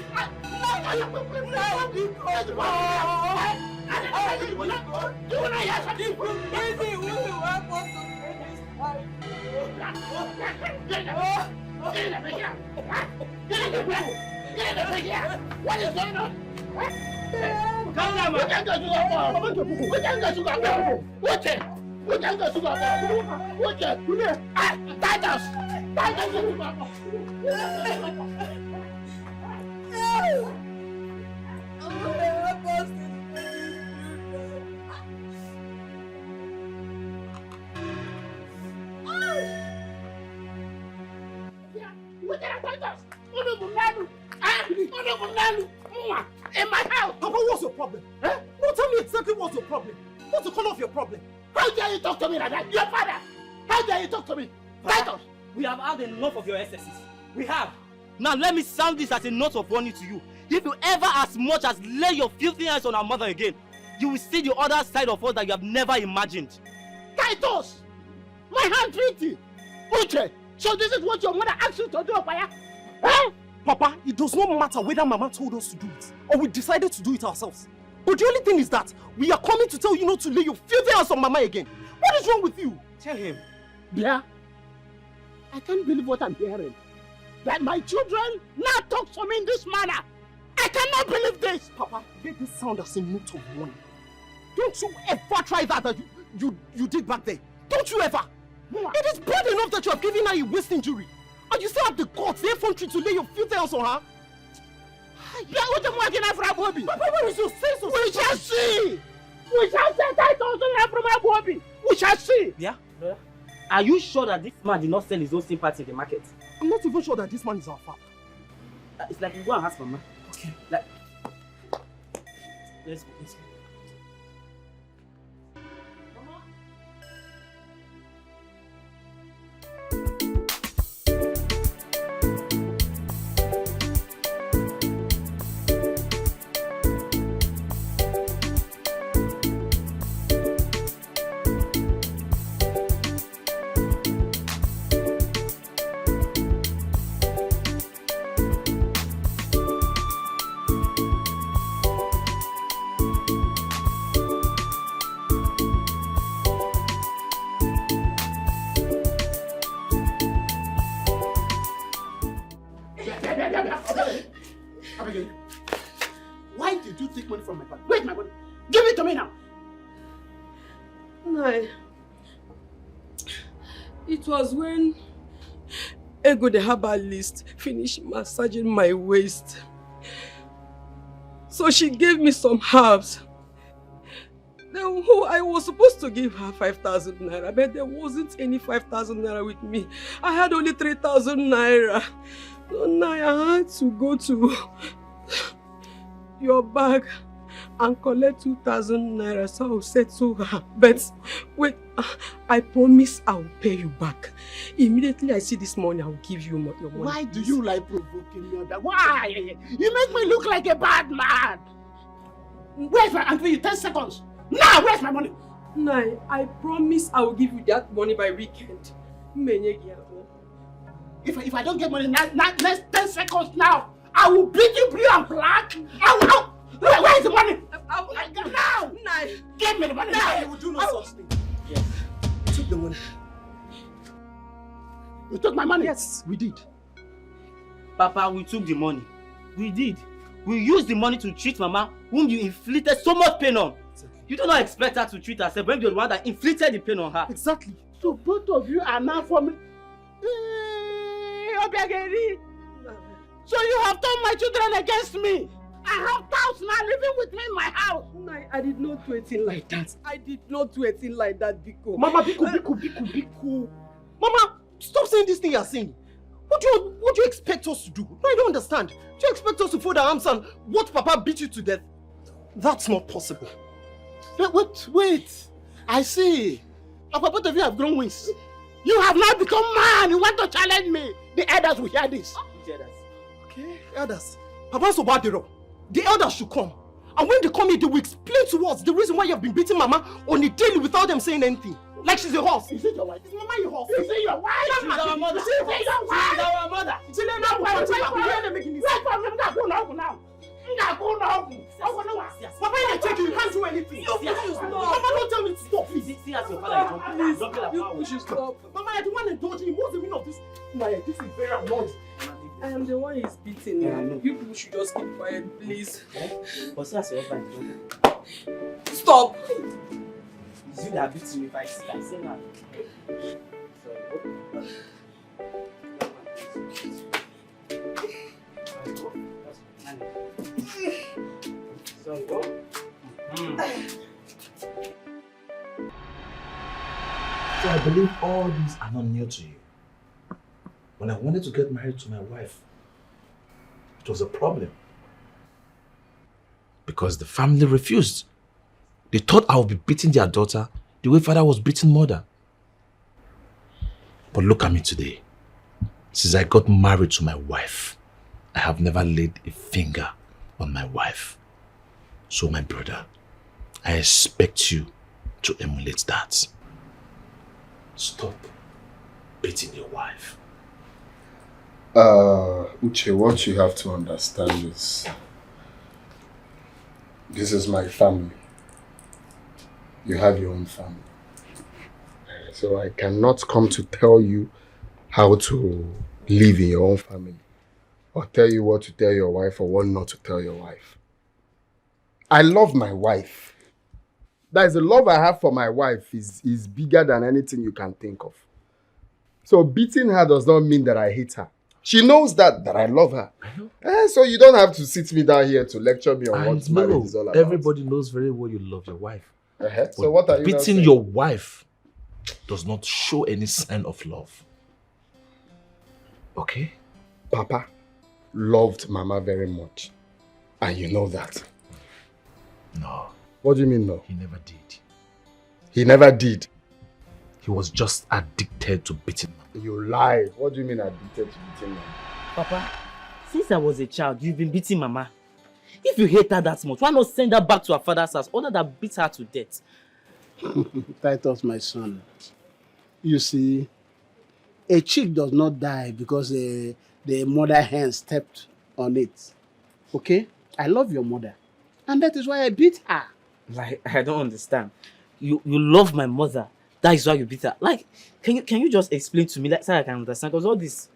What is going on? Calm down, man. In my house! Papa, what's your problem? Eh? No, tell me exactly what's your problem. What's the color of your problem? How dare you talk to me like that? Your father! How dare you talk to me? Titus! We have had enough of your excesses. We have. Now let me sound this as a note of warning to you. If you ever as much as lay your filthy hands on our mother again, you will see the other side of us that you have never imagined. Titus! My handwriting! Uche! So this is what your mother asked you to do, Papa? Eh? Papa, it does not matter whether Mama told us to do it or we decided to do it ourselves. But the only thing is that we are coming to tell you not to lay your filthy hands on Mama again. What is wrong with you? Tell him. Yeah. I can't believe what I'm hearing. That my children now talk to me in this manner. I cannot believe this. Papa, let this sound as a note of warning. Don't you ever try that you did back there. Don't you ever. It is bad enough that you have given her a waist injury. And you still have the guts, the effrontery to lay your filthy hands on her? Yeah, what am I getting from Bobby? Papa, what is your sense of... We shall see! We shall see that from my Bobby! We shall see! Yeah? Are you sure that this man did not sell his own sympathy in the market? I'm not even sure that this man is our father. It's like you go and ask Mama. Okay. Like... Let's go. No. It was when Ego the herbalist finished massaging my waist. So she gave me some herbs. Then I was supposed to give her 5,000 naira, but there wasn't any 5,000 naira with me. I had only 3,000 naira. So now I had to go to your bag and collect 2,000 naira, so I'll settle her. But wait, I promise I'll pay you back. Immediately I see this money, I'll give you your money. Why do you like provoking me? Why? You make me look like a bad man. Where's my until you 10 seconds? Now, where's my money? No, I promise I will give you that money by weekend. If I don't get money now, next 10 seconds now, I will beat you blue and black. Where's the money? Now! Give me the money now! You will do no such thing. Yes. You took the money. You took my money? Yes, we did. Papa, we took the money. We did. We used the money to treat Mama, whom you inflicted so much pain on. You do not expect her to treat herself when you're the one that inflicted the pain on her. Exactly. So both of you are now for me. So you have turned my children against me. I have doubts now living with me in my house. No, I did not do anything like that. I did not do anything like that, Biko. Mama, Biko. Mama, stop saying this thing you're saying. What do you expect us to do? No, I don't understand. Do you expect us to fold our arms and watch Papa beat you to death? That's not possible. Wait. I see. Papa, both of you have grown wings. You have now become man. You want to challenge me. The elders will hear this. Okay, elders. Papa's so bad, the elders should come. And when they come here, they will explain to us the reason why you have been beating Mama on a daily without them saying anything. Like she's a horse. Is it your wife? Is Mama your horse? Is it your wife? She's our mother. Is it your wife? She's our mother. It's in now. Papa, you take you can't do anything. Mama, don't tell me to stop, please. See as your father is jumping. You should stop. Mama, I don't want to indulge you. What's the meaning of this? Maya, this is very annoying. I am the one he's beating. Yeah, you people should just keep quiet, please. But see as your husband is jumping. Stop! It's you that beats me if I say that. Sorry. So I believe all these are not new to you. When I wanted to get married to my wife, it was a problem. Because the family refused. They thought I would be beating their daughter the way father was beating mother. But look at me today. Since I got married to my wife, I have never laid a finger on my wife. So my brother, I expect you to emulate that. Stop beating your wife. Uche, what you have to understand is, this is my family. You have your own family. So I cannot come to tell you how to live in your own family, or tell you what to tell your wife or what not to tell your wife. I love my wife. That is, the love I have for my wife is bigger than anything you can think of. So beating her does not mean that I hate her. She knows that I love her. So you don't have to sit me down here to lecture me on what marriage is all about. Everybody knows very well you love your wife. So what are you beating your wife does not show any sign of love. Okay? Papa loved Mama very much. And you know that. No. What do you mean no? He never did. He never did? He was just addicted to beating Mama. You lie. What do you mean addicted to beating Mama? Papa, since I was a child, you've been beating Mama. If you hate her that much, why not send her back to her father's house, other than beat her to death? Titus, my son. You see, a chick does not die because the mother hen stepped on it. Okay? I love your mother. And that is why I beat her. Like, I don't understand. You love my mother. That is why you beat her. Like, can you just explain to me like, so I can understand? Because all this...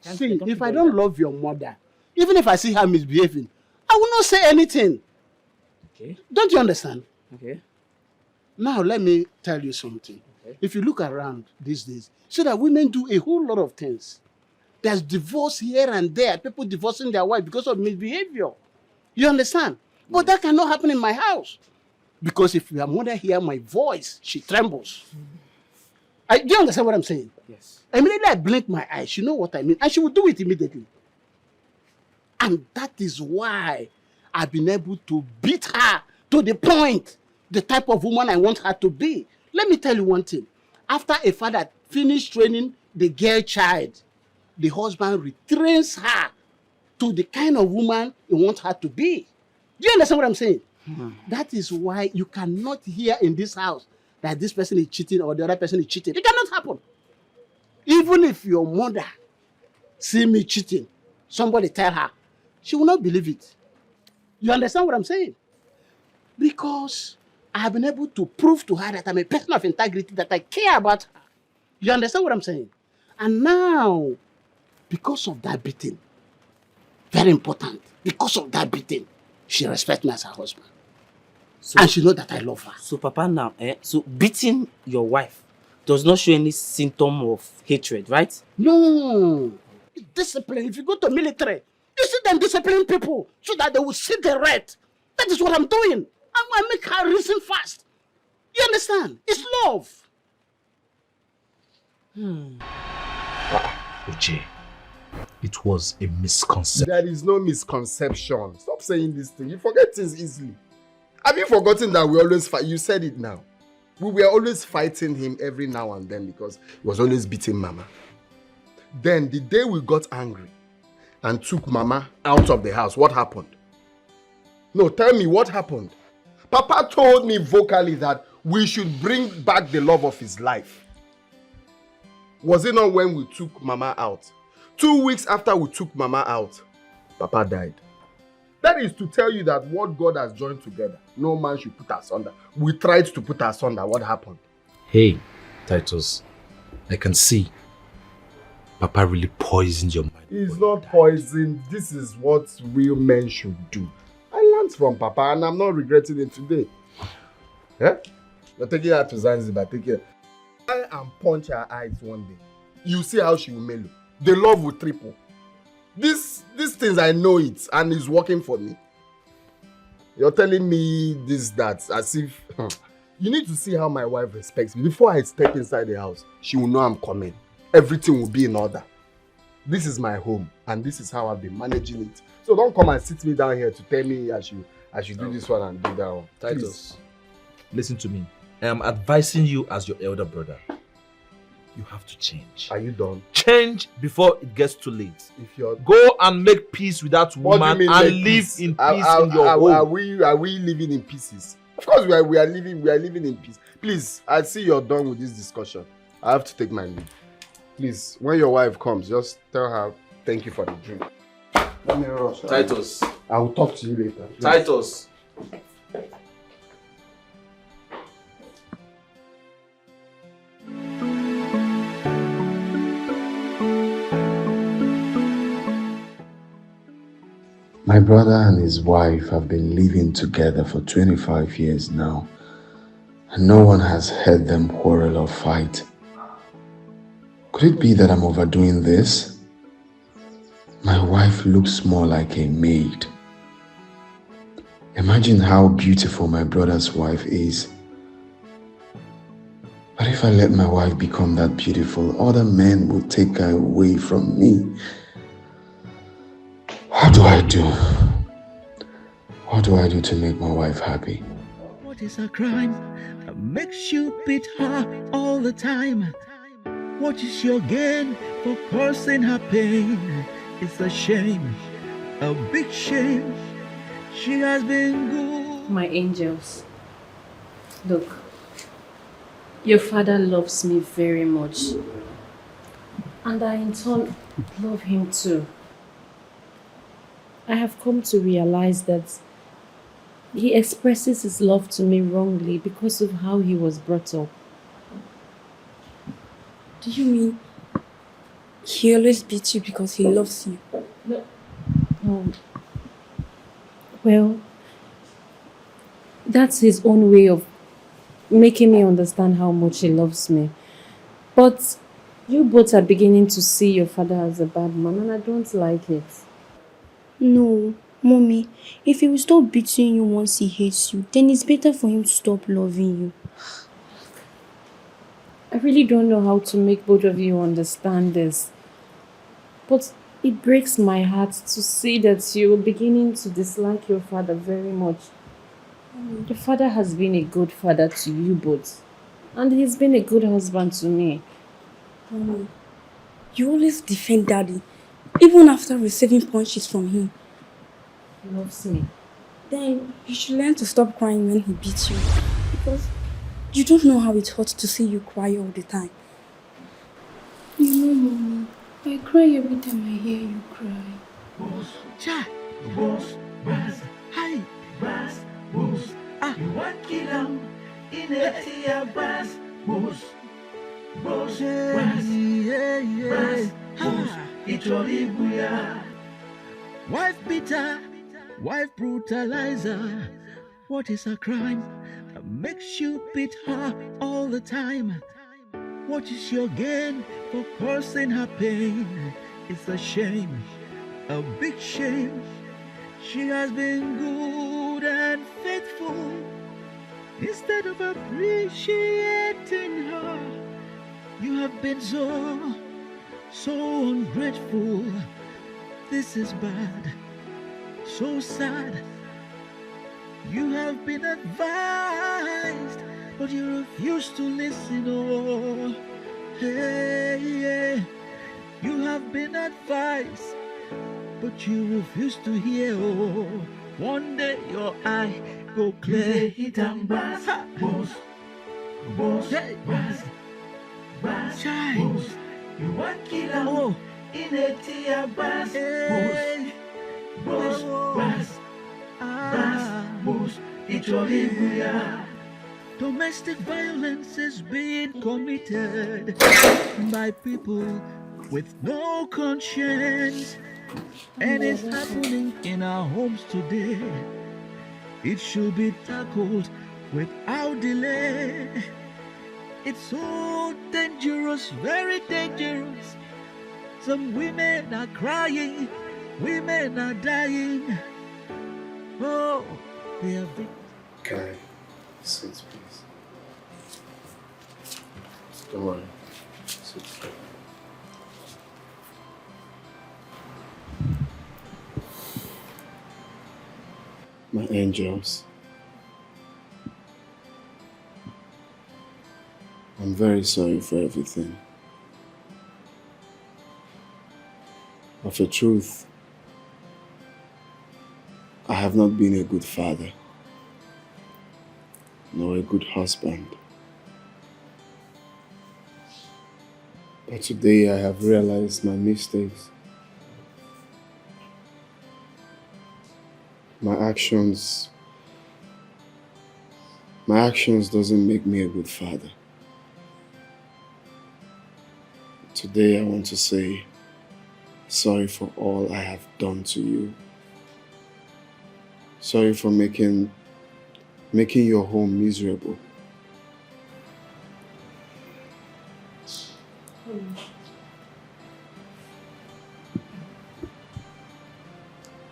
See, if I don't love your mother, even if I see her misbehaving, I will not say anything. Okay. Don't you understand? Okay. Now, let me tell you something. Okay. If you look around these days, see that women do a whole lot of things. There's divorce here and there. People divorcing their wife because of misbehavior. You understand? But that cannot happen in my house. Because if your mother hears my voice, she trembles. Do you understand what I'm saying? Yes. Immediately I blink my eyes. She know what I mean. And she will do it immediately. And that is why I've been able to beat her to the point, the type of woman I want her to be. Let me tell you one thing. After a father finished training the girl child, the husband retrains her to the kind of woman he wants her to be. Do you understand what I'm saying? That is why you cannot hear in this house that this person is cheating or the other person is cheating. It cannot happen. Even if your mother see me cheating, somebody tell her, she will not believe it. You understand what I'm saying? Because I have been able to prove to her that I'm a person of integrity, that I care about her. You understand what I'm saying? And now, because of that beating, very important, because of that beating, she respects me as her husband. So, and she knows that I love her. So, Papa, now, so beating your wife does not show any symptom of hatred, right? No. Discipline. If you go to military, you see them disciplining people so that they will see the right. That is what I'm doing. I make her reason fast. You understand? It's love. Luchy, it was a misconception. There is no misconception. Stop saying this thing. You forget things easily. Have you forgotten that we always fight? You said it now. We were always fighting him every now and then because he was always beating Mama. Then the day we got angry and took Mama out of the house, what happened? No, tell me what happened. Papa told me vocally that we should bring back the love of his life. Was it not when we took Mama out? 2 weeks after we took Mama out, Papa died. That is to tell you that what God has joined together, no man should put asunder. We tried to put asunder. What happened? Hey, Titus, I can see Papa really poisoned your mind. It's not poison. This is what real men should do. I learned from Papa and I'm not regretting it today. Yeah? You're taking her to Zanzibar. Take care. Try and punch her eyes one day. You see how she will mellow. The love will triple. These things, I know it, and it's working for me. You're telling me this, that, as if... You need to see how my wife respects me. Before I step inside the house, she will know I'm coming. Everything will be in order. This is my home, and this is how I've been managing it. So don't come and sit me down here to tell me I should do this one and do that one. Titus, listen to me. I am advising you as your elder brother. You have to change. Are you done? Change before it gets too late. If you're... Go and make peace with that woman and live in peace in your home. Are we living in pieces? Of course we are living in peace. Please, I see you're done with this discussion. I have to take my leave. Please, when your wife comes, just tell her thank you for the drink. Let me rush. Titus. I will talk to you later. Please. Titus. My brother and his wife have been living together for 25 years now, and no one has heard them quarrel or fight. Could it be that I'm overdoing this? My wife looks more like a maid. Imagine how beautiful my brother's wife is. But if I let my wife become that beautiful, other men will take her away from me. What do I do? What do I do to make my wife happy? What is a crime that makes you beat her all the time? What is your gain for causing her pain? It's a shame, a big shame. She has been good. My angels, look, your father loves me very much, and I in turn love him too. I have come to realize that he expresses his love to me wrongly because of how he was brought up. Do you mean he always beats you because he loves you? No. Well, that's his own way of making me understand how much he loves me. But you both are beginning to see your father as a bad man, and I don't like it. No, mommy, if he will stop beating you once he hates you, then it's better for him to stop loving you. I really don't know how to make both of you understand this. But it breaks my heart to see that you're beginning to dislike your father very much. Your father has been a good father to you both. And he's been a good husband to me. Mommy, you always defend Daddy, even after receiving punches from him. He loves me. Then you should learn to stop crying when he beats you. Because you don't know how it hurts to see you cry all the time. You know, mommy, I cry every time I hear you cry. Boss, cha, boss, bass, hi, bass, boss. You want kill him in a tea, bass, boss, boss, bass, bass, boss. It's all buya. Wife beater, wife brutalizer. What is a crime that makes you beat her all the time? What is your gain for causing her pain? It's a shame, a big shame. She has been good and faithful. Instead of appreciating her, you have been so ungrateful. This is bad, so sad. You have been advised, but you refuse to listen. Oh, hey. You have been advised, but you refuse to hear. Oh, one day your eye go clear. Hit and bass, boss, boss, bass, bass, boss. You want kill him in a tear, bass, boss, bass, bass, boss. It's all buya. Domestic violence is being committed by people with no conscience, and it's happening in our homes today. It should be tackled without delay. It's so dangerous, very dangerous. Some women are crying, women are dying. Oh, they are victims. Can I sit, please? Don't worry. Sit. My angels, I'm very sorry for everything. Of the truth, I have not been a good father, nor a good husband. But today I have realized my mistakes. My actions doesn't make me a good father. Today I want to say sorry for all I have done to you. Sorry for making your home miserable.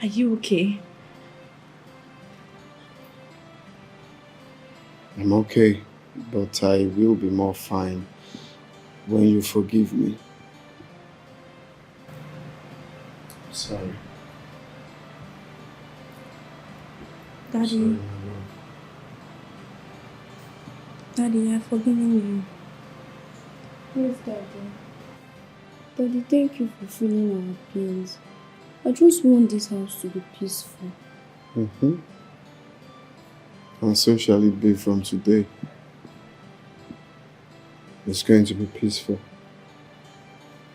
Are you okay? I'm okay, but I will be more fine when you forgive me. Sorry. Daddy. Sorry, my love. Daddy, I've forgiven you. Yes, Daddy. Daddy, thank you for feeling our pains. I just want this house to be peaceful. Mm-hmm. And so shall it be from today. It's going to be peaceful.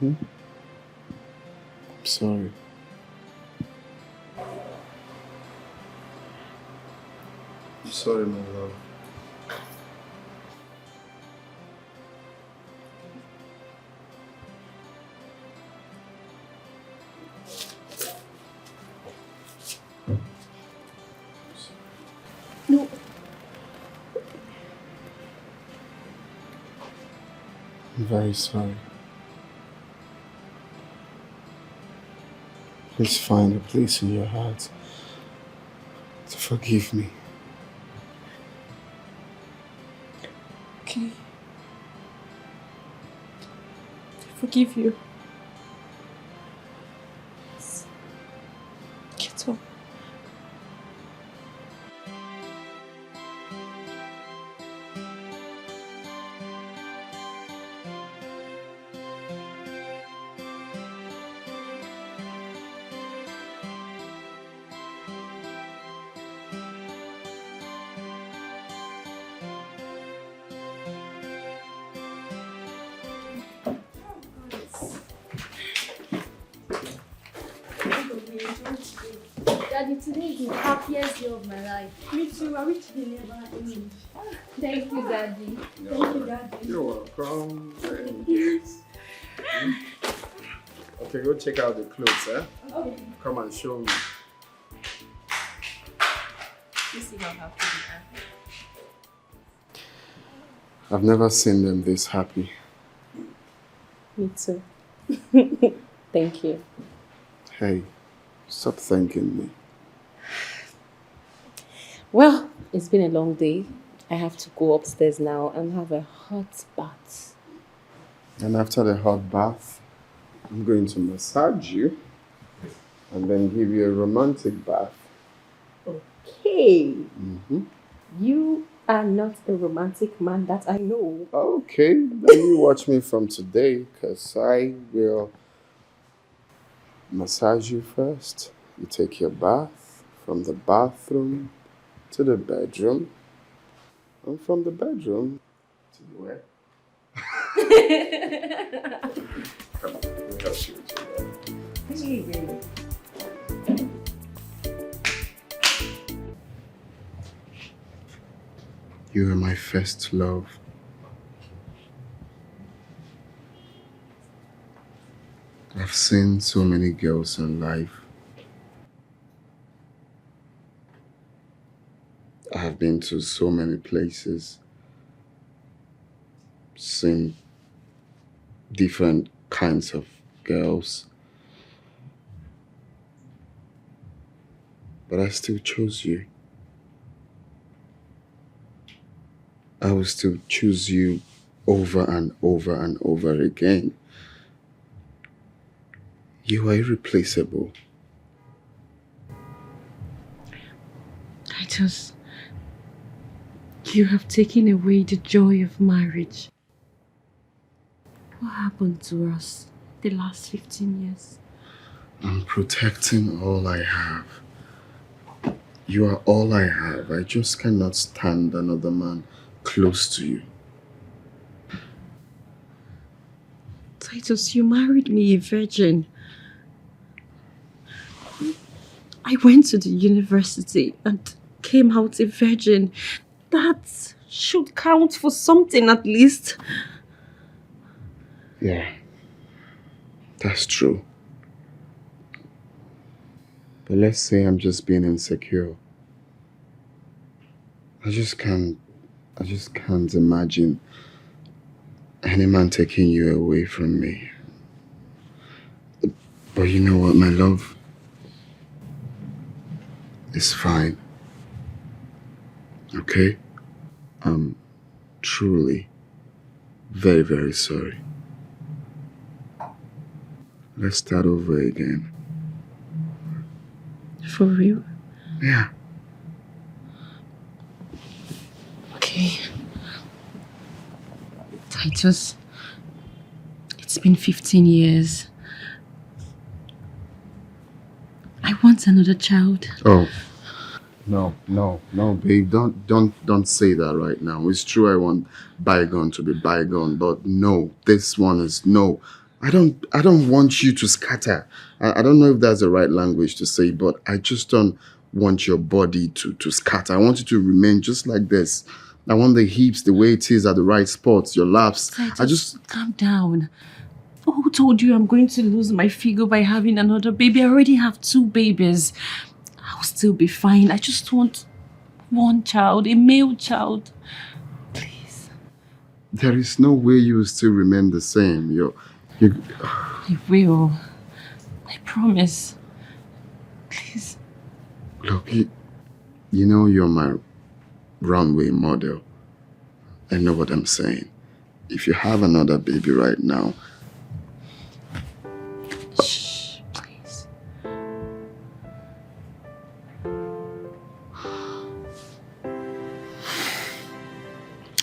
I'm sorry. I'm sorry, my love. No. I'm very sorry. Please find a place in your heart to forgive me. Okay. I forgive you. Get up. Daddy, today is the happiest day of my life. Me too. I wish they never end. Thank you, Daddy. Thank you, Daddy. You're welcome. Yes. Okay, go check out the clothes, eh? Okay. Come and show me. You see how happy they are. I've never seen them this happy. Me too. Thank you. Hey, stop thanking me. Well, it's been a long day. I have to go upstairs now and have a hot bath. And after the hot bath, I'm going to massage you and then give you a romantic bath. Okay. Mm-hmm. You are not a romantic man that I know. Okay, then you watch me from today, because I will massage you first. You take your bath from the bathroom to the bedroom, and from the bedroom to the where? Come on, let me help you with your bed. You were my first love. I've seen so many girls in life. I have been to so many places, seen different kinds of girls. But I still chose you. I will still choose you over and over and over again. You are irreplaceable. You have taken away the joy of marriage. What happened to us the last 15 years? I'm protecting all I have. You are all I have. I just cannot stand another man close to you. Titus, you married me a virgin. I went to the university and came out a virgin. That should count for something at least. Yeah, that's true. But let's say I'm just being insecure. I just can't imagine any man taking you away from me. But you know what, my love? It's fine. Okay? I'm truly very, very sorry. Let's start over again. For real? Yeah. Okay. Titus, it's been 15 years. I want another child. Oh. No, babe. Don't say that right now. It's true I want bygone to be bygone, but no, this one is no. I don't want you to scatter. I don't know if that's the right language to say, but I just don't want your body to scatter. I want you to remain just like this. I want the hips the way it is at the right spots, your laps. Titus, calm down. Who told you I'm going to lose my figure by having another baby? I already have 2 babies. I'll still be fine. I just want one child, a male child. Please. there is no way you will still remain the same. You I will. I promise. Please. Look, you know you're my runway model. I know what I'm saying. If you have another baby right now... Shh, please.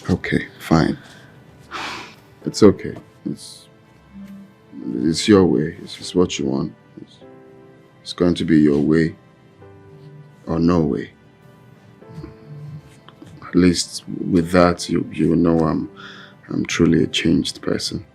Okay, fine. It's okay. It's your way. It's what you want. It's going to be your way or no way. At least with that, you will know I'm truly a changed person.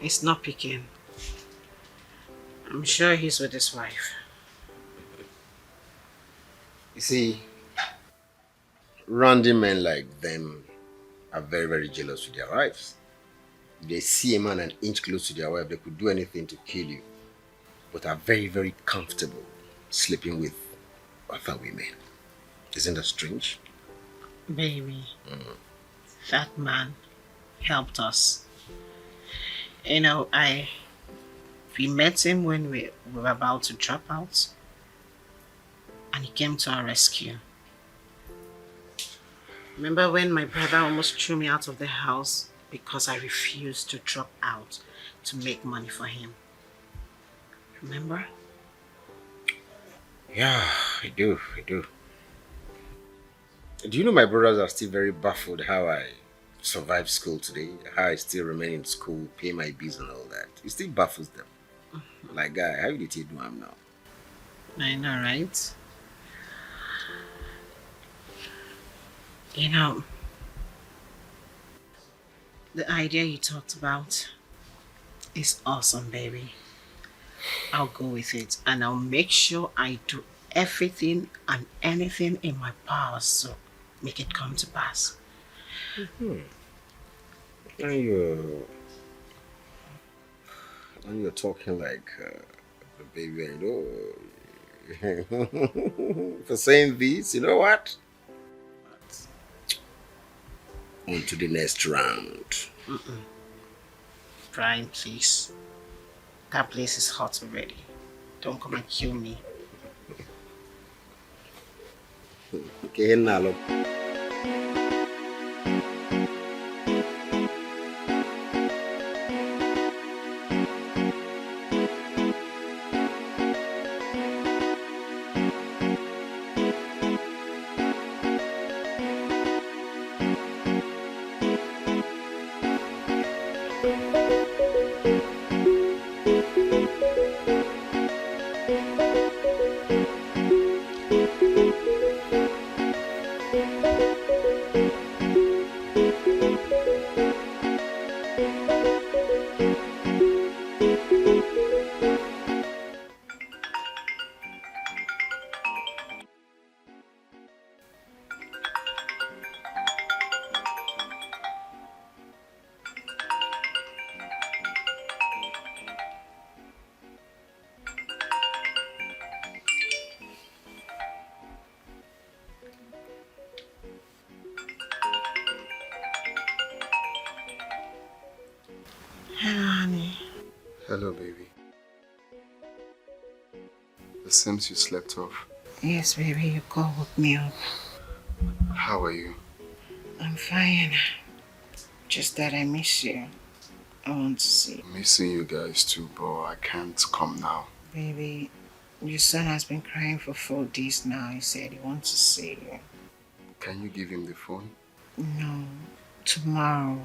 He's not picking. I'm sure he's with his wife. You see, randy men like them are very, very jealous with their wives. If they see a man an inch close to their wife, they could do anything to kill you, but are very, very comfortable sleeping with other women. Isn't that strange? Baby, that man helped us. You know, we met him when we were about to drop out, and he came to our rescue. Remember when my brother almost threw me out of the house because I refused to drop out to make money for him? Remember? Yeah, I do. Do you know my brothers are still very baffled how I survived school today, how I still remain in school, pay my bills and all that. It still baffles them. Like, guy, how did you do him now? I know, right? You know, the idea you talked about is awesome, baby. I'll go with it, and I'll make sure I do everything and anything in my power to make it come to pass. And you're talking like a baby, I know. For saying this, you know what? On to the next round. Brian, please. That place is hot already. Don't come and kill me. Okay, now look. Hello, baby. It seems you slept off. Yes, baby, you called me up. How are you? I'm fine. Just that I miss you. I want to see you. Missing you guys too, but I can't come now. Baby, your son has been crying for 4 days now. He said he wants to see you. Can you give him the phone? No, tomorrow.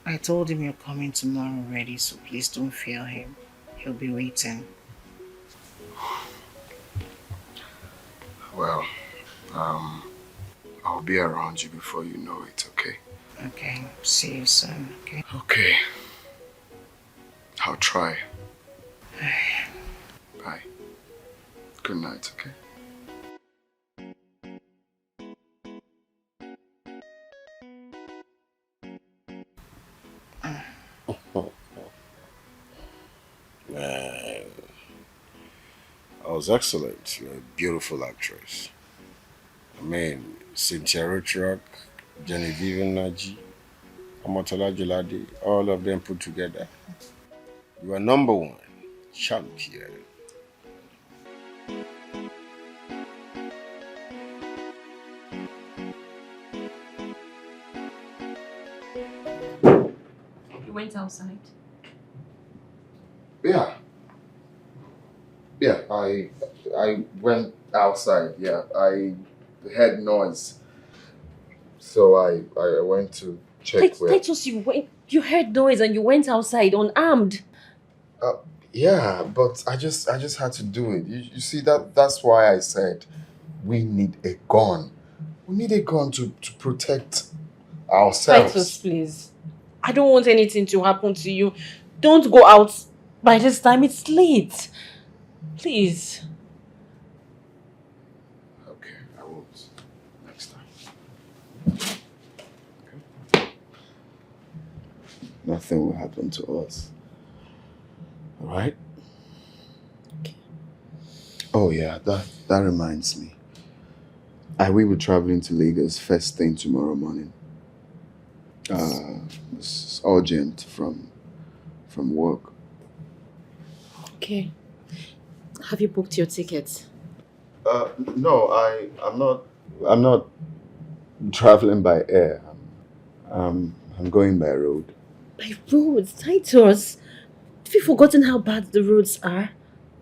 I told him you're coming tomorrow already, so please don't fail him. He'll be waiting. Well, I'll be around you before you know it, okay? Okay, see you soon, okay? Okay. I'll try. Bye. Good night, okay? Man, that was excellent. You're a beautiful actress. I mean, Cynthia Rothrock, Genevieve Naji, Amatola Jolade, all of them put together. You are number one champion. You went outside? Yeah, I went outside, yeah. I heard noise. So I went to check where... Titus, you heard noise and you went outside unarmed. Yeah, but I just had to do it. You see, that's why I said we need a gun. We need a gun to protect ourselves. Titus, please. I don't want anything to happen to you. Don't go out by this time. It's late. Please. Okay, I won't. Next time. Okay. Nothing will happen to us. All right? Okay. Oh yeah, that reminds me. I will be traveling to Lagos first thing tomorrow morning. It's urgent from work. Okay. Have you booked your tickets? No, I'm not traveling by air. I'm going by road. By roads, Titus. Have you forgotten how bad the roads are?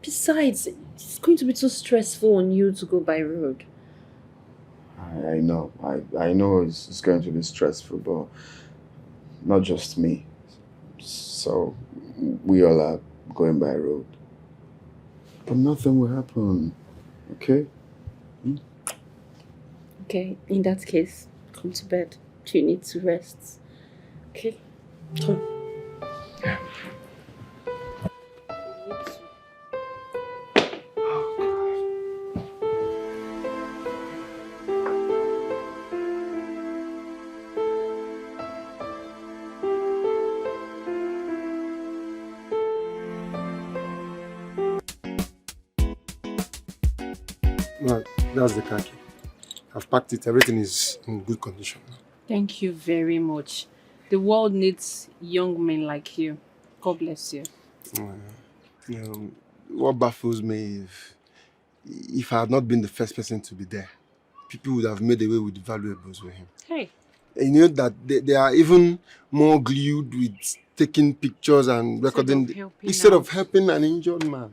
Besides, it's going to be too stressful on you to go by road. I know. I know it's going to be stressful, but not just me. So we all are going by road. But nothing will happen, okay? Okay, in that case, come to bed. You need to rest. Okay? Come. Yeah. No, that's the car key. I've packed it. Everything is in good condition. Thank you very much. The world needs young men like you. God bless you. What baffles me if I had not been the first person to be there, people would have made away with the valuables with him. Hey. And you know that they are even more glued with taking pictures and recording instead of helping an injured man.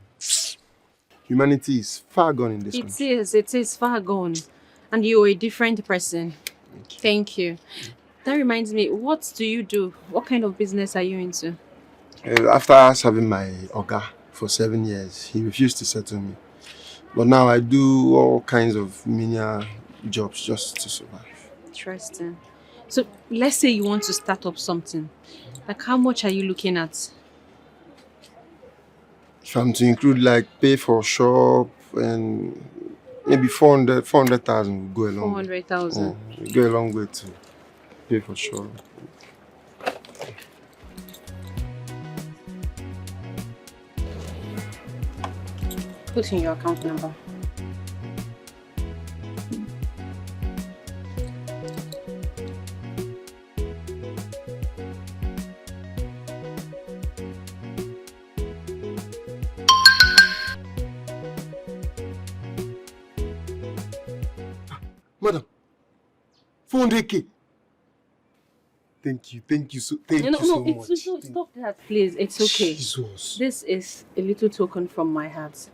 Humanity is far gone in this country. It is far gone. And you're a different person. Thank you. That reminds me, what do you do? What kind of business are you into? After serving my Oga for 7 years, he refused to settle me. But now I do all kinds of menial jobs just to survive. Interesting. So let's say you want to start up something. Like how much are you looking at? If I'm to include like pay for shop and maybe 400,000 will go a long way. 400,000. Yeah, go a long way to pay for shop. Put in your account number. Madam, 400K. Thank you so much. Stop that, please. It's okay. Jesus. This is a little token from my heart.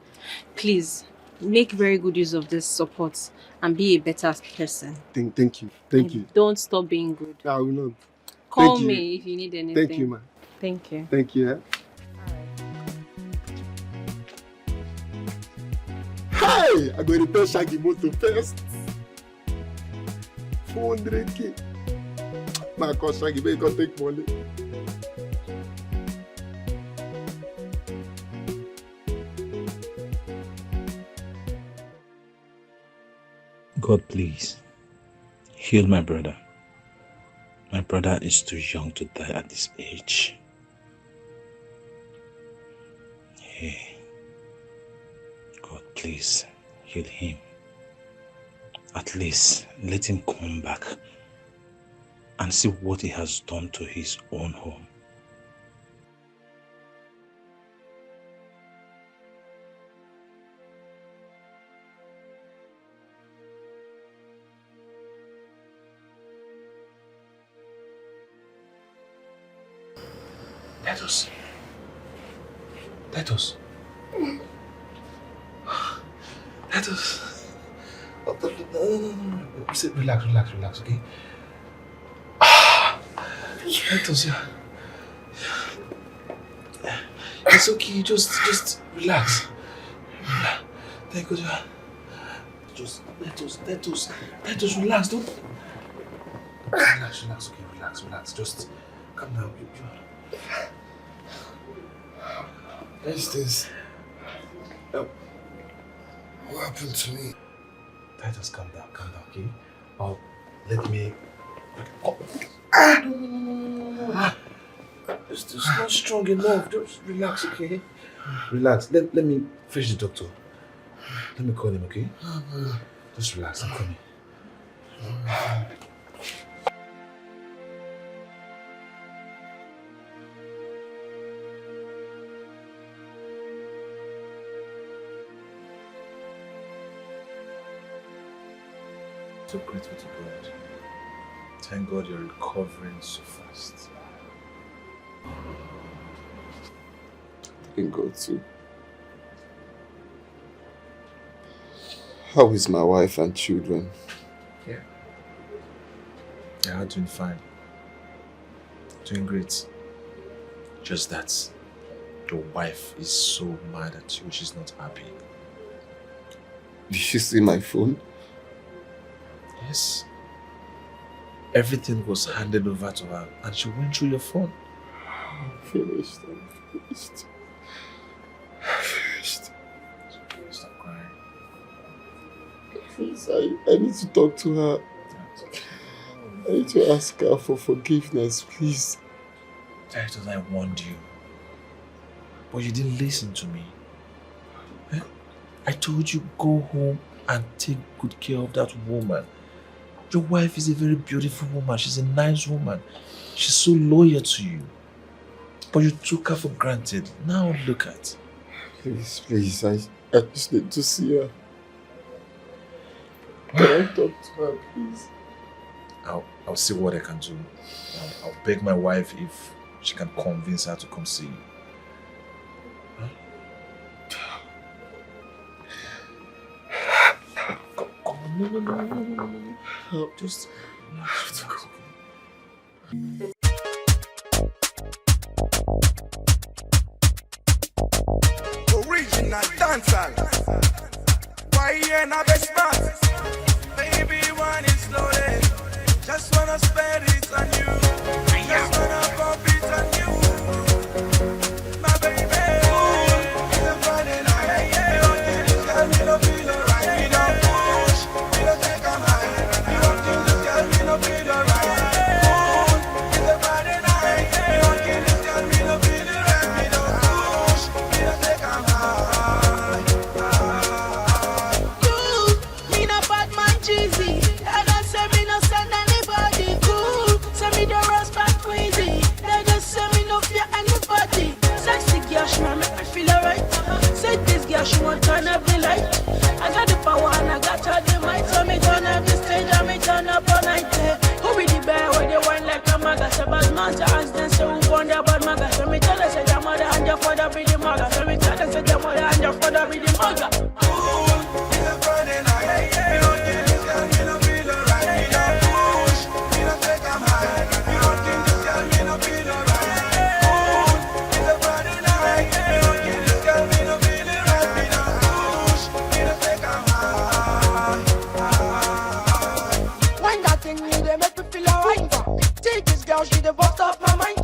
Please, make very good use of this support and be a better person. Thank you. Don't stop being good. I will not. Call me if you need anything. Thank you, man. Thank you. Thank you. Hey, I'm going to pay Shaggy Moto first. 400k. My cost, you better take money. God, please, heal my brother. My brother is too young to die at this age. Hey, God, please, heal him. At least let him come back and see what he has done to his own home. Adaeze. Relax, okay? Adaeze, yeah. It's okay, just relax. Thank God, yeah. Just Adaeze, relax, don't. Relax, okay, relax. Just calm down. What is this? What happened to me? Adaeze, calm down, okay? Oh, let me. No. It's not strong enough. Just relax, okay? Relax. Let me fetch the doctor. Let me call him, okay? Just relax. I'm coming. So grateful to God. Thank God you're recovering so fast. Thank God too. How is my wife and children? Yeah. They are doing fine. Doing great. Just that your wife is so mad at you, she's not happy. Did she see my phone? Yes. Everything was handed over to her and she went through your phone. I'm finished. Stop crying. Please, I need to talk to her. I need to ask her for forgiveness, please. Adaeze, I warned you. But you didn't listen to me. I told you go home and take good care of that woman. Your wife is a very beautiful woman. She's a nice woman. She's so loyal to you. But you took her for granted. Now look at. Please, I just need to see her. Can I talk to her, please? I'll see what I can do. I'll beg my wife if she can convince her to come see you. Huh? Come on, no. Just relax. Original dancehall. Why you not be smart? Baby, want it slowly. Just wanna spend it on you. Just wanna pump it on you. My baby. It's a Friday night. You don't get this girl, me no feel alright. We don't push, we don't take a high. You don't get this girl, me no feel alright. It's a Friday night. You don't get this girl, me no feel alright. We don't push, we don't take a high. Me no bad man cheesy. I don't say me no send anybody cool. Say me the respect queasy. They just say me no fear anybody. Sexy girl, she want make me feel alright. Say this girl, she want turn up the light. I got the power and I got all the might. So me turn up the stage and me turn up all night. Who be the bear where they wine like a maga? Say bad man to ask them, say who born their bad maga? So me tell her, say your mother and your father be the maga. So me tell her, say your mother and your father be the maga. It's a Friday night. You don't get this girl, me no feel alright. We don't push, we don't take a high. You don't get this girl, me no feel alright. It's a Friday night. You don't get this girl, me no feel alright. We don't push, we don't take a high. When that thing girl, she the bust up my mind.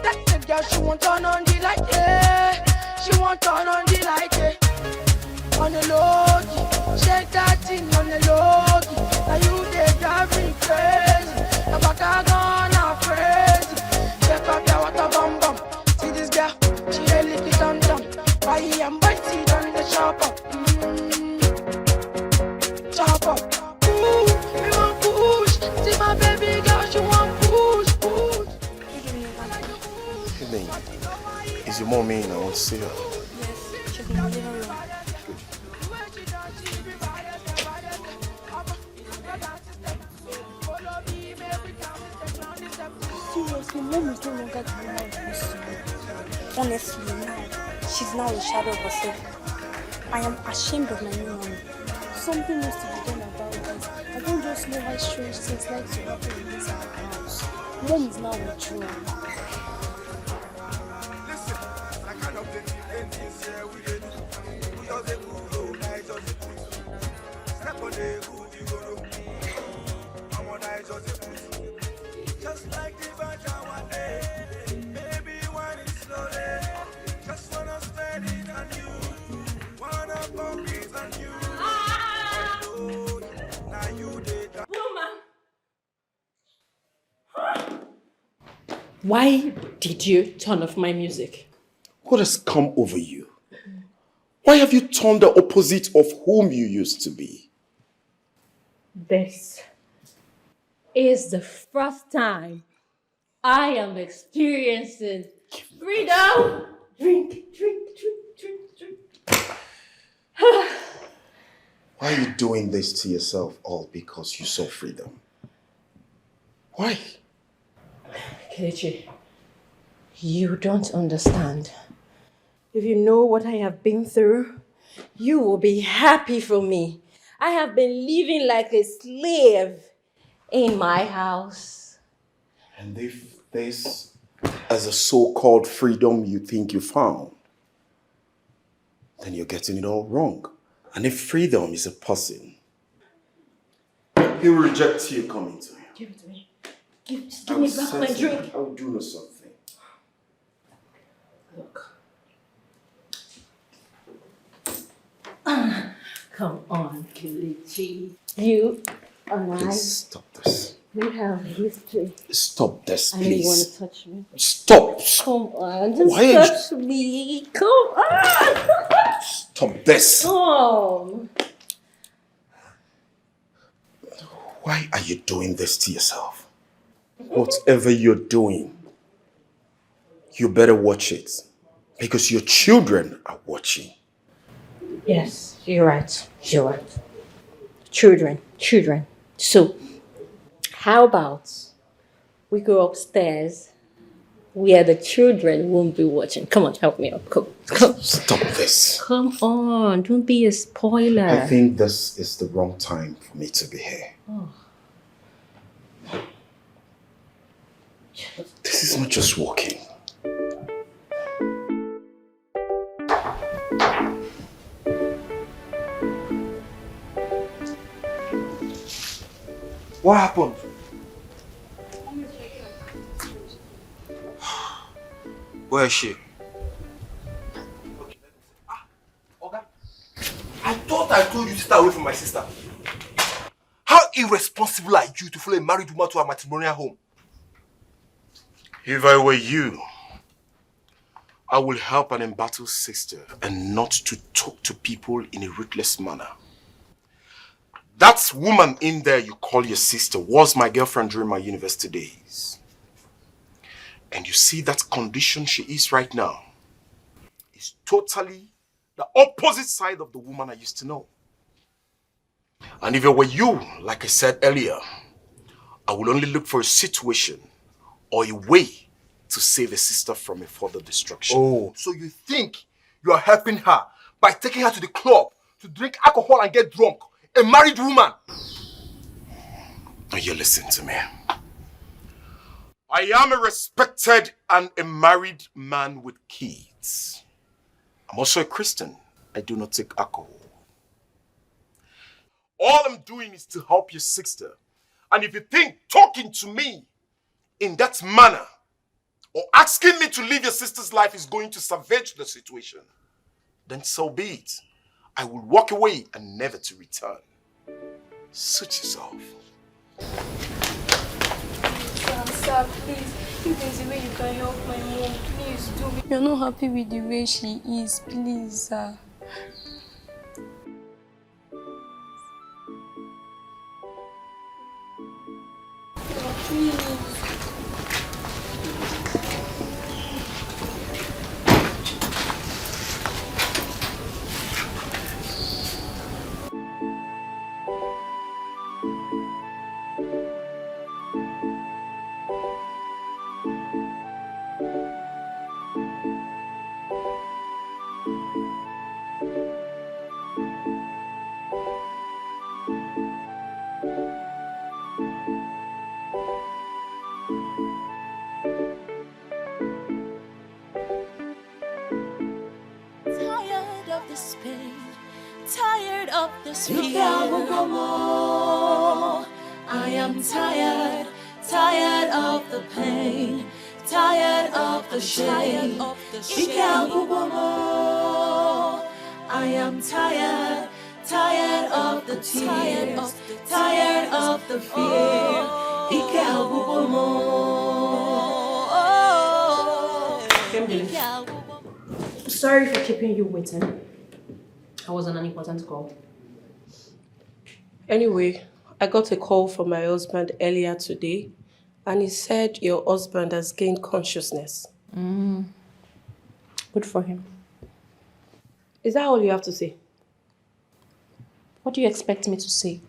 That the girl, she won't turn on the light, yeah. She won't turn on the light, yeah. On the low key, shake that thing on the low key. Now you they drive me crazy. The back I gonna crazy. Check out your water bum bum. See this girl, she a lick it on down. Buy and buy seed on the shop up. Chop up. Ooh, me want push. See my baby girl, she want push, push. Hey, man. Is your mom in? I want to see her. Yes, she's in the living room. Seriously, mom is no longer the woman who used to be. Honestly, now, she's now a shadow of herself. I am ashamed of my new mommy. Something needs to be done about this. I don't just know how strange things like to happen in this house. Mom is now withdrawn. Just like the one day, baby, one is slowly. Just wanna spend it on you, wanna pump it on you. Now you did. Why did you turn off my music? What has come over you? Why have you turned the opposite of whom you used to be? This is the first time I am experiencing freedom. Drink, drink, drink, drink, drink. Why are you doing this to yourself all because you saw freedom? Why? Kelechi, you don't understand. If you know what I have been through, you will be happy for me. I have been living like a slave in my house. And if this is a so-called freedom you think you found, then you're getting it all wrong. And if freedom is a person, he will reject you coming to him. Give it to me. Just give me back my drink. I'll do something. Look. Come on, Kelechi. You and I. Please stop this. We have history. Stop this, I know you want please. to touch me. Stop. Come on, just Why are you- touch me. Come on. Stop this. Come. Why are you doing this to yourself? Whatever you're doing, you better watch it. Because your children are watching. Yes, you're right. You're right. Children. So, how about we go upstairs where the children won't be watching? Come on, help me up. Come. Stop this. Come on, don't be a spoiler. I think this is the wrong time for me to be here. Oh. This is not just walking. What happened? Where is she? Okay. I thought I told you to stay away from my sister. How irresponsible are you to follow a married woman to her matrimonial home? If I were you, I will help an embattled sister and not to talk to people in a ruthless manner. That woman in there you call your sister was my girlfriend during my university days. And you see that condition she is right now is totally the opposite side of the woman I used to know. And if it were you, like I said earlier, I will only look for a situation or a way to save a sister from a further destruction. Oh, so you think you are helping her by taking her to the club to drink alcohol and get drunk? A married woman. Now you listen to me. I am a respected and a married man with kids. I'm also a Christian. I do not take alcohol. All I'm doing is to help your sister. And if you think talking to me in that manner, or asking me to leave your sister's life is going to salvage the situation, then so be it. I will walk away and never to return. Suit yourself. Sir, please, if there's a way you can help my mom, please do. You're not happy with the way she is, please, sir. Please. Tired of this pain, tired of this fear. I am tired, tired of the pain, tired of the shame. I am tired, tired of the tears, tired of the fear. Sorry for keeping you waiting. I was on an important call. Anyway, I got a call from my husband earlier today, and he said your husband has gained consciousness. Good for him. Is that all you have to say? What do you expect me to say?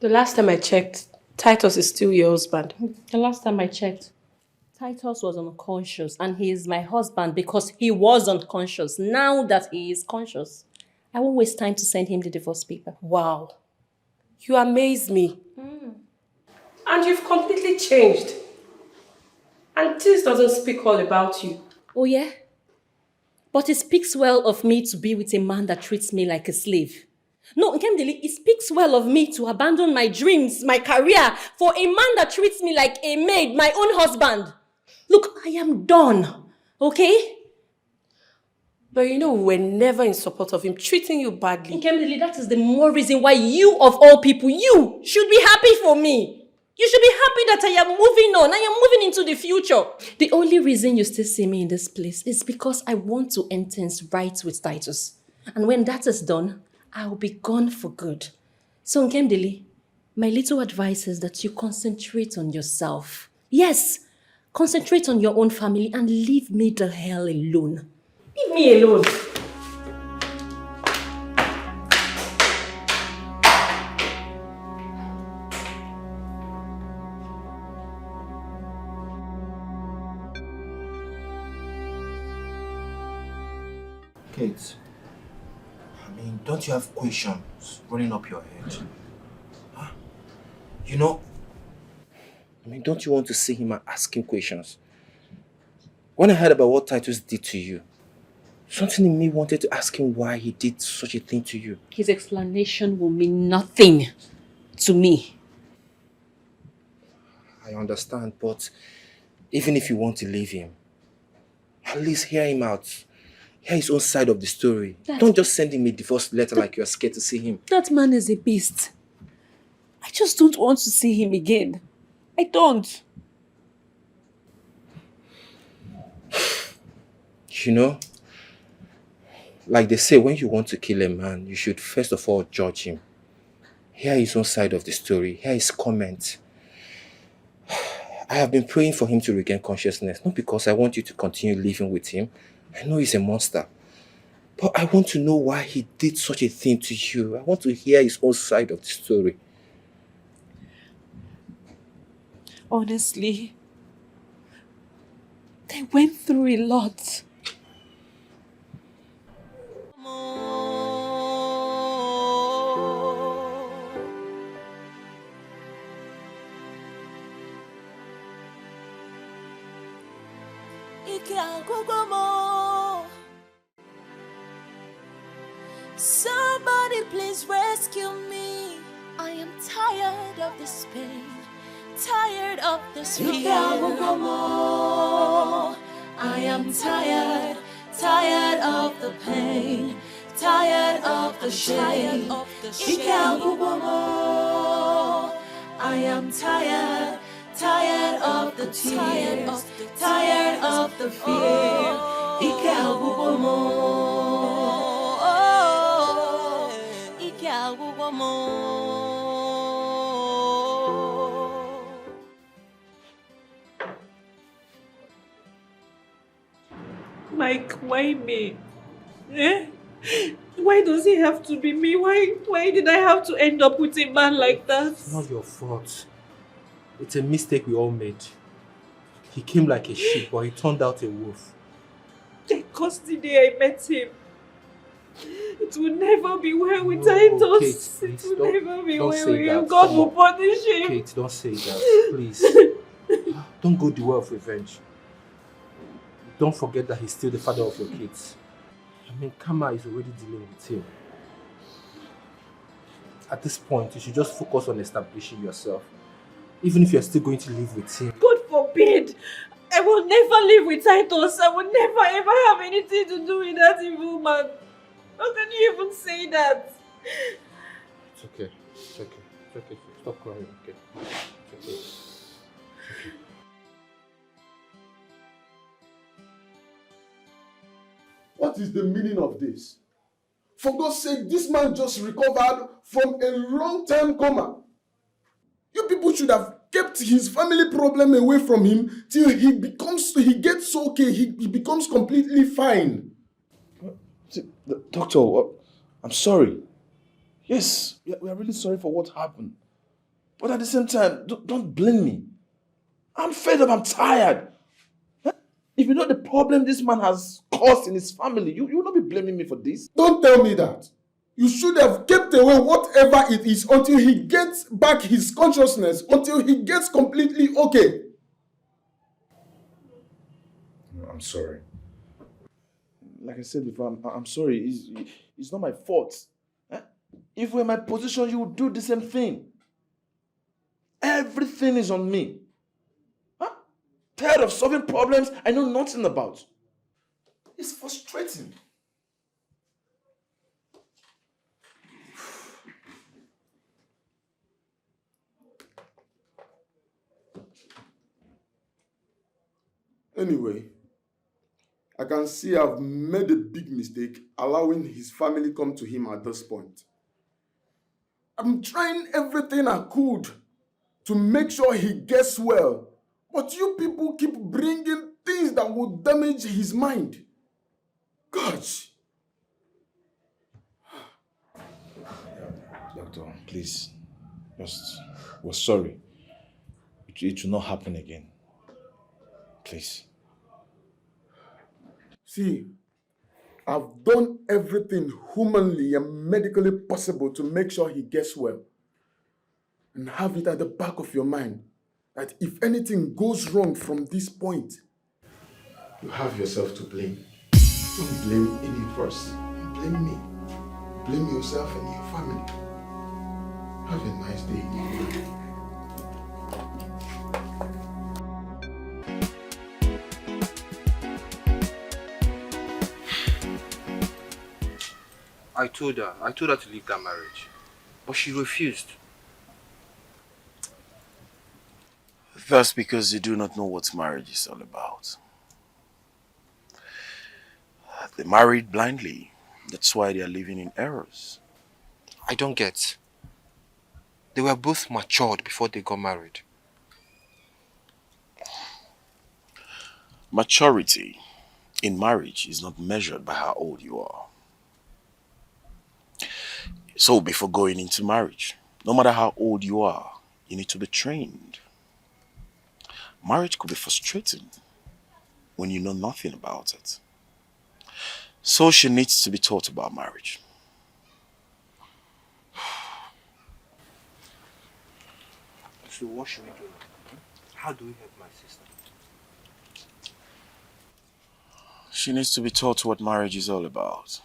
The last time I checked, Titus is still your husband. The last time I checked, Titus was unconscious, and he is my husband because he was unconscious. Now that he is conscious, I won't waste time to send him the divorce paper. Wow. You amaze me. And you've completely changed. And this doesn't speak all about you. Oh yeah? But it speaks well of me to be with a man that treats me like a slave. No, Nkemdeli, it speaks well of me to abandon my dreams, my career, for a man that treats me like a maid, my own husband. Look, I am done, okay? But you know, we're never in support of him treating you badly. Nkemdeli, that is the more reason why you, of all people, you should be happy for me. You should be happy that I am moving on. I am moving into the future. The only reason you still see me in this place is because I want to end things right with Titus. And when that is done, I'll be gone for good. So Nkemdeli, my little advice is that you concentrate on yourself. Yes, concentrate on your own family and leave me the hell alone. Leave me alone. Kate, I mean, don't you have questions running up your head? Huh? You know, I mean, don't you want to see him and ask him questions? When I heard about what Titus did to you, something in me wanted to ask him why he did such a thing to you. His explanation will mean nothing to me. I understand, but even if you want to leave him, at least hear him out. Hear his own side of the story. Don't just send him a divorce letter like you're scared to see him. That man is a beast. I just don't want to see him again. I don't. You know, like they say, when you want to kill a man, you should first of all judge him. Hear his own side of the story. Hear his comment. I have been praying for him to regain consciousness, not because I want you to continue living with him. I know he's a monster. But I want to know why he did such a thing to you. I want to hear his own side of the story. Honestly, they went through a lot. Somebody please rescue me. I am tired of this pain, tired of this fear. I am tired, tired of the pain, tired of the shame. I am tired, tired of the tears, tired of the fear. Mike, why me? Eh? Why does it have to be me? Why did I have to end up with a man like that? It's not your fault. It's a mistake we all made. He came like a sheep, but he turned out a wolf. I cursed the day I met him. It will never be well with Titus. It will never be well with him. God will punish him. Kate, don't say that, please. Don't go the way of revenge. Don't forget that he's still the father of your kids. I mean, Kama is already dealing with him. At this point, you should just focus on establishing yourself. Even if you're still going to live with him. God forbid! I will never live with Titus. I will never ever have anything to do with that evil man. How can you even say that? It's okay. It's okay. It's okay. Stop crying, okay? It's okay. What is the meaning of this? For God's sake, this man just recovered from a long-term coma. You people should have kept his family problem away from him till he gets okay, he becomes completely fine. Doctor, I'm sorry. Yes, we are really sorry for what happened. But at the same time, don't blame me. I'm fed up, I'm tired. If you know the problem this man has caused in his family, you will not be blaming me for this. Don't tell me that. You should have kept away whatever it is until he gets back his consciousness, until he gets completely okay. I'm sorry. Like I said before, I'm sorry. It's not my fault. If we're in my position, you would do the same thing. Everything is on me. Tired of solving problems I know nothing about. It's frustrating. Anyway, I can see I've made a big mistake allowing his family come to him at this point. I'm trying everything I could to make sure he gets well, but you people keep bringing things that will damage his mind. Gosh. Doctor, please, we're sorry. It will not happen again. Please. See, I've done everything humanly and medically possible to make sure he gets well. And have it at the back of your mind that if anything goes wrong from this point, you have yourself to blame. Don't blame any first. Blame me. Blame yourself and your family. Have a nice day. I told her to leave that marriage. But she refused. That's because they do not know what marriage is all about. They married blindly. That's why they are living in errors. I don't get. They were both matured before they got married. Maturity in marriage is not measured by how old you are. So before going into marriage, no matter how old you are, you need to be trained. Marriage could be frustrating when you know nothing about it. So she needs to be taught about marriage. So what should we do? How do we help my sister? She needs to be taught what marriage is all about.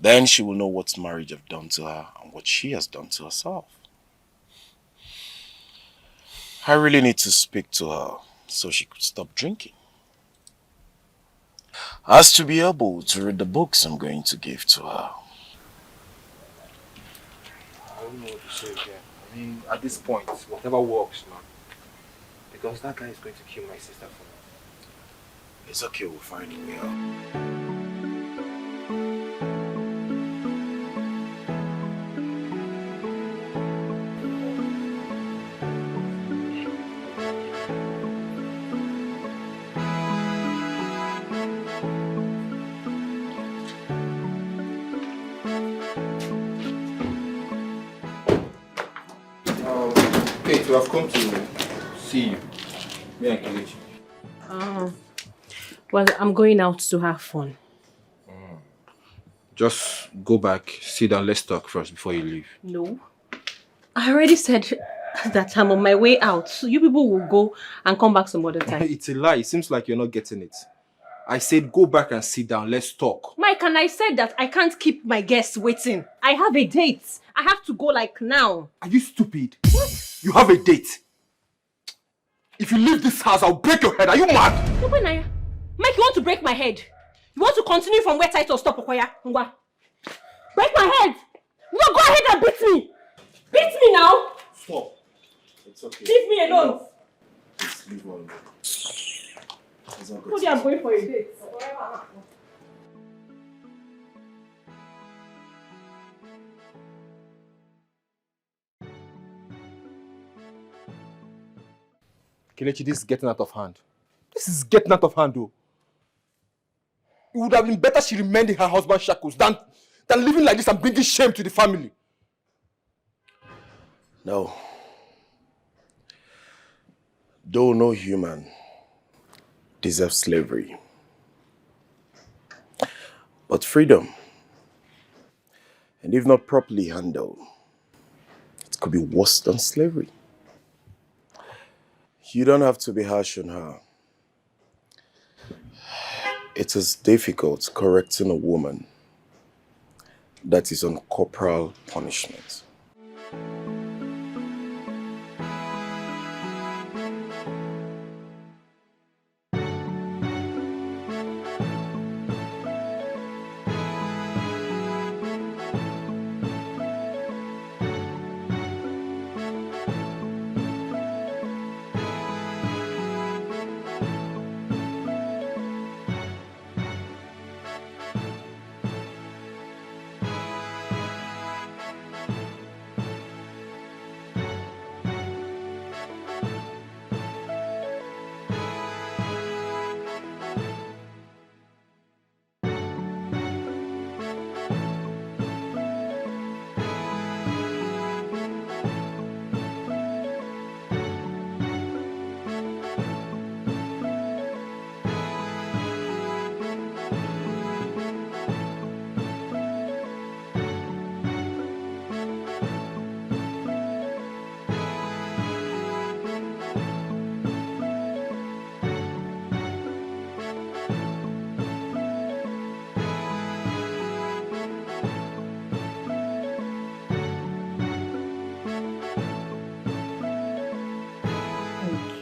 Then she will know what marriage has done to her and what she has done to herself. I really need to speak to her so she could stop drinking. As to be able to read the books I'm going to give to her. I don't know what to say again. I mean, at this point, whatever works, man. Because that guy is going to kill my sister for me. It's okay, we'll find a way out. Kate, we have come to see you. Me and Kelechi. Well, I'm going out to have fun. Just go back, sit down, let's talk first before you leave. No. I already said that I'm on my way out. So you people will go and come back some other time. It's a lie. It seems like you're not getting it. I said go back and sit down, let's talk. Mike, and I said that I can't keep my guests waiting. I have a date. I have to go like now. Are you stupid? What? You have a date. If you leave this house, I'll break your head. Are you mad? No, Naya. Mike, you want to break my head? You want to continue from where title stop, Okoya? Ngwa. Break my head! No, go ahead and beat me! Beat me now! Stop. It's okay. Leave me alone. Please leave her alone. Told you I'm going for a date. Kelechi, this is getting out of hand. This is getting out of hand, though. It would have been better she remained in her husband's shackles than living like this and bringing shame to the family. No. Though no human deserves slavery. But freedom, and if not properly handled, it could be worse than slavery. You don't have to be harsh on her. It is difficult correcting a woman that is on corporal punishment.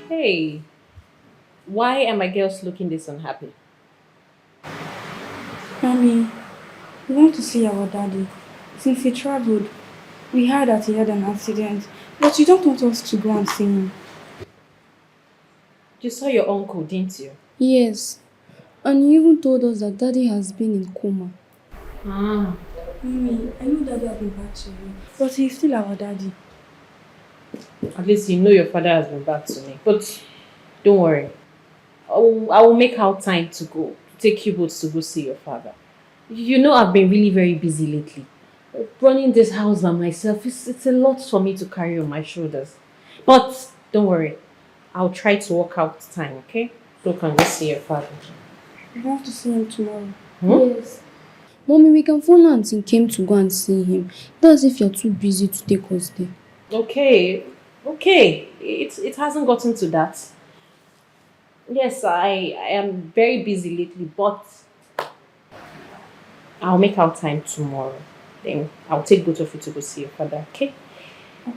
Hey, why are my girls looking this unhappy? Mommy, we want to see our daddy. Since he traveled, we heard that he had an accident, but you don't want us to go and see him. You saw your uncle, didn't you? Yes, and he even told us that daddy has been in coma. Mommy, I know daddy has been back to you, but he's still our daddy. At least you know your father has been back to me. But don't worry. I will make out time to go. To take you both to go see your father. You know I've been really very busy lately. Running this house by myself, it's a lot for me to carry on my shoulders. But don't worry. I'll try to work out time, okay? So you can go see your father. We have to see him tomorrow. Yes. Mommy, we can phone Aunt and came to go and see him. That's if you're too busy to take us there. Okay. It hasn't gotten to that. Yes, I am very busy lately, but I'll make out time tomorrow. Then I'll take both of you to go see your father, okay?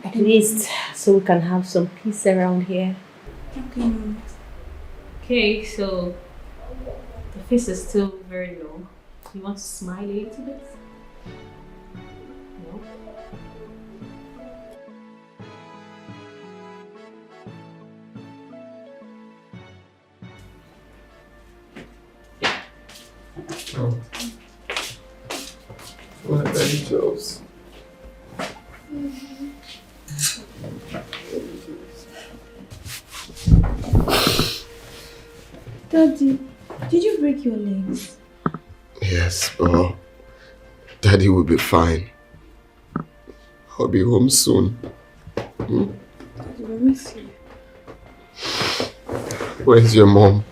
At least so we can have some peace around here. Okay, Mom. Okay, so the face is still very low. You want to smile a little bit? No? Oh. What angels. Daddy, did you break your legs? Yes, but Daddy will be fine. I'll be home soon. Daddy, I miss you. Where's your mom?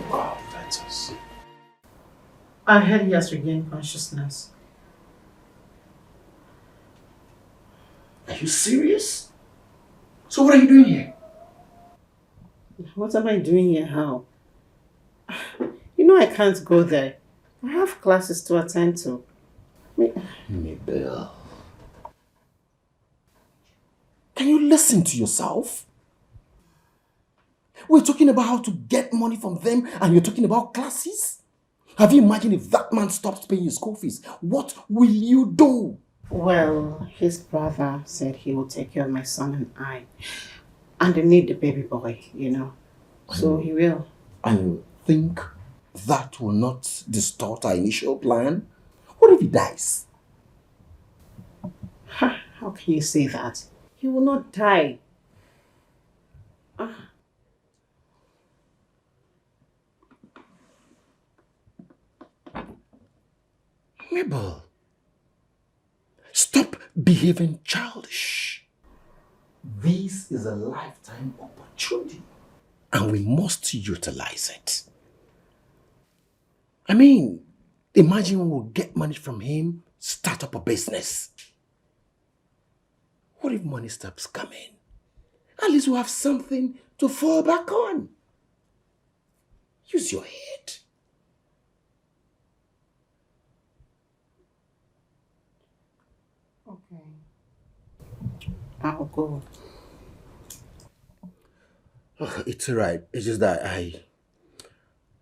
Wow, that's us. I heard he has regained consciousness. Are you serious? So what are you doing here? What am I doing here? How? You know I can't go there. I have classes to attend to. Mabel. Can you listen to yourself? We're talking about how to get money from them and you're talking about classes? Have you imagined if that man stops paying your school fees? What will you do? Well, his brother said he will take care of my son and I. And they need the baby boy, you know. So he will. And you think that will not distort our initial plan? What if he dies? How can you say that? He will not die. Mabel, stop behaving childish. This is a lifetime opportunity and we must utilize it. I mean, imagine we'll get money from him, start up a business. What if money stops coming? At least we'll have something to fall back on. Use your head. Okay. I'll go. Oh, it's alright. It's just that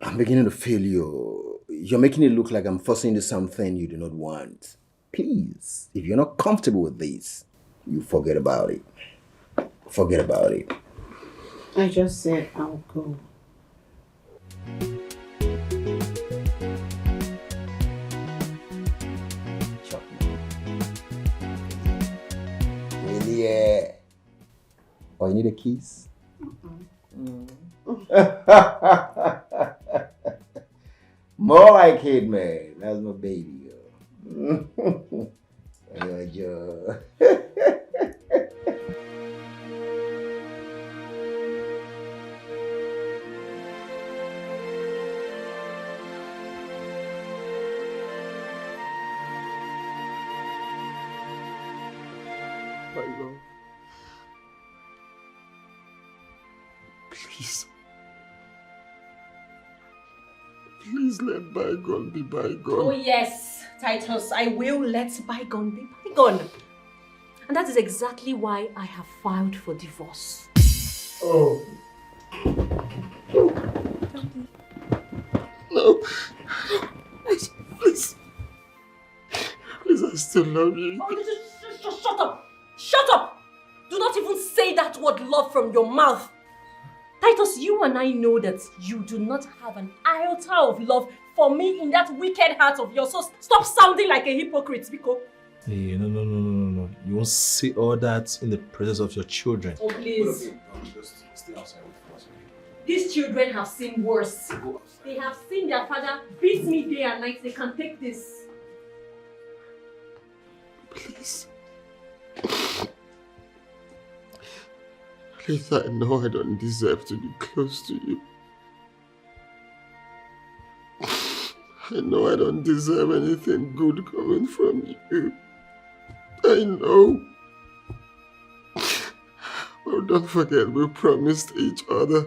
I'm beginning to feel you. You're making it look like I'm forcing into something you do not want. Please, if you're not comfortable with this, you forget about it. Forget about it. I just said I'll go. Yeah. Oh, you need a kiss? More like it, man. That's my baby, girl. Joe. My love. Please. Please let bygone be bygone. Oh yes, Titus, I will let bygone be bygone. And that is exactly why I have filed for divorce. Oh. No. Please. Please. Please, I still love you. Oh, just shut up. Shut up. Do not even say that word love from your mouth. Titus, you and I know that you do not have an iota of love for me in that wicked heart of yours. So stop sounding like a hypocrite, Biko. Hey, no. You won't say all that in the presence of your children. Oh, please. Just stay outside with us. These children have seen worse. They have seen their father beat me day and night. They can take this. Please. Please, I know I don't deserve to be close to you. I know I don't deserve anything good coming from you. I know. But Oh, don't forget, we promised each other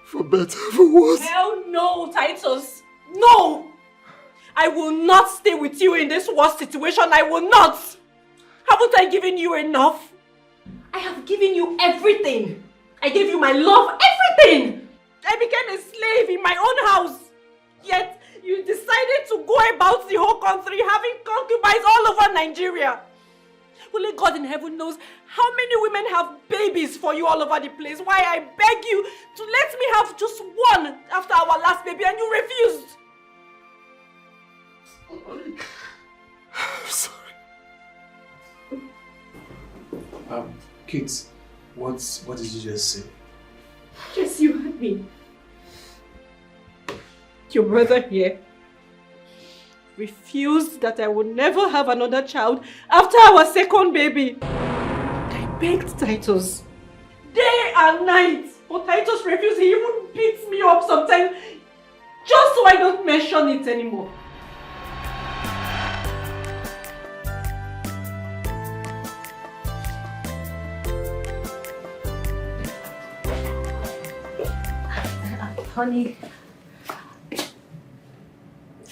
for better, for worse. Hell no, Titus. No! I will not stay with you in this worst situation. I will not. Haven't I given you enough? I have given you everything. I gave you my love, everything. I became a slave in my own house. Yet, you decided to go about the whole country having concubines all over Nigeria. Only God in heaven knows how many women have babies for you all over the place. Why I beg you to let me have just one after our last baby and you refused. I'm sorry. Kate, what did you just say? Yes, you heard me. Your brother here refused that I would never have another child after our second baby. I begged Titus day and night, but Titus refused. He even beats me up sometimes just so I don't mention it anymore. Honey,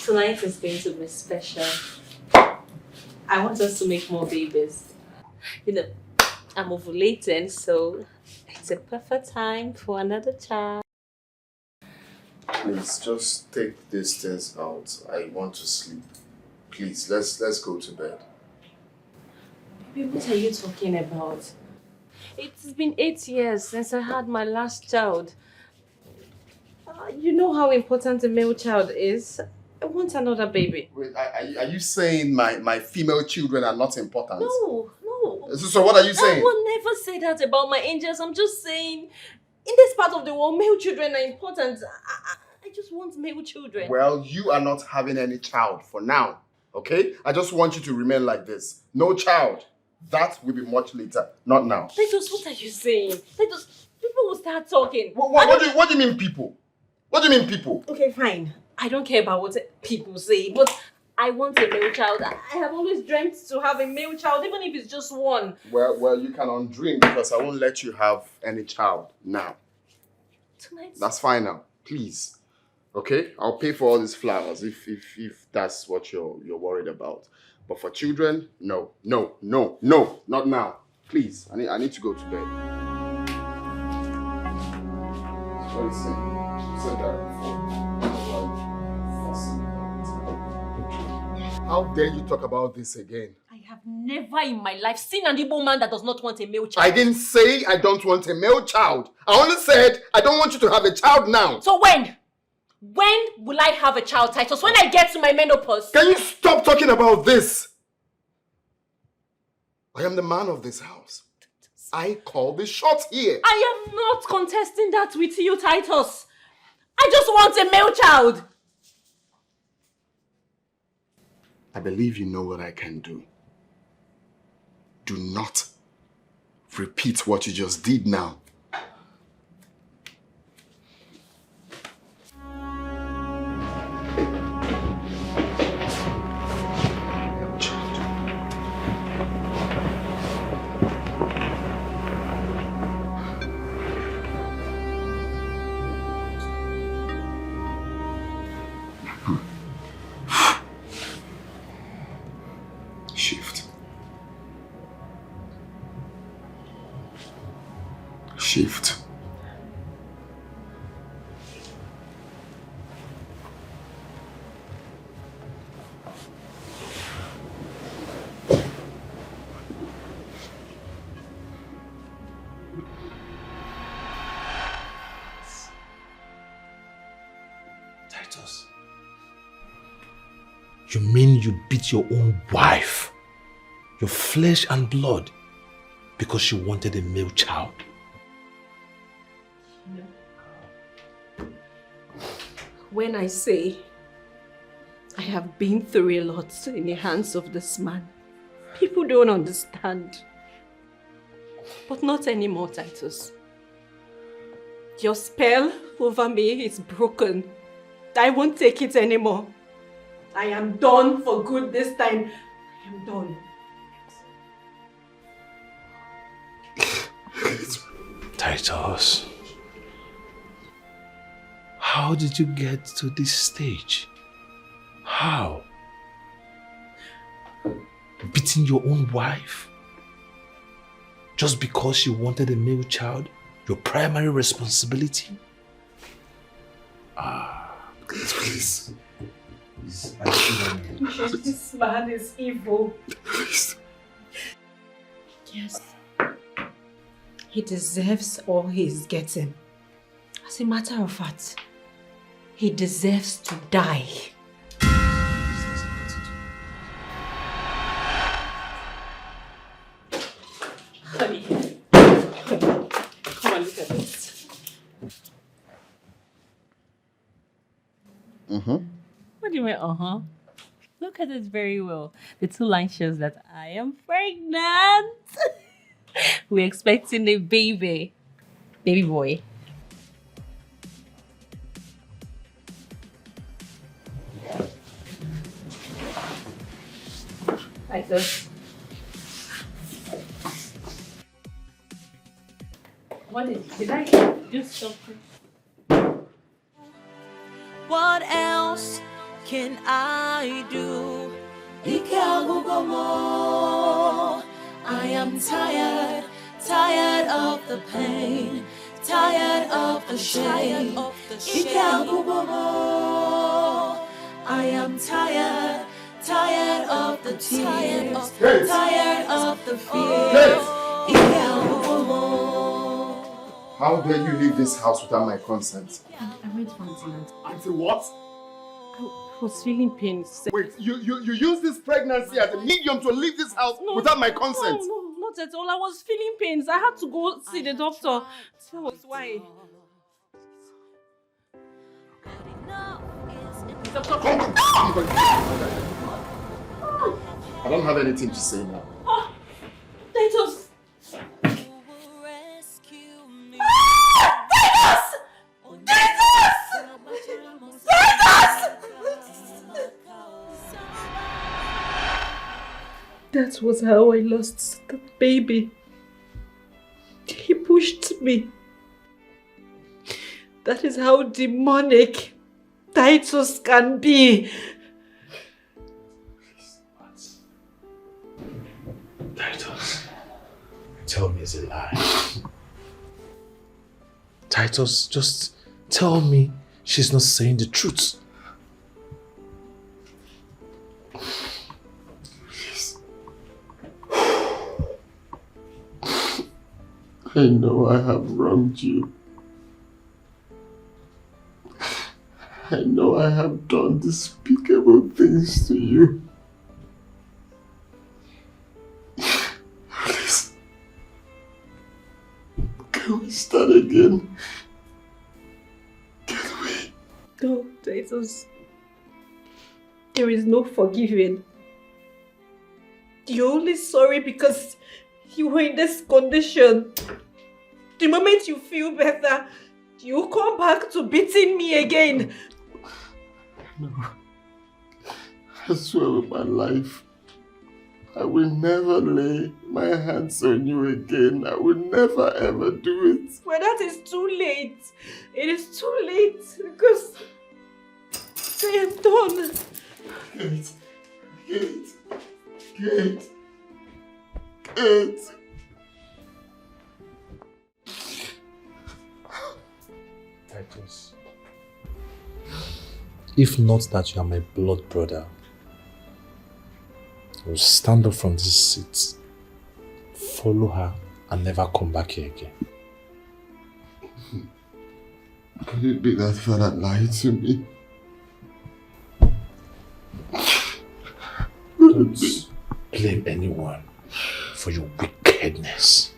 tonight is going to be special. I want us to make more babies. You know, I'm ovulating, so it's a perfect time for another child. Please, just take these things out. I want to sleep. Please, let's go to bed. Baby, what are you talking about? It's been 8 years since I had my last child. You know how important a male child is. I want another baby. Wait, are you saying my female children are not important? No. So what are you saying? I will never say that about my angels. I'm just saying, in this part of the world, male children are important. I just want male children. Well, you are not having any child for now, okay? I just want you to remain like this. No child. That will be much later, not now. Titus, what are you saying? Titus, people will start talking. What do you mean people? What do you mean people? Okay, fine. I don't care about what people say, but I want a male child. I have always dreamt to have a male child, even if it's just one. Well, you can undream because I won't let you have any child now. Tonight? That's fine now. Please. Okay? I'll pay for all these flowers if that's what you're worried about. But for children, no, not now. Please. I need to go to bed. What is it? You said that before. How dare you talk about this again? I have never in my life seen an Igbo man that does not want a male child. I didn't say I don't want a male child. I only said I don't want you to have a child now. So when? When will I have a child, Titus? When I get to my menopause? Can you stop talking about this? I am the man of this house. I call the shots here. I am not contesting that with you, Titus. I just want a male child. I believe you know what I can do. Do not repeat what you just did now. Shift. Titus, you mean you beat your own wife, your flesh and blood, because she wanted a male child? When I say I have been through a lot in the hands of this man, people don't understand. But not anymore, Titus. Your spell over me is broken. I won't take it anymore. I am done for good this time. I am done. Titus, how did you get to this stage? How? Beating your own wife? Just because you wanted a male child? Your primary responsibility? Please. This man is evil. Please. Yes. He deserves all he's getting. As a matter of fact, he deserves to die. Honey, come on, look at this. What do you mean, Look at it very well. The two lines shows that I am pregnant. We're expecting a baby. Baby boy. Like this. What did I do something? What else can I do? I am tired, tired of the pain, tired of the shame. I am tired, tired of the tears, tired of the fears. How dare you leave this house without my consent? I went for Auntie. Auntie what? I was feeling pain. Wait, you use this pregnancy as a medium to leave this house without my consent? No, not at all. I was feeling pains. I had to go see the doctor. That was why. I don't have anything to say now. Titus! That was how I lost the baby. He pushed me. That is how demonic Titus can be. Titus, tell me it's a lie. Titus, just tell me she's not saying the truth. I know I have wronged you. I know I have done despicable things to you. Please, can we start again? Can we? No, Titus. There is no forgiving. You're only sorry because you were in this condition. The moment you feel better, you come back to beating me again. No. I swear with my life, I will never lay my hands on you again. I will never ever do it. Well, that is too late. It is too late because I am done. Kate. Titus, if not that you are my blood brother, I will stand up from this seat, follow her, and never come back here again. Could it be that father lied to me? Don't blame anyone for your wickedness.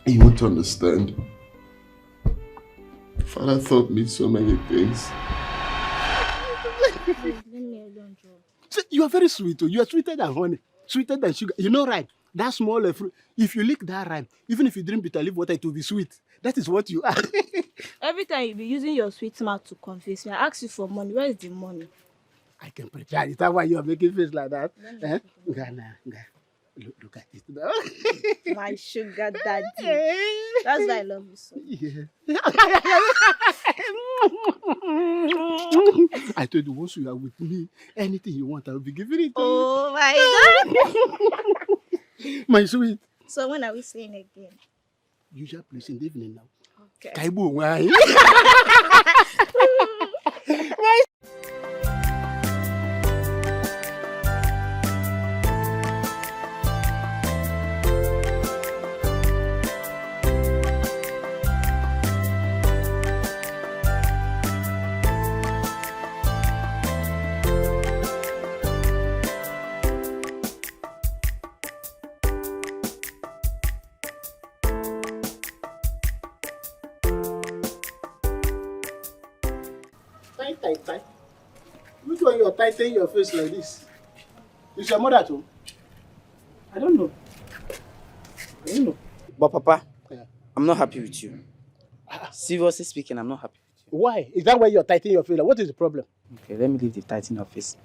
You won't understand. Father taught me so many things. You are very sweet. You are sweeter than honey, sweeter than sugar. You know, right? That small fruit. If you lick that ripe, even if you drink bitter leaf water, it will be sweet. That is what you are. Every time you be using your sweet mouth to confess me, I ask you for money. Where is the money? I can prepare. Is that why you are making face like that? Look at it. My sugar daddy. That's why I love you so. Yeah. I told you once you are with me, anything you want, I will be giving it to you. Oh my God. My sweet. So when are we seeing again? Usual place in the evening now. Okay. Kaibu, why? Tie. Which one you're tightening your face like this? Is your mother too? I don't know. But Papa, Yeah. I'm not happy with you. Seriously speaking, I'm not happy with you. Why? Is that why you're tightening your face? What is the problem? Okay, let me leave the tightening of face.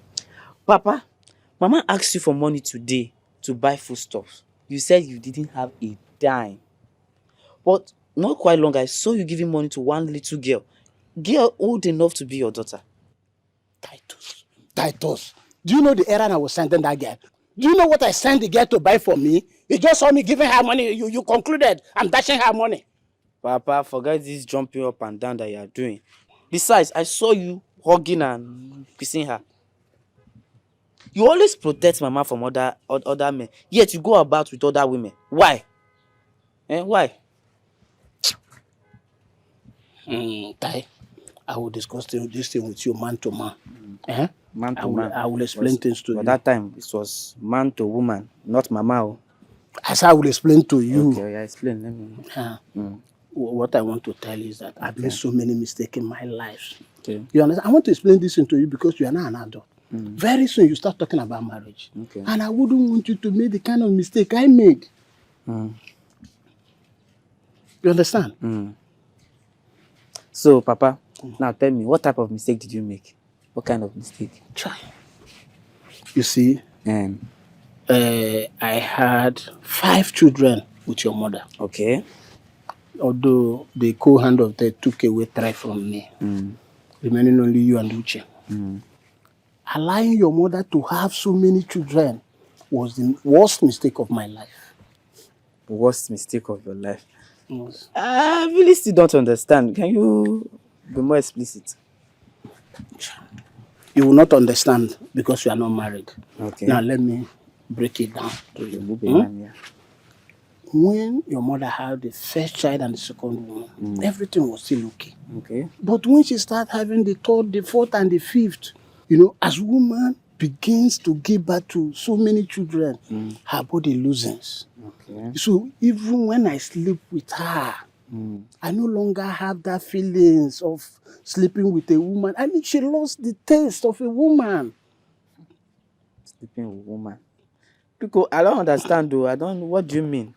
Papa, Mama asked you for money today to buy foodstuffs. You said you didn't have a dime. But not quite long, I saw you giving money to one little girl old enough to be your daughter. Titus, do you know the errand I was sending that girl? Do you know what I sent the girl to buy for me? You just saw me giving her money. You concluded I'm dashing her money. Papa, forget this jumping up and down that you are doing. Besides, I saw you hugging and kissing her. You always protect Mama from other men, yet you go about with other women. Why? Why? Tai, I will discuss this thing with you man to man. Man to man. I will explain things to you. But that time, it was man to woman, not Mama. As I will explain to you. Okay, yeah, explain. Let me. What I want to tell you is that I've made so many mistakes in my life. Okay. You understand? I want to explain this thing to you because you are not an adult. Very soon you start talking about marriage. Okay. And I wouldn't want you to make the kind of mistake I made. You understand? So, Papa, now tell me, what type of mistake did you make? What kind of mistake? Try. You see, I had 5 children with your mother. Okay. Although the co-hand of them took away 3 from me. Remaining only you and Luchy. Allowing your mother to have so many children was the worst mistake of my life. Worst mistake of your life? Yes. I really still don't understand. Can you be more explicit? You will not understand because you are not married. Okay. Now let me break it down to you. When your mother had the first child and the second one, everything was still okay. Okay. But when she started having the 3rd, the 4th, and the 5th, as woman begins to give birth to so many children, her body loosens. Okay. So even when I sleep with her, I no longer have that feelings of sleeping with a woman. I mean, she lost the taste of a woman. Sleeping with a woman. Because I don't understand though. What do you mean?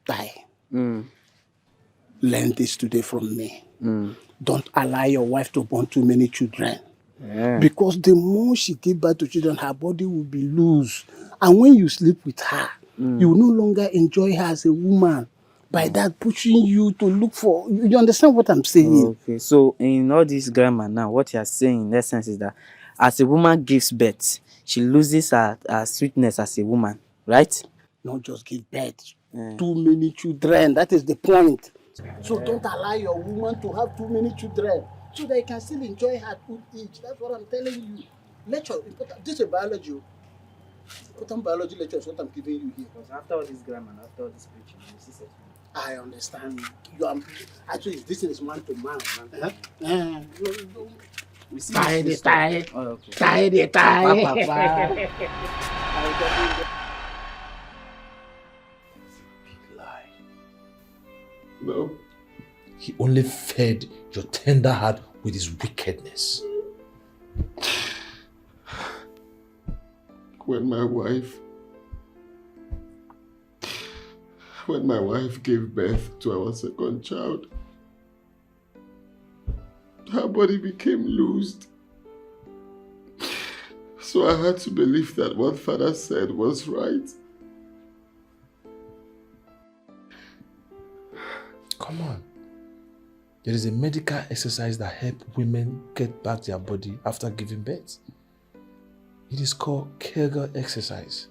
Die. Learn this today from me. Don't allow your wife to born too many children. Yeah. Because the more she gives birth to children, her body will be loose. And when you sleep with her, you will no longer enjoy her as a woman. By that pushing you to look for... You understand what I'm saying? Okay, so in all this grammar now, what you are saying in essence is that as a woman gives birth, she loses her sweetness as a woman, right? Not just give birth. Too many children. That is the point. So don't allow your woman to have too many children so that you can still enjoy her good age. That's what I'm telling you. Lecture, this is biology. Important biology lecture is what I'm giving you here. Because after all this grammar, after all this preaching, you see something. I understand. Actually, this is man to man. Tie. Big lie. No. He only fed your tender heart with his wickedness. When my wife gave birth to our second child, her body became loosed. So I had to believe that what father said was right. Come on. There is a medical exercise that helps women get back their body after giving birth. It is called Kegel exercise.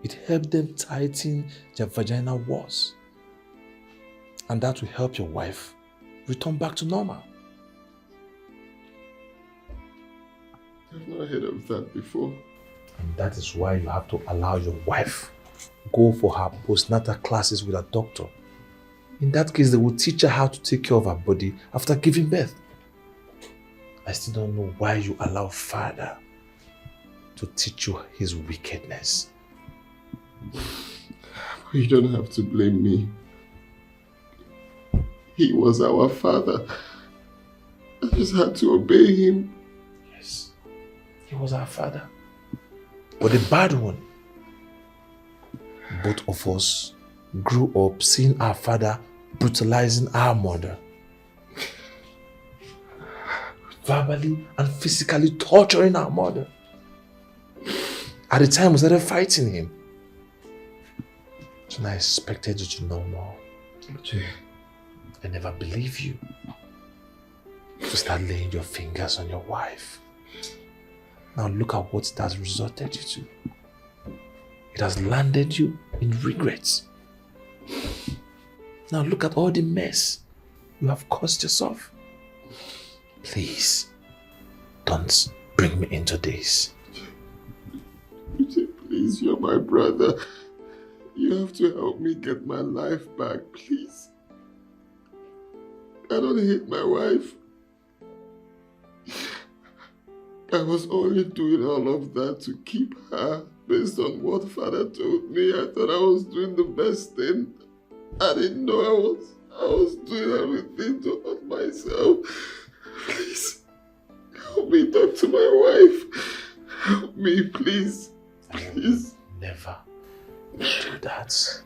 It helps them tighten their vaginal walls. And that will help your wife return back to normal. I've not heard of that before. And that is why you have to allow your wife go for her postnatal classes with a doctor. In that case, they will teach her how to take care of her body after giving birth. I still don't know why you allow Father to teach you his wickedness. You don't have to blame me. He was our father. I just had to obey him. Yes, he was our father. But the bad one, both of us grew up seeing our father brutalizing our mother. Verbally and physically torturing our mother. At the time, we started fighting him. So I expected you to know more. I never believed you. To start laying your fingers on your wife. Now look at what it has resulted you to. It has landed you in regrets. Now look at all the mess you have caused yourself. Please, don't bring me into this. Please, you're my brother. You have to help me get my life back, please. I don't hate my wife. I was only doing all of that to keep her based on what Father told me. I thought I was doing the best thing. I didn't know I was doing everything to hurt myself. Please, help me talk to my wife. Help me, please. Please. Never do that.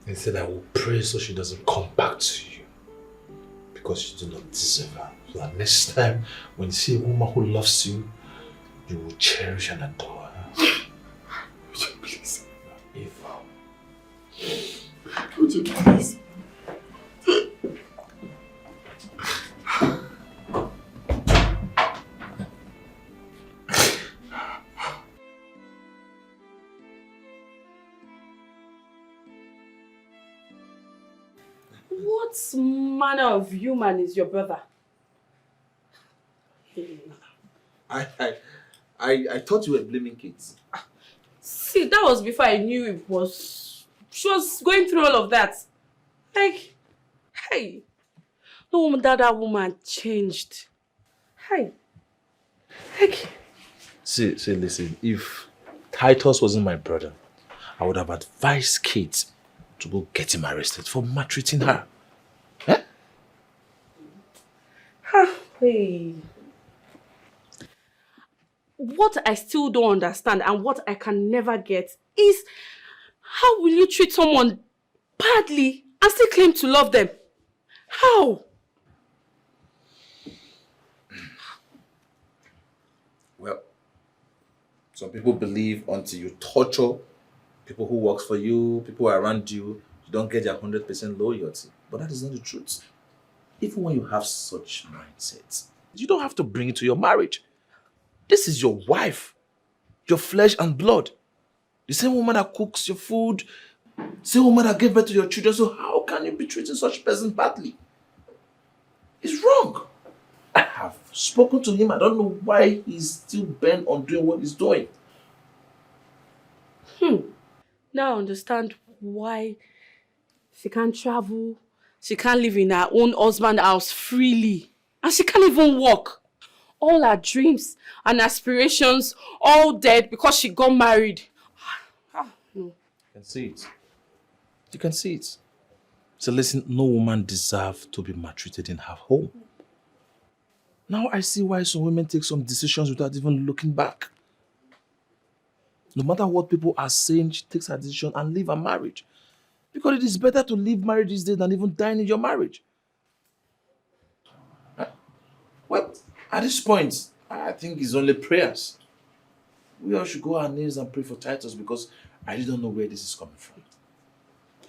Instead, I will pray so she doesn't come back to you. Because you do not deserve her. So that next time, when you see a woman who loves you, you will cherish and adore her. Would you please? Evil. Would you please? What manner of human is your brother? I thought you were blaming kids. See, that was before I knew she was going through all of that. Like, hey, no wonder that woman changed. Hey. Like. See, listen, if Titus wasn't my brother, I would have advised Kate to go get him arrested for maltreating her. Eh? Hey. What I still don't understand and what I can never get is how will you treat someone badly and still claim to love them? How? Well, some people believe until you torture people who work for you, people around you, you don't get their 100% loyalty. But that is not the truth. Even when you have such mindsets, you don't have to bring it to your marriage. This is your wife, your flesh and blood. The same woman that cooks your food, the same woman that gave birth to your children. So how can you be treating such a person badly? It's wrong. I have spoken to him. I don't know why he's still bent on doing what he's doing. Now I understand why she can't travel, she can't live in her own husband's house freely, and she can't even walk. All her dreams and aspirations all dead because she got married. No. You can see it. You can see it. So listen, no woman deserves to be maltreated in her home. Now I see why some women take some decisions without even looking back. No matter what people are saying, she takes her decision and leave her marriage. Because it is better to leave marriage these days than even dying in your marriage. Well, at this point, I think it's only prayers. We all should go on our knees and pray for Titus because I really don't know where this is coming from.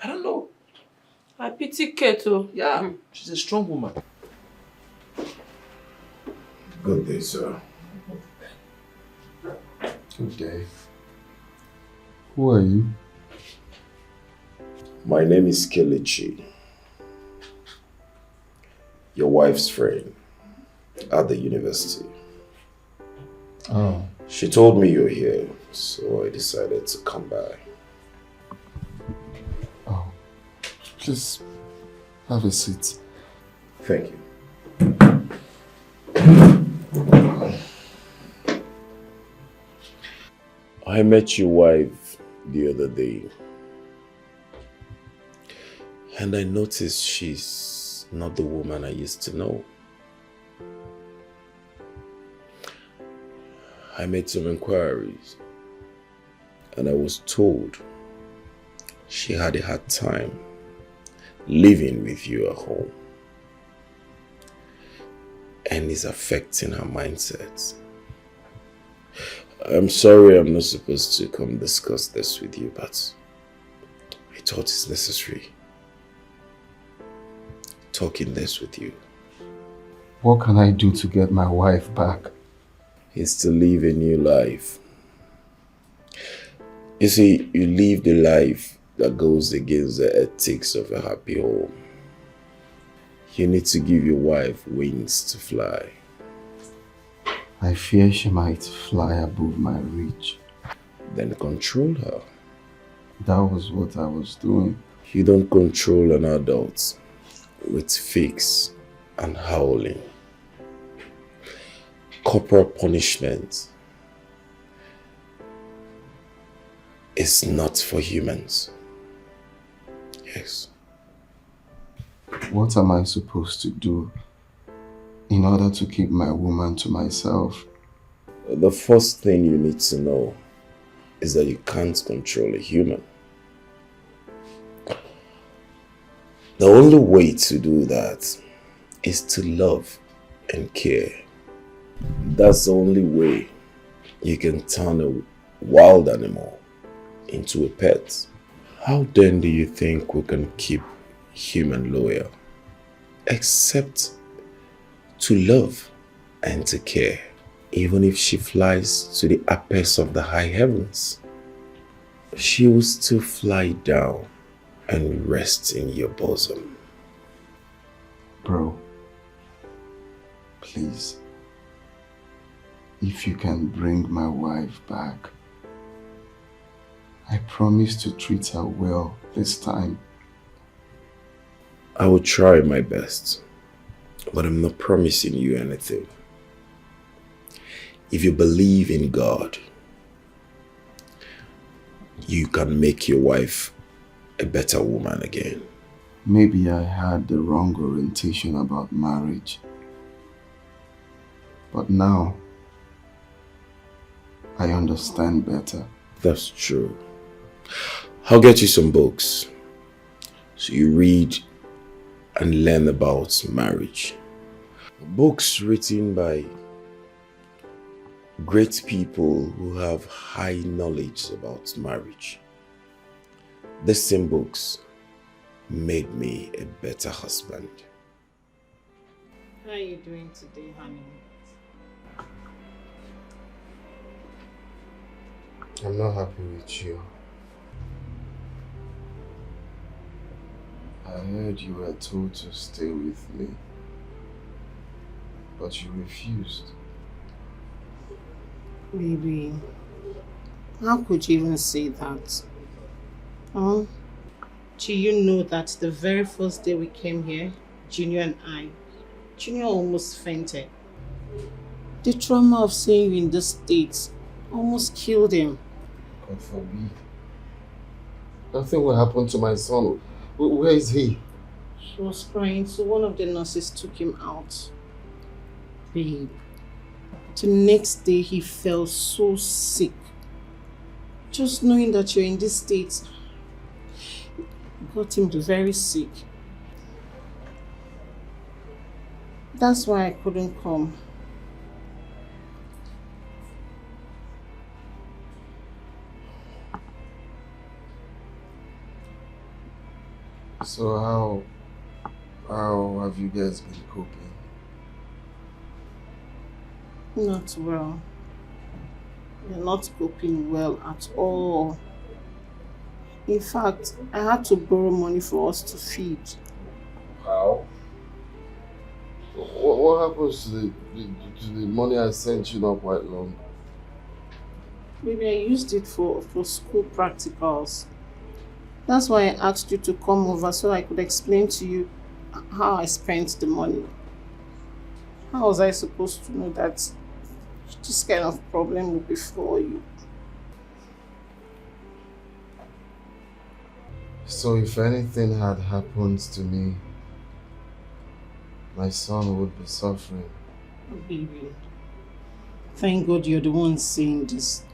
I don't know. I pity Keto. Yeah, she's a strong woman. Good day, sir. Good day. Who are you? My name is Luchy. Your wife's friend at the university. Oh. She told me you're here, so I decided to come by. Oh. Please, have a seat. Thank you. I met your wife the other day, and I noticed she's not the woman I used to know. I made some inquiries, and I was told she had a hard time living with you at home, and it's affecting her mindset. I'm sorry I'm not supposed to come discuss this with you, but I thought it's necessary talking this with you. What can I do to get my wife back? Is to live a new life. You see, you live the life that goes against the ethics of a happy home. You need to give your wife wings to fly. I fear she might fly above my reach. Then control her. That was what I was doing. You don't control an adult with fakes and howling. Corporal punishment is not for humans. Yes. What am I supposed to do in order to keep my woman to myself? The first thing you need to know is that you can't control a human. The only way to do that is to love and care. That's the only way you can turn a wild animal into a pet. How then do you think we can keep human loyal? Except to love and to care, even if she flies to the apex of the high heavens. She will still fly down and rest in your bosom. Bro, please, if you can bring my wife back, I promise to treat her well this time. I will try my best, but I'm not promising you anything. If you believe in God, you can make your wife a better woman again. Maybe I had the wrong orientation about marriage. But now, I understand better. That's true. I'll get you some books so you read and learn about marriage. Books written by great people who have high knowledge about marriage. The same books made me a better husband. How are you doing today, honey? I'm not happy with you. I heard you were told to stay with me, but you refused. Baby, how could you even say that? Huh? Do you know that the very first day we came here, Junior almost fainted. The trauma of seeing you in the States almost killed him. God forbid. Nothing will happen to my son. Where is he? He was crying, so one of the nurses took him out. Babe, the next day he felt so sick. Just knowing that you're in this state got him very sick. That's why I couldn't come. So how have you guys been coping? Not well. We're not coping well at all. In fact, I had to borrow money for us to feed. How? What happens to the money I sent you not quite long? Maybe I used it for school practicals. That's why I asked you to come over so I could explain to you how I spent the money. How was I supposed to know that this kind of problem would be for you? So if anything had happened to me, my son would be suffering. Oh, baby, thank God you're the one saying this.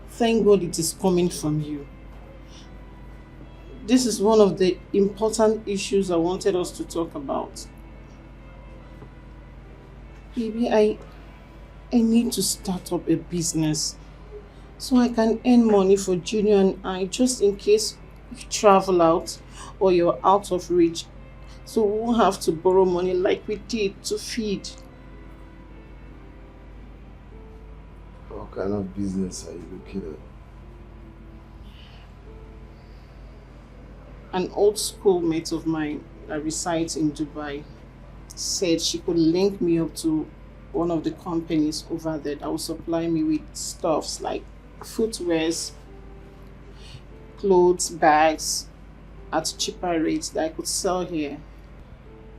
Thank God it is coming from you. This is one of the important issues I wanted us to talk about. Baby, I need to start up a business so I can earn money for Junior and I, just in case you travel out or you're out of reach. So we won't have to borrow money like we did to feed. What kind of business are you looking at? An old schoolmate of mine that resides in Dubai said she could link me up to one of the companies over there that will supply me with stuffs like footwears, clothes, bags at cheaper rates that I could sell here.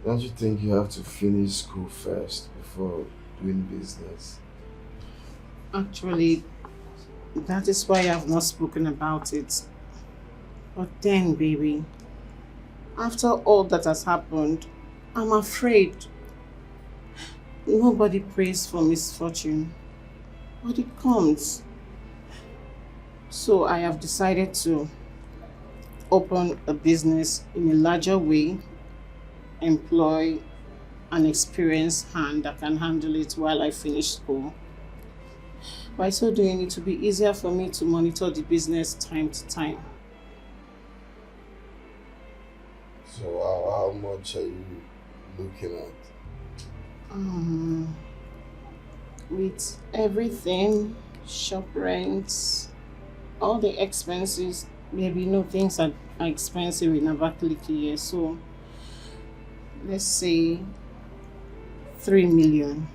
Don't you think you have to finish school first before doing business? Actually, that is why I have not spoken about it. But then, baby, after all that has happened, I'm afraid. Nobody prays for misfortune, but it comes. So I have decided to open a business in a larger way, employ an experienced hand that can handle it while I finish school. By so doing, it will be easier for me to monitor the business time to time. So how much are you looking at? With everything, shop rents, all the expenses, maybe things are expensive in Abakaliki here, so let's say 3 million.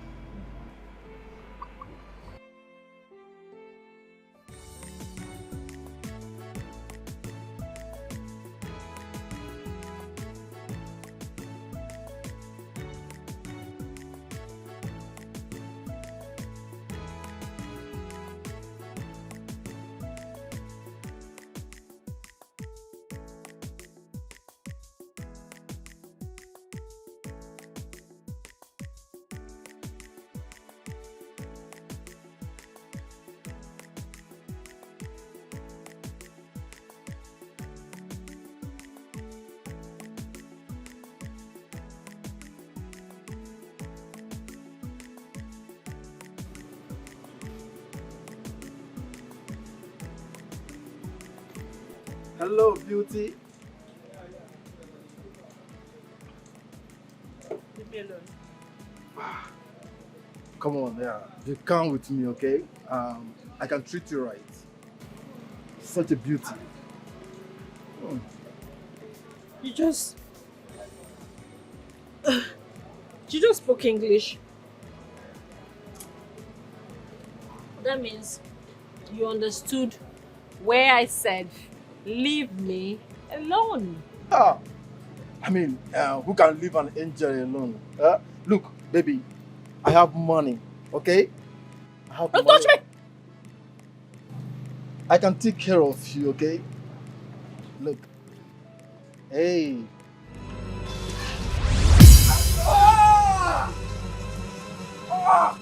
Hello, beauty. Leave me alone. Come on, yeah. You come with me, okay? I can treat you right. Such a beauty. You just spoke English. That means you understood where I said, leave me alone. I mean, who can leave an angel alone? Look, baby, I have money, okay? Don't touch me! I can take care of you, okay? Look. Hey. Ah! Ah!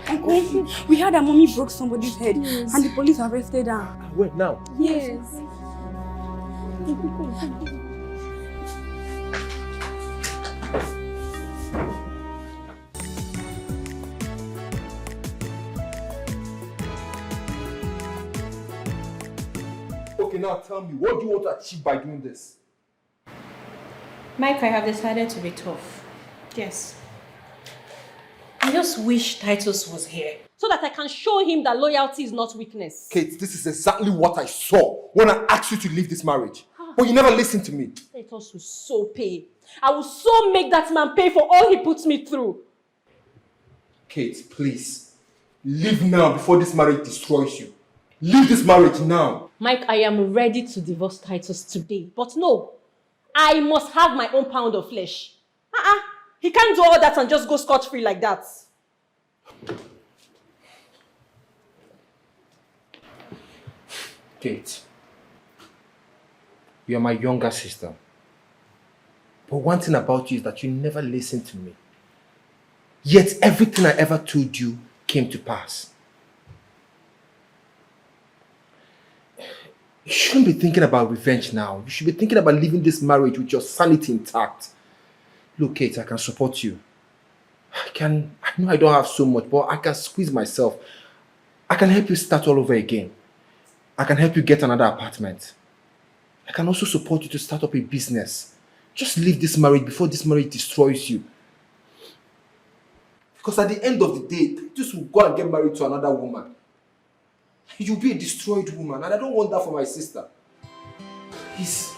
Uncle, we heard that mommy broke somebody's head and the police arrested her. Wait, now? Yes. Okay, now tell me, what do you want to achieve by doing this? Mike, I have decided to be tough. Yes. I just wish Titus was here so that I can show him that loyalty is not weakness. Kate, this is exactly what I saw when I asked you to leave this marriage. But you never listened to me. Titus will so pay. I will so make that man pay for all he puts me through. Kate, please. Leave now before this marriage destroys you. Leave this marriage now. Mike, I am ready to divorce Titus today. But no, I must have my own pound of flesh. He can't do all that and just go scot-free like that. Kate, you are my younger sister. But one thing about you is that you never listened to me. Yet everything I ever told you came to pass. You shouldn't be thinking about revenge now. You should be thinking about leaving this marriage with your sanity intact. Look, Kate, I can support you. I know I don't have so much, but I can squeeze myself. I can help you start all over again. I can help you get another apartment. I can also support you to start up a business. Just leave this marriage before this marriage destroys you. Because at the end of the day, Titus will go and get married to another woman. You'll be a destroyed woman, and I don't want that for my sister. Please.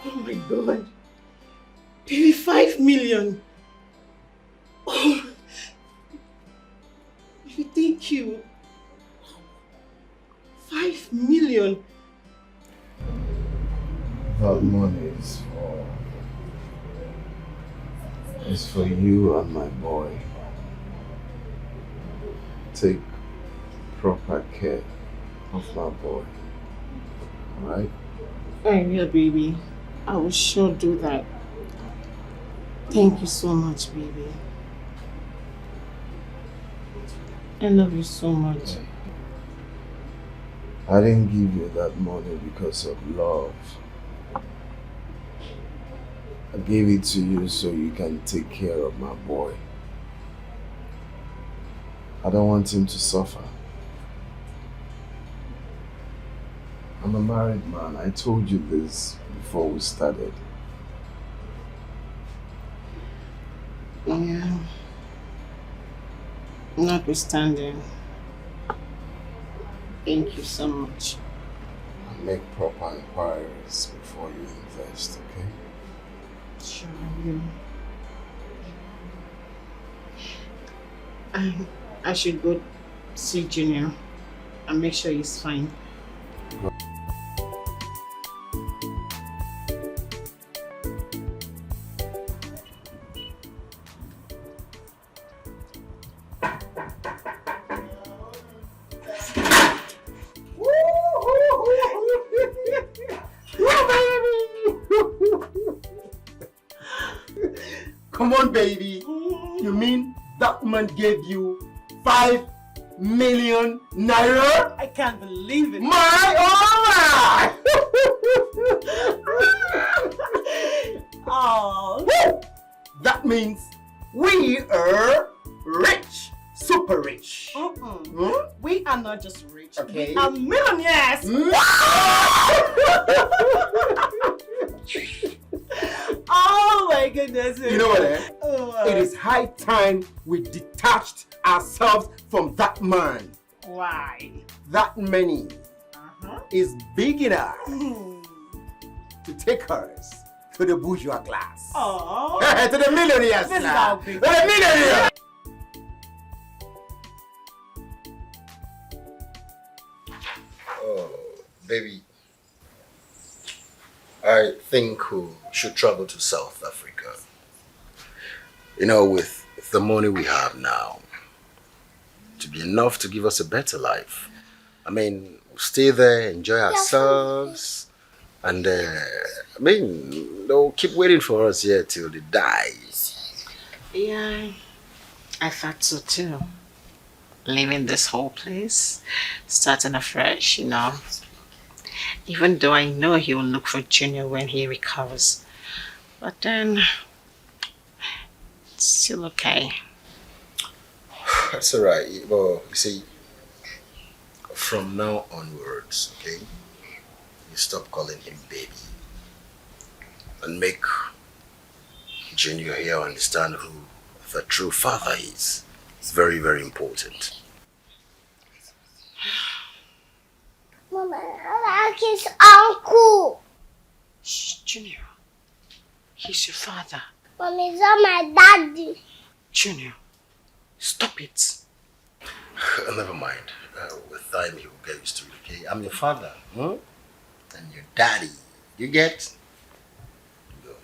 Oh my God. Baby, 5 million. Oh. Baby, thank you. 5 million. That money is for you and my boy. Take proper care of my boy. Alright? I will, baby. I will sure do that. Thank you so much, baby. I love you so much. I didn't give you that money because of love. I gave it to you so you can take care of my boy. I don't want him to suffer. I'm a married man. I told you this before we started. Yeah. Notwithstanding, thank you so much. Make proper inquiries before you invest, okay? Sure, I will. I should go see Junior and make sure he's fine. Come on, baby. You mean that woman gave you 5 million naira? I can't believe it. My Oh. That means we are rich, super rich. We are not just rich. Okay. We are millionaires. Oh my goodness. You know what? It is high time we detached ourselves from that man. Why? That money is big enough to take us to the bourgeois class. Oh. To the millionaires This is class. how To big. the millionaires. Oh, baby. I think we should travel to South Africa. You know, with the money we have now, to be enough to give us a better life. I mean, we'll stay there, enjoy ourselves, and they'll keep waiting for us here till they die. Yeah, I thought so too. Leaving this whole place, starting afresh, you know. Even though I know he will look for Junior when he recovers. But then, it's still okay. That's alright. Well, you see, from now onwards, okay, you stop calling him baby and make Junior here understand who the true father is. It's very, very important. Mama, I like his uncle. Shh, Junior. He's your father. Mommy, he's not my daddy. Junior, stop it. Never mind. With time, he will get used to it, okay? I'm your father, and your daddy. You get? Good.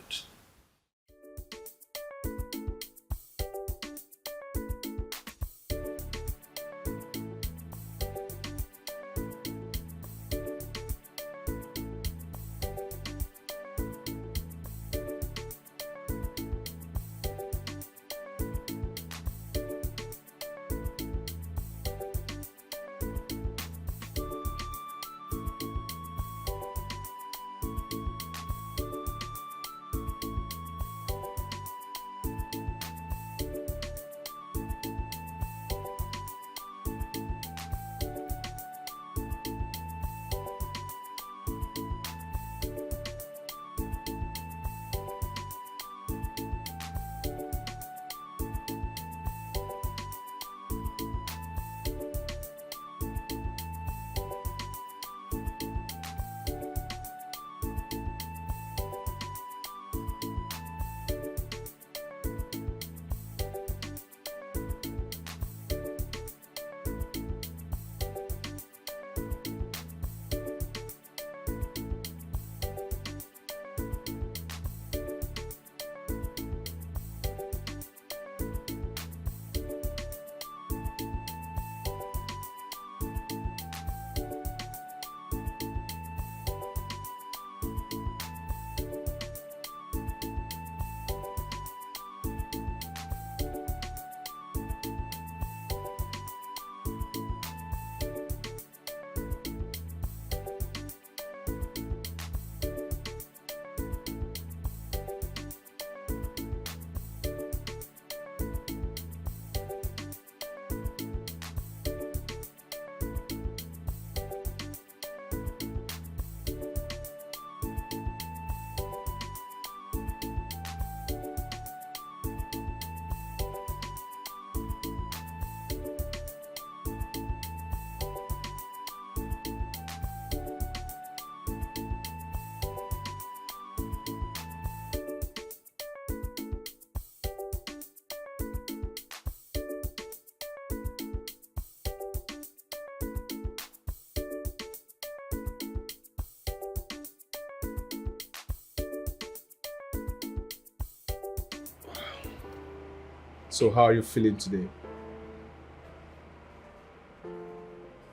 So how are you feeling today?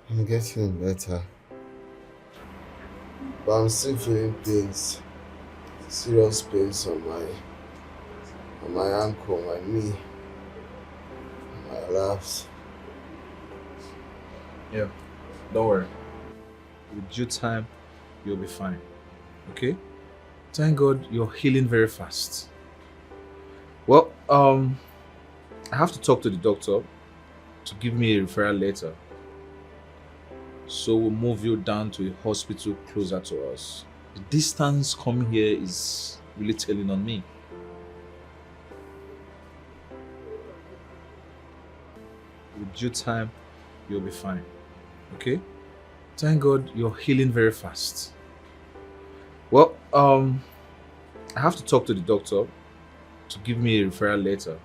I'm getting better. But I'm still feeling pains. Serious pains on my ankle, my knee, my laps. Yeah, don't worry. With due time, you'll be fine. Okay? Thank God you're healing very fast. Well, I have to talk to the doctor to give me a referral letter. So we'll move you down to a hospital closer to us. The distance coming here is really telling on me. With due time, you'll be fine. Okay? Thank God you're healing very fast. Well, I have to talk to the doctor to give me a referral letter.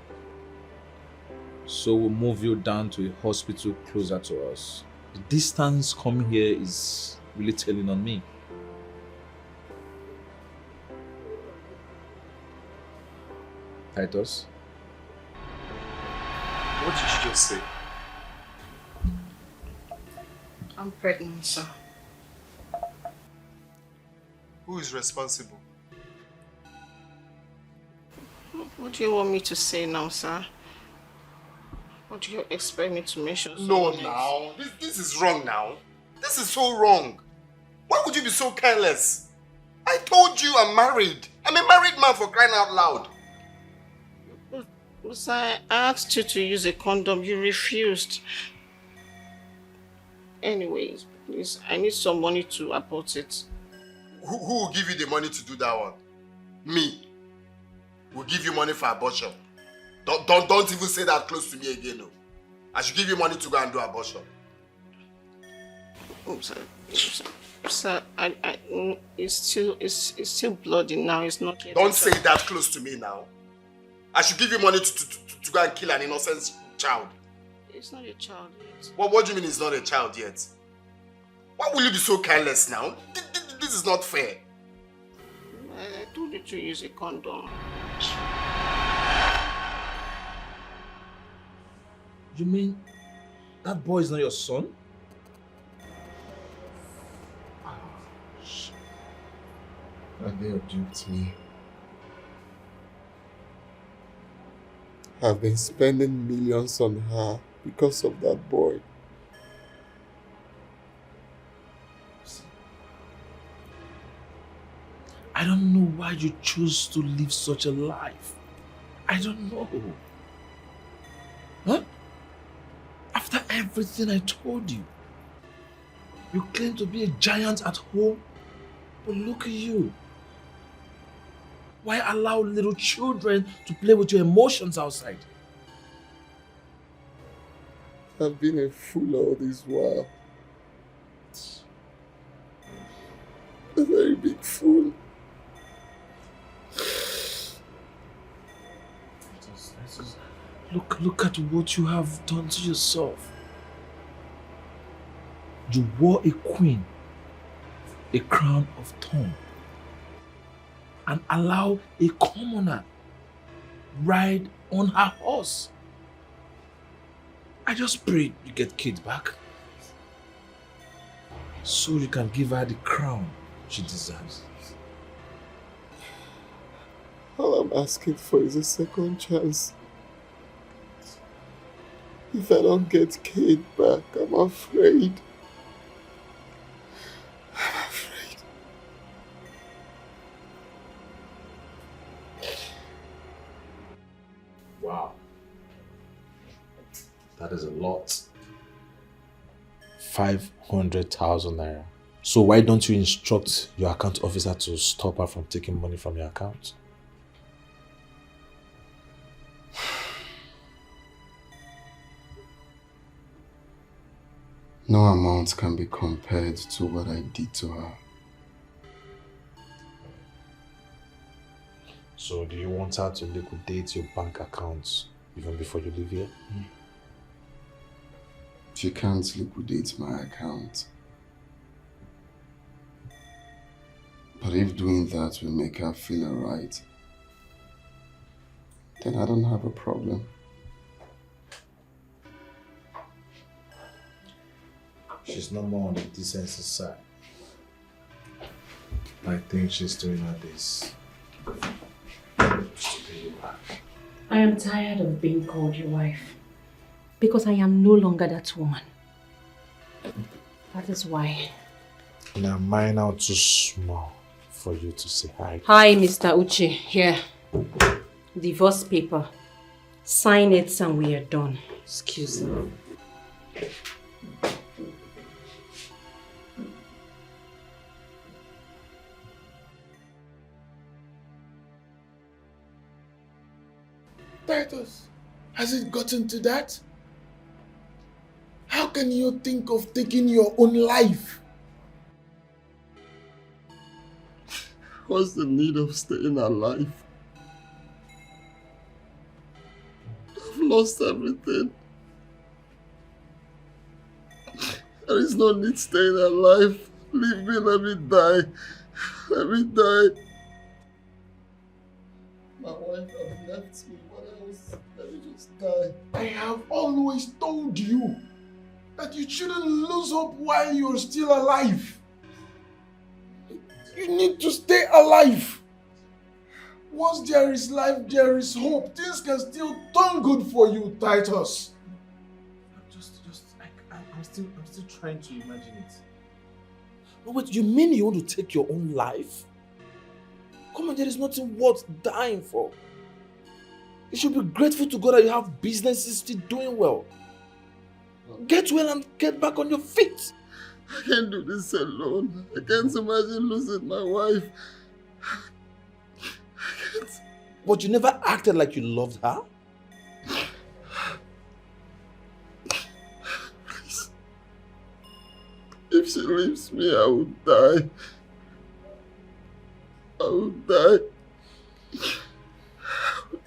So we'll move you down to a hospital closer to us. The distance coming here is really telling on me. Titus? What did you just say? I'm pregnant, sir. Who is responsible? What do you want me to say now, sir? What do you expect me to mention? No, now. This is wrong now. This is so wrong. Why would you be so careless? I told you I'm married. I'm a married man, for crying out loud. I asked you to use a condom. You refused. Anyways, please, I need some money to abort it. Who will give you the money to do that one? Me. Will give you money for abortion. Don't even say that close to me again, no. I should give you money to go and do abortion. Oh, sir, it's still bloody now. It's not yet. Don't say that close to me now. I should give you money to go and kill an innocent child. It's not a child yet. What do you mean it's not a child yet? Why will you be so careless now? This is not fair. I told you to use a condom. You mean that boy is not your son? And they have duped me. I've been spending millions on her because of that boy. I don't know why you choose to live such a life. I don't know. Huh? After everything I told you, you claim to be a giant at home, but look at you. Why allow little children to play with your emotions outside? I've been a fool all this while. A very big fool. Look at what you have done to yourself. You wore a queen, a crown of thorns, and allow a commoner ride on her horse. I just pray you get Kate back, so you can give her the crown she deserves. All I'm asking for is a second chance. If I don't get Kate back, I'm afraid. I'm afraid. Wow. That is a lot. 500,000 naira. So why don't you instruct your account officer to stop her from taking money from your account? No amount can be compared to what I did to her. So do you want her to liquidate your bank accounts even before you leave here? She can't liquidate my account. But if doing that will make her feel alright, then I don't have a problem. She's no more on the decency side. I think she's doing her this just to pay you back. I am tired of being called your wife. Because I am no longer that woman. That is why. Now mine are too small for you to say hi. Hi, Mr. Uche. Here. Divorce paper. Sign it and we are done. Excuse me. Titus, has it gotten to that? How can you think of taking your own life? What's the need of staying alive? I've lost everything. There is no need staying alive. Leave me, let me die. Let me die. My wife has left me. What else? Let me just die. I have always told you that you shouldn't lose hope while you're still alive. You need to stay alive. Once there is life, there is hope. Things can still turn good for you, Titus. I'm still trying to imagine it. No, wait, you mean you want to take your own life? Come on, there is nothing worth dying for. You should be grateful to God that you have businesses still doing well. Get well and get back on your feet. I can't do this alone. I can't imagine losing my wife. But you never acted like you loved her? Please. If she leaves me, I will die. I will die.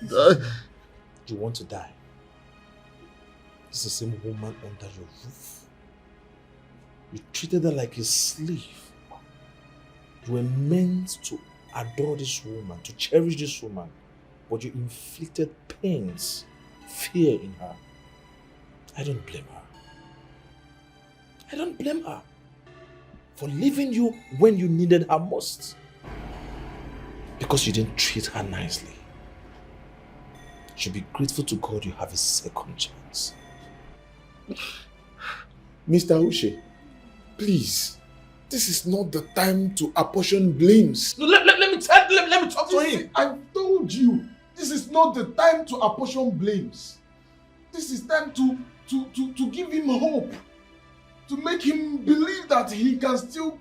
Die. You want to die? It's the same woman under your roof. You treated her like a slave. You were meant to adore this woman, to cherish this woman, but you inflicted pains, fear in her. I don't blame her. I don't blame her for leaving you when you needed her most. Because you didn't treat her nicely. You should be grateful to God you have a second chance. Mr. Uche, please, this is not the time to apportion blames. No, let me talk to him. I told you, this is not the time to apportion blames. This is time to give him hope. To make him believe that he can still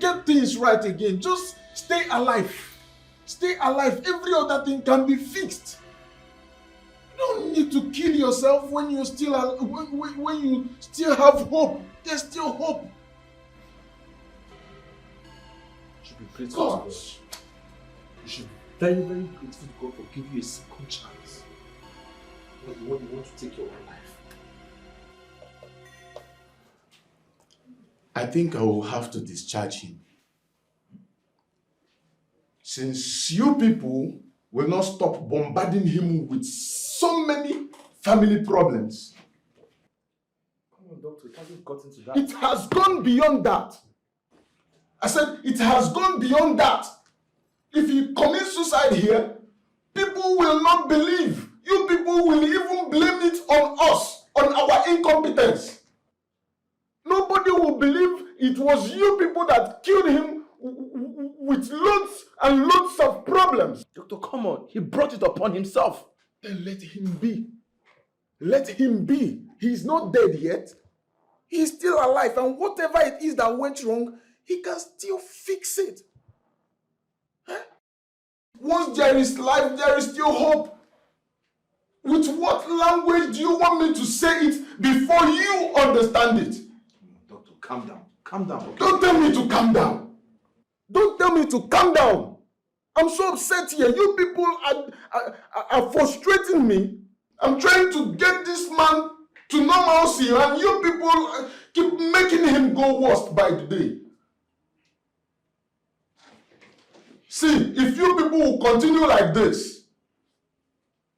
get things right again. Just stay alive. Stay alive. Every other thing can be fixed. You don't need to kill yourself when you still when you still have hope. There's still hope. You should be grateful to God. You should be very, very grateful to God for giving you a second chance. When you want to take your own life. I think I will have to discharge him. Since you people will not stop bombarding him with so many family problems. Come on, doctor, it hasn't gotten to that. It has gone beyond that. I said it has gone beyond that. If he commits suicide here, people will not believe. You people will even blame it on us, on our incompetence. Nobody will believe it was you people that killed him with loads and loads of problems. Doctor, come on. He brought it upon himself. Then let him be. Let him be. He's not dead yet. He's still alive. And whatever it is that went wrong, he can still fix it. Huh? Once there is life, there is still hope. With what language do you want me to say it before you understand it? Doctor, calm down. Calm down. Okay? Don't tell me to calm down. Don't tell me to calm down. I'm so upset here. You people are frustrating me. I'm trying to get this man to normalcy, and you people keep making him go worse by the day. See, if you people will continue like this,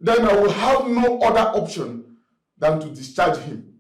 then I will have no other option than to discharge him.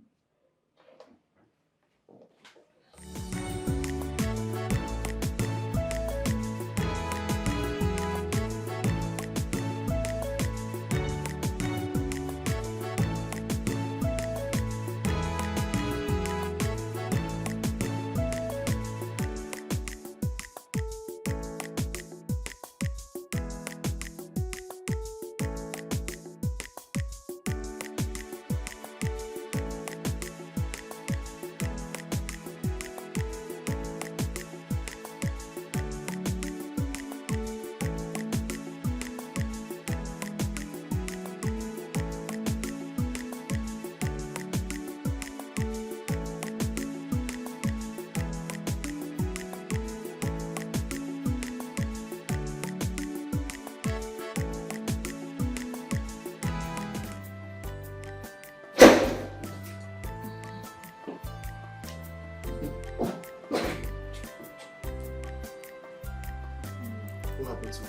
What happened to her?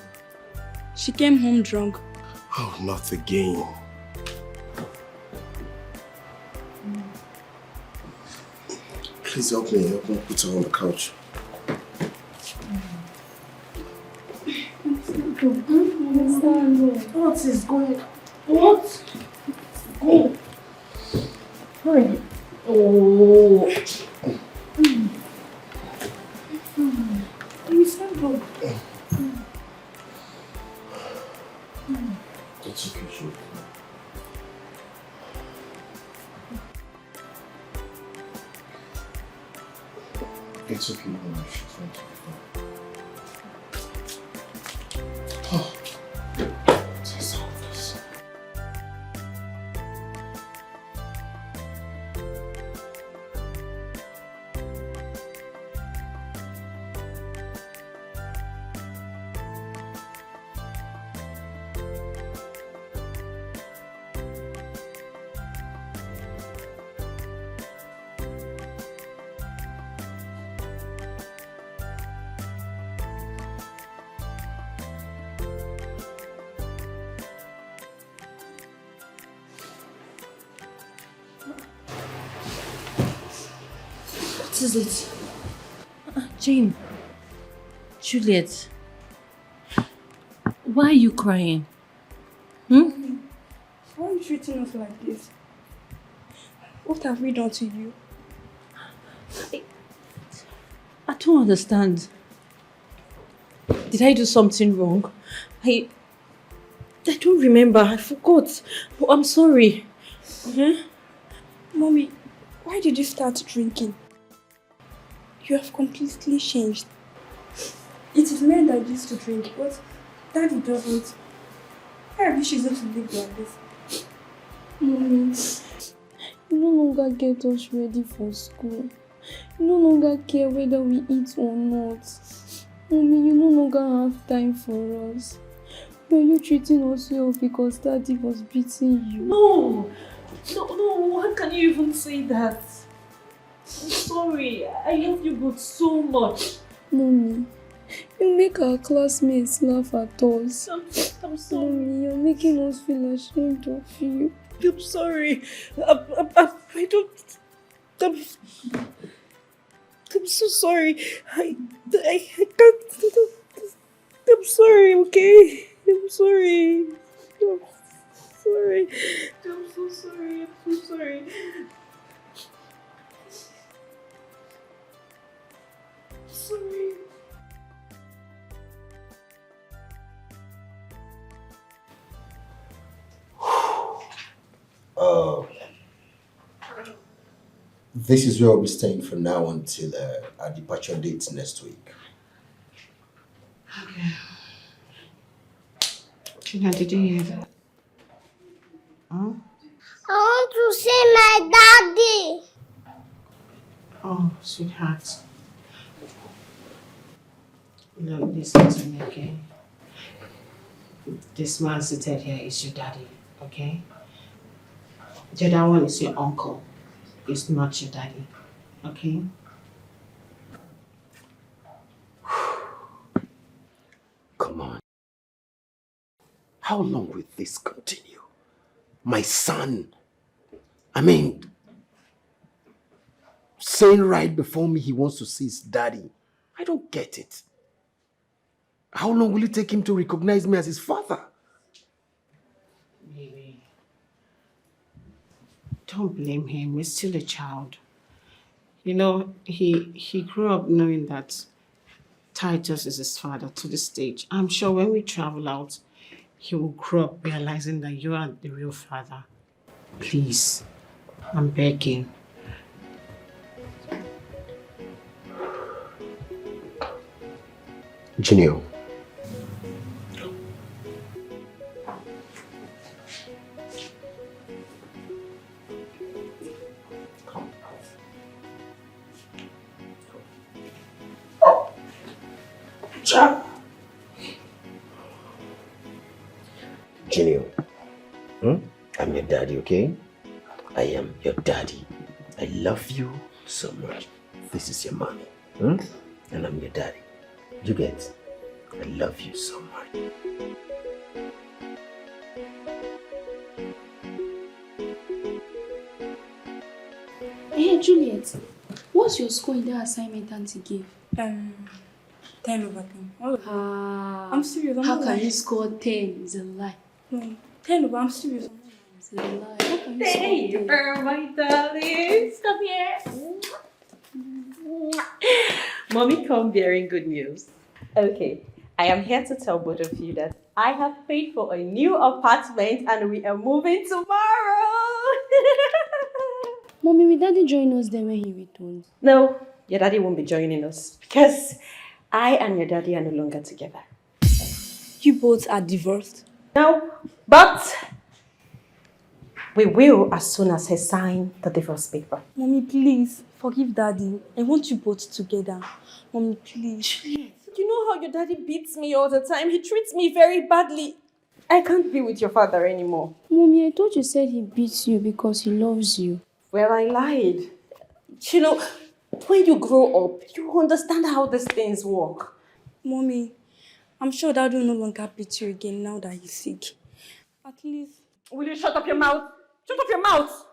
She came home drunk. Oh, not again. Please help me put her on the couch. What is going on? What? Go. Hurry. Oh. You sound good. It's okay, Julie. It's okay, no, she's going to be fine. Oh, it's all this. What is it? Jane. Juliet. Why are you crying? Why are you treating us like this? What have we done to you? I don't understand. Did I do something wrong? I don't remember. I forgot. Oh, I'm sorry. Mommy, why did you start drinking? You have completely changed. It is men that used to drink, but Daddy doesn't. Why have you chosen to live like this? Mommy, you no longer get us ready for school. You no longer care whether we eat or not. Mommy, you no longer have time for us. Were you treating us well because Daddy was beating you? No, how can you even say that? I'm sorry, I love you both so much. Mommy, you make our classmates laugh at us. I'm sorry. Mommy, you're making us feel ashamed of you. I'm sorry. I'm so sorry. I can't. I'm sorry, okay? I'm sorry. I'm sorry. I'm so sorry. I'm so sorry. Sorry. This is where I'll be staying from now until our departure date next week. Okay. Gina, did you hear that? Huh? I want to see my daddy. Oh, sweetheart. Look, listen to me, okay? This man seated here is your daddy, okay? The other one is your uncle. It's not your daddy, okay? Come on. How long will this continue? My son. I mean, saying right before me he wants to see his daddy. I don't get it. How long will it take him to recognize me as his father? Baby, don't blame him. He's still a child. You know, he grew up knowing that Titus is his father to this stage. I'm sure when we travel out, he will grow up realizing that you are the real father. Please, I'm begging. Junior. Junior, I'm your daddy, okay? I am your daddy. I love you so much. This is your mommy, and I'm your daddy. You get? I love you so much. Hey, Juliet, what's your score in that assignment Auntie gave? 10 over 10. I'm serious. How can you score 10? It's a lie. No, 10 over, I'm serious. It's a lie. How can you Hey, score 10? my darlings, come here. Mommy come bearing good news. Okay, I am here to tell both of you that I have paid for a new apartment and we are moving tomorrow. Mommy, will Daddy join us then when he returns? No, your daddy won't be joining us because I and your daddy are no longer together. You both are divorced? No, but we will as soon as he signs the divorce paper. Mommy, please, forgive Daddy. I want you both together. Mommy, please. You know how your daddy beats me all the time. He treats me very badly. I can't be with your father anymore. Mommy, I thought you said he beats you because he loves you. Well, I lied. You know, when you grow up, you understand how these things work. Mommy, I'm sure Dad will no longer beat you again now that he's sick. At least... Will you shut up your mouth? Shut up your mouth!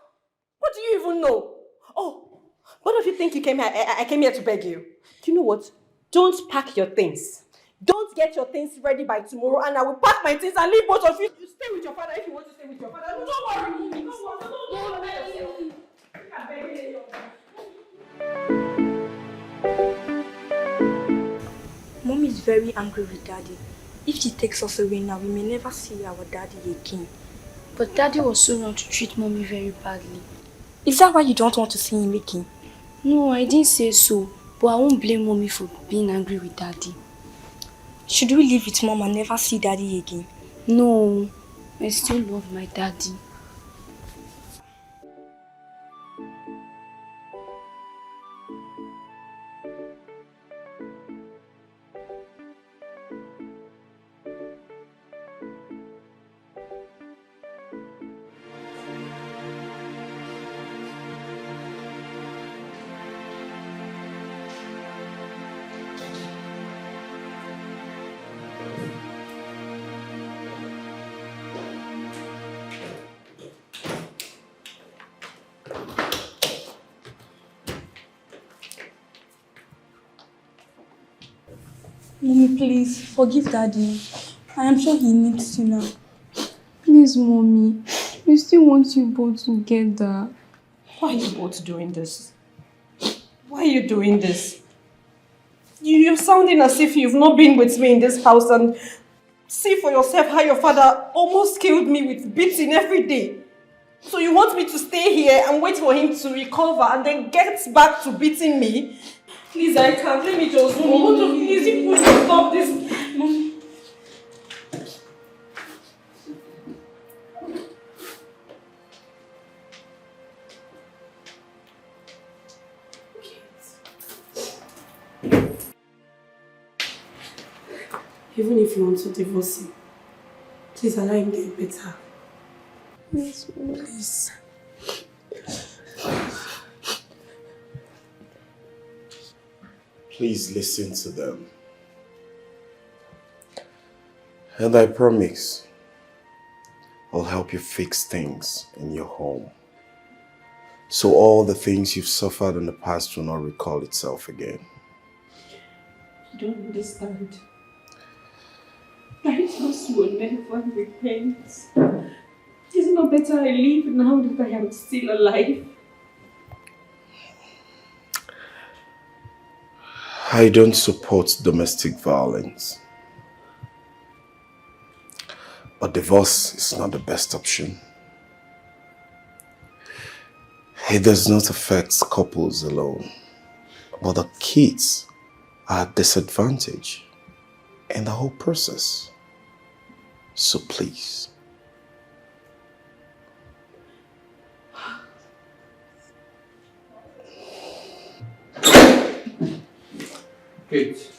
What do you even know? Oh, what do you think you came here? I came here to beg you. Do you know what? Don't pack your things. Don't get your things ready by tomorrow and I will pack my things and leave both of you. You stay with your father if you want to stay with your father. No, don't worry. Don't worry. Mommy is very angry with Daddy. If she takes us away now, we may never see our Daddy again. But Daddy was so wrong to treat Mommy very badly. Is that why you don't want to see him again? No, I didn't say so. But I won't blame Mommy for being angry with Daddy. Should we live with Mom and never see Daddy again? No, I still love my Daddy. Mommy, please, forgive Daddy. I am sure he needs you now. Please, Mommy. We still want you both together. Why are you both doing this? Why are you doing this? You're sounding as if you've not been with me in this house and see for yourself how your father almost killed me with beating every day. So you want me to stay here and wait for him to recover and then get back to beating me? Please, I can't. Let me just go. Both of you, please, you stop this. Mom. Even if you want to divorce him, please allow him to get better. Yes, please. Please listen to them. And I promise, I'll help you fix things in your home. So all the things you've suffered in the past will not recall itself again. You don't understand. I just will never repent. It's not better I live now that I am still alive. I don't support domestic violence. But divorce is not the best option. It does not affect couples alone, but the kids are at disadvantage in the whole process. So please. Kate.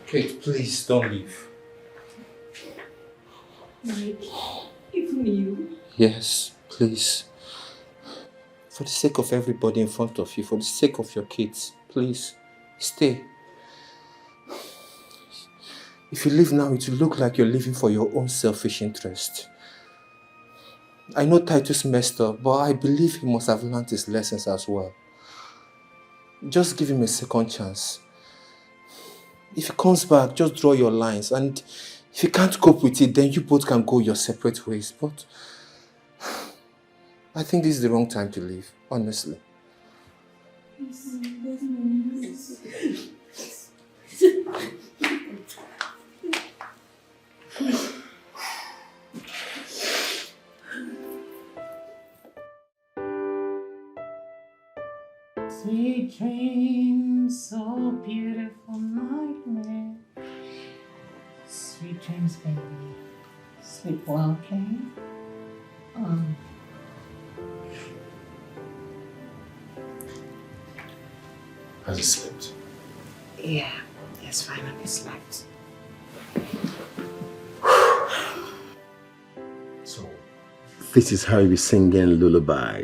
Kate, please don't leave. Mike, even you. Yes, please. For the sake of everybody in front of you, for the sake of your kids, please, stay. If you leave now, it will look like you're living for your own selfish interest. I know Titus messed up, but I believe he must have learned his lessons as well. Just give him a second chance. If he comes back, just draw your lines, and if you can't cope with it, then you both can go your separate ways. But I think this is the wrong time to leave, honestly. Sweet dreams, so beautiful nightmare. Sweet dreams, baby. Sleep well, okay? Has he slept? Yeah, yes, finally slept. So, this is how he be singing lullaby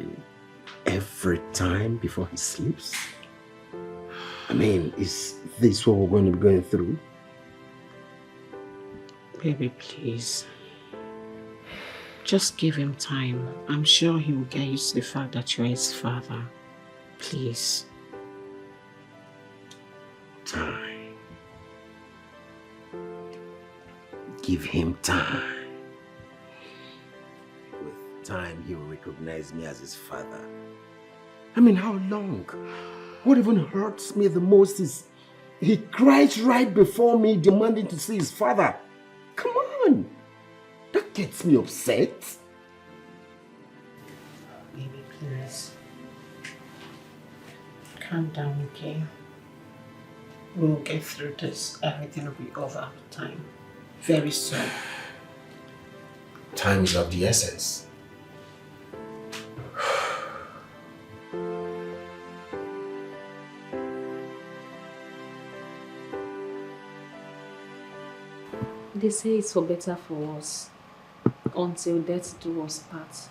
every time before he sleeps? I mean, is this what we're going to be going through? Baby, please. Just give him time. I'm sure he will get used to the fact that you're his father. Please. Time. Give him time. With time, he will recognize me as his father. I mean, how long? What even hurts me the most is he cries right before me demanding to see his father. Come on! That gets me upset. Baby, please. Calm down, okay? We'll get through this. Everything will be over with time. Very soon. Time is of the essence. They say it's for better for us, until death do us part.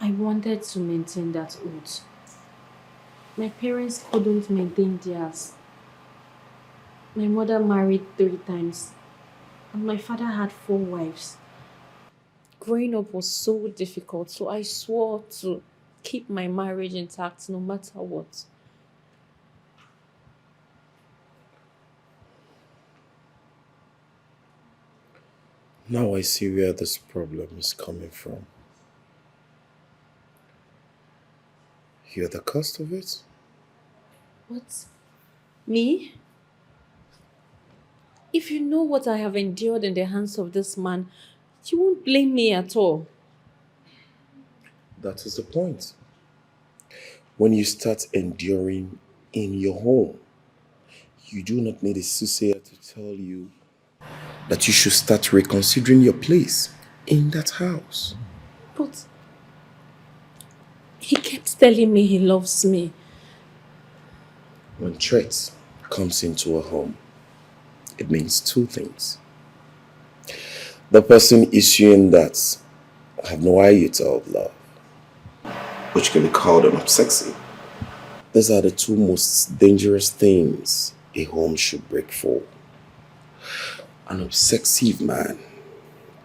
I wanted to maintain that oath. My parents couldn't maintain theirs. My mother married 3 times, and my father had 4 wives. Growing up was so difficult, so I swore to keep my marriage intact no matter what. Now I see where this problem is coming from. You're the cause of it? What? Me? If you know what I have endured in the hands of this man, you won't blame me at all. That is the point. When you start enduring in your home, you do not need a soothsayer to tell you that you should start reconsidering your place in that house. But he kept telling me he loves me. When threat comes into a home, it means 2 things. The person issuing that have no iota of love, which can be called an obsessive. These are the 2 most dangerous things a home should break for. An obsessive man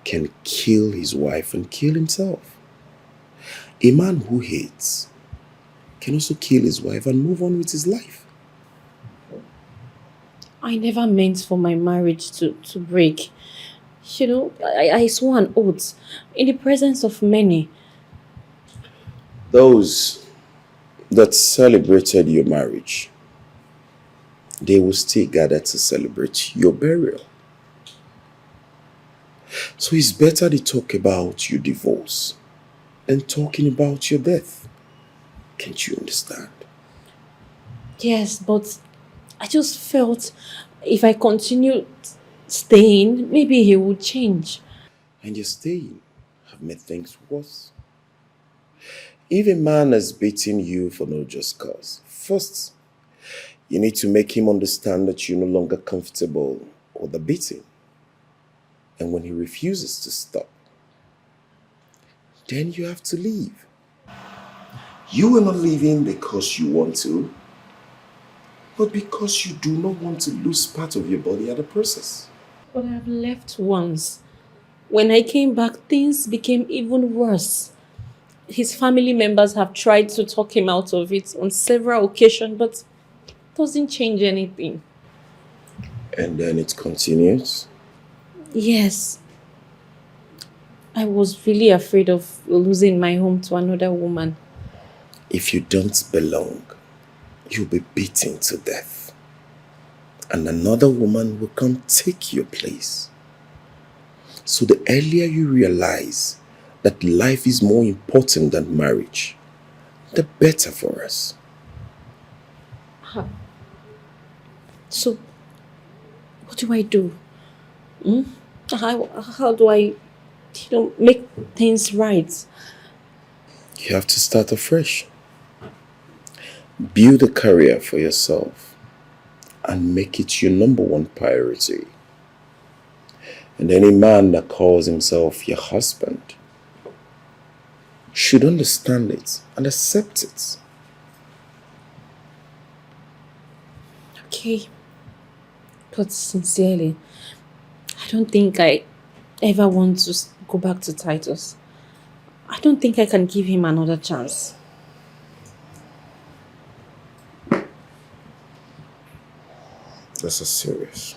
can kill his wife and kill himself. A man who hates can also kill his wife and move on with his life. I never meant for my marriage to break. You know, I swore an oath in the presence of many. Those that celebrated your marriage, they will still gather to celebrate your burial. So it's better to talk about your divorce than talking about your death. Can't you understand? Yes, but I just felt if I continued staying, maybe he would change. And your staying have made things worse. If a man has beaten you for no just cause, first, you need to make him understand that you're no longer comfortable with the beating. And when he refuses to stop, then you have to leave. You are not leaving because you want to, but because you do not want to lose part of your body at the process. But I've left once. When I came back, things became even worse. His family members have tried to talk him out of it on several occasions, but it doesn't change anything. And then it continues? Yes. I was really afraid of losing my home to another woman. If you don't belong, you'll be beaten to death. And another woman will come take your place. So the earlier you realize that life is more important than marriage, the better for us. So, what do I do? How do I, make things right? You have to start afresh. Build a career for yourself and make it your #1 priority. And any man that calls himself your husband should understand it and accept it. Okay. But sincerely, I don't think I ever want to go back to Titus. I don't think I can give him another chance. This is serious.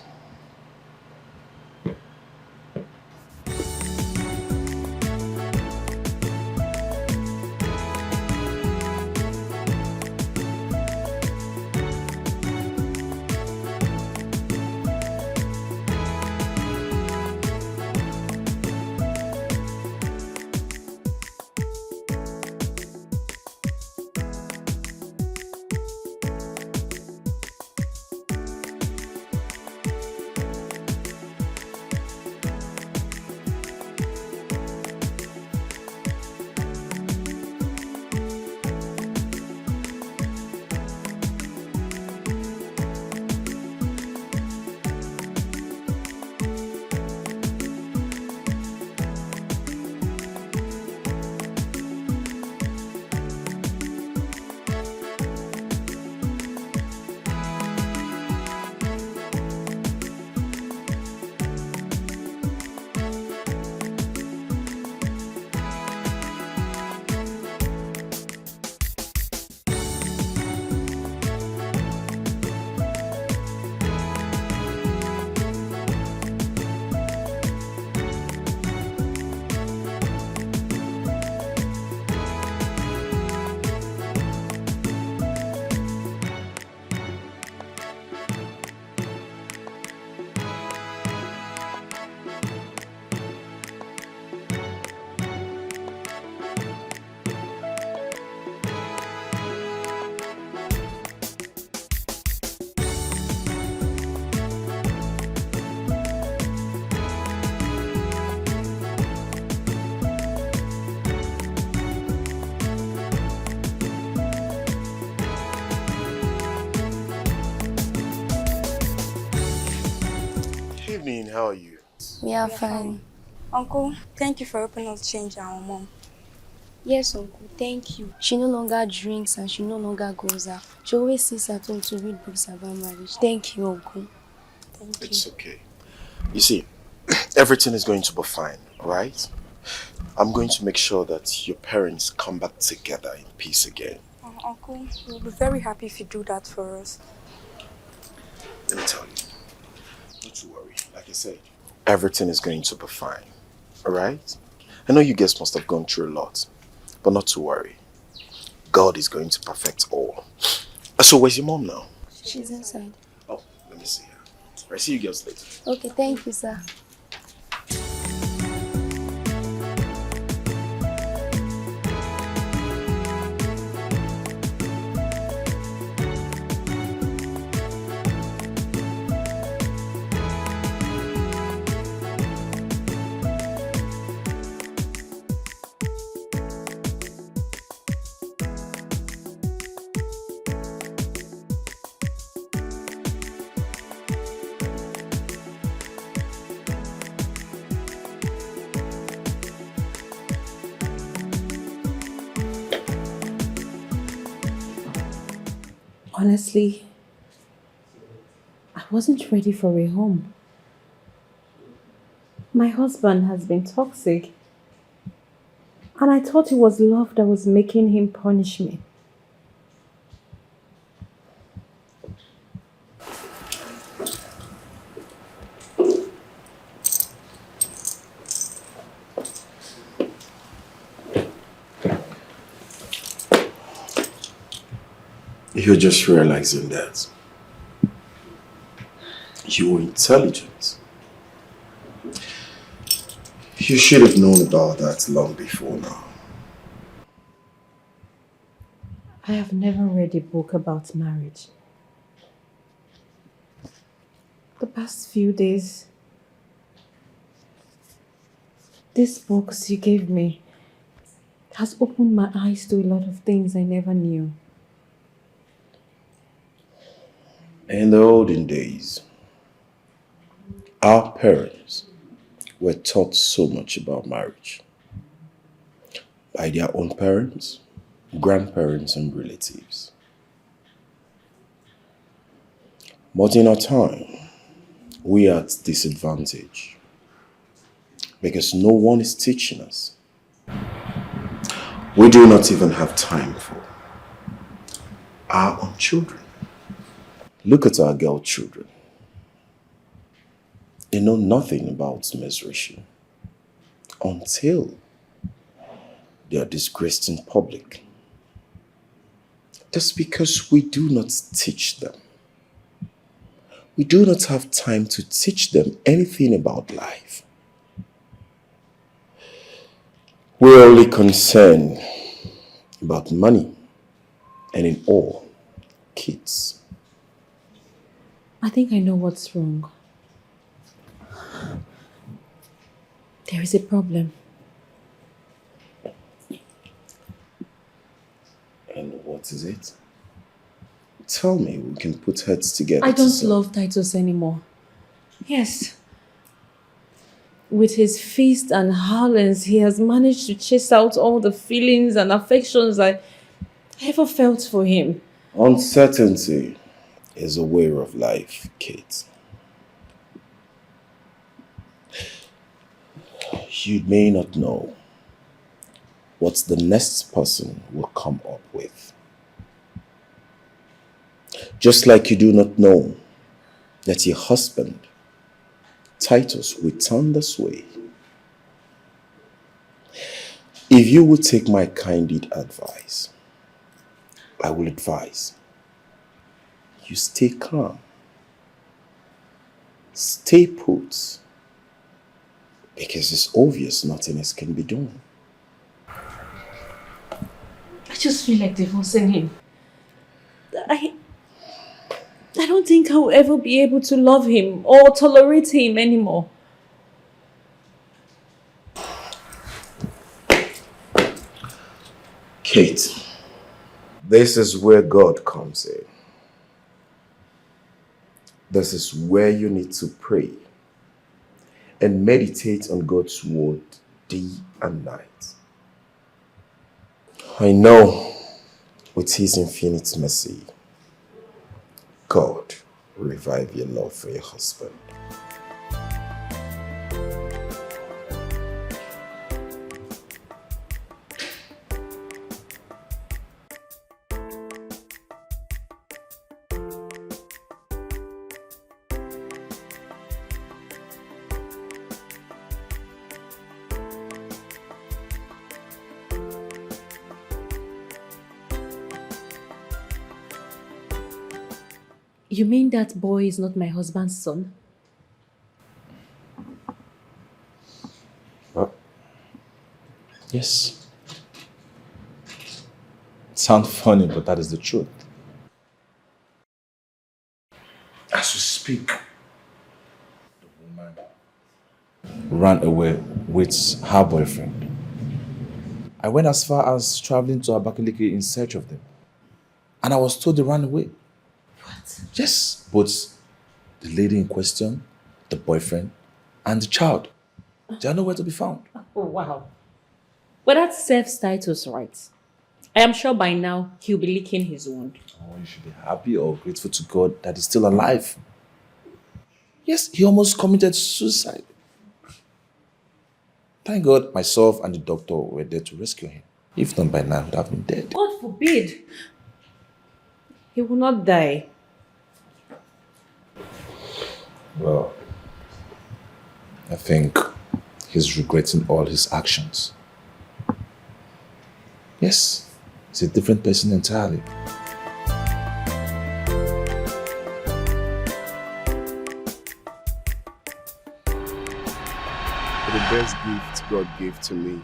Evening, how are you? We are fine. Uncle, thank you for helping us change our mom. Yes, Uncle, thank you. She no longer drinks and she no longer goes out. She always sits at home to read books about marriage. Thank you, Uncle. Thank you. It's okay. You see, everything is going to be fine, right? I'm going to make sure that your parents come back together in peace again. Uncle, we'll be very happy if you do that for us. Let me tell you, not to worry. Like I said, everything is going to be fine, alright? I know you guys must have gone through a lot, but not to worry. God is going to perfect all. So where's your mom now? She's inside. Oh, let me see her. I'll see you girls later. Okay, thank you, sir. Honestly, I wasn't ready for a home. My husband has been toxic, and I thought it was love that was making him punish me. You're just realizing that you were intelligent. You should have known about that long before now. I have never read a book about marriage. The past few days, these books you gave me has opened my eyes to a lot of things I never knew. In the olden days, our parents were taught so much about marriage by their own parents, grandparents, and relatives. But in our time, we are at disadvantage because no one is teaching us. We do not even have time for our own children. Look at our girl children. They know nothing about menstruation until they are disgraced in public. That's because we do not teach them. We do not have time to teach them anything about life. We're only concerned about money and in all, kids. I think I know what's wrong. There is a problem. And what is it? Tell me, we can put heads together. I don't love Titus anymore. Yes. With his feast and howlings, he has managed to chase out all the feelings and affections I ever felt for him. Uncertainty is a way of life, Kate. You may not know what the next person will come up with. Just like you do not know that your husband, Titus, will turn this way. If you would take my candid advice, I will advise you stay calm, stay put, because it's obvious nothing else can be done. I just feel like divorcing him. I don't think I'll ever be able to love him or tolerate him anymore. Kate, this is where God comes in. This is where you need to pray and meditate on God's word day and night. I know with his infinite mercy, God will revive your love for your husband. You mean that boy is not my husband's son? Yes. It sounds funny, but that is the truth. As we speak, the woman ran away with her boyfriend. I went as far as traveling to Abakaliki in search of them. And I was told they ran away. What? Yes, both the lady in question, the boyfriend, and the child. They are nowhere to be found. Oh, wow. But that serves Titus right. I am sure by now he'll be licking his wound. Oh, you should be happy or grateful to God that he's still alive. Yes, he almost committed suicide. Thank God myself and the doctor were there to rescue him. If not by now, he would have been dead. God forbid. He will not die. Well, I think he's regretting all his actions. Yes, he's a different person entirely. The best gift God gave to me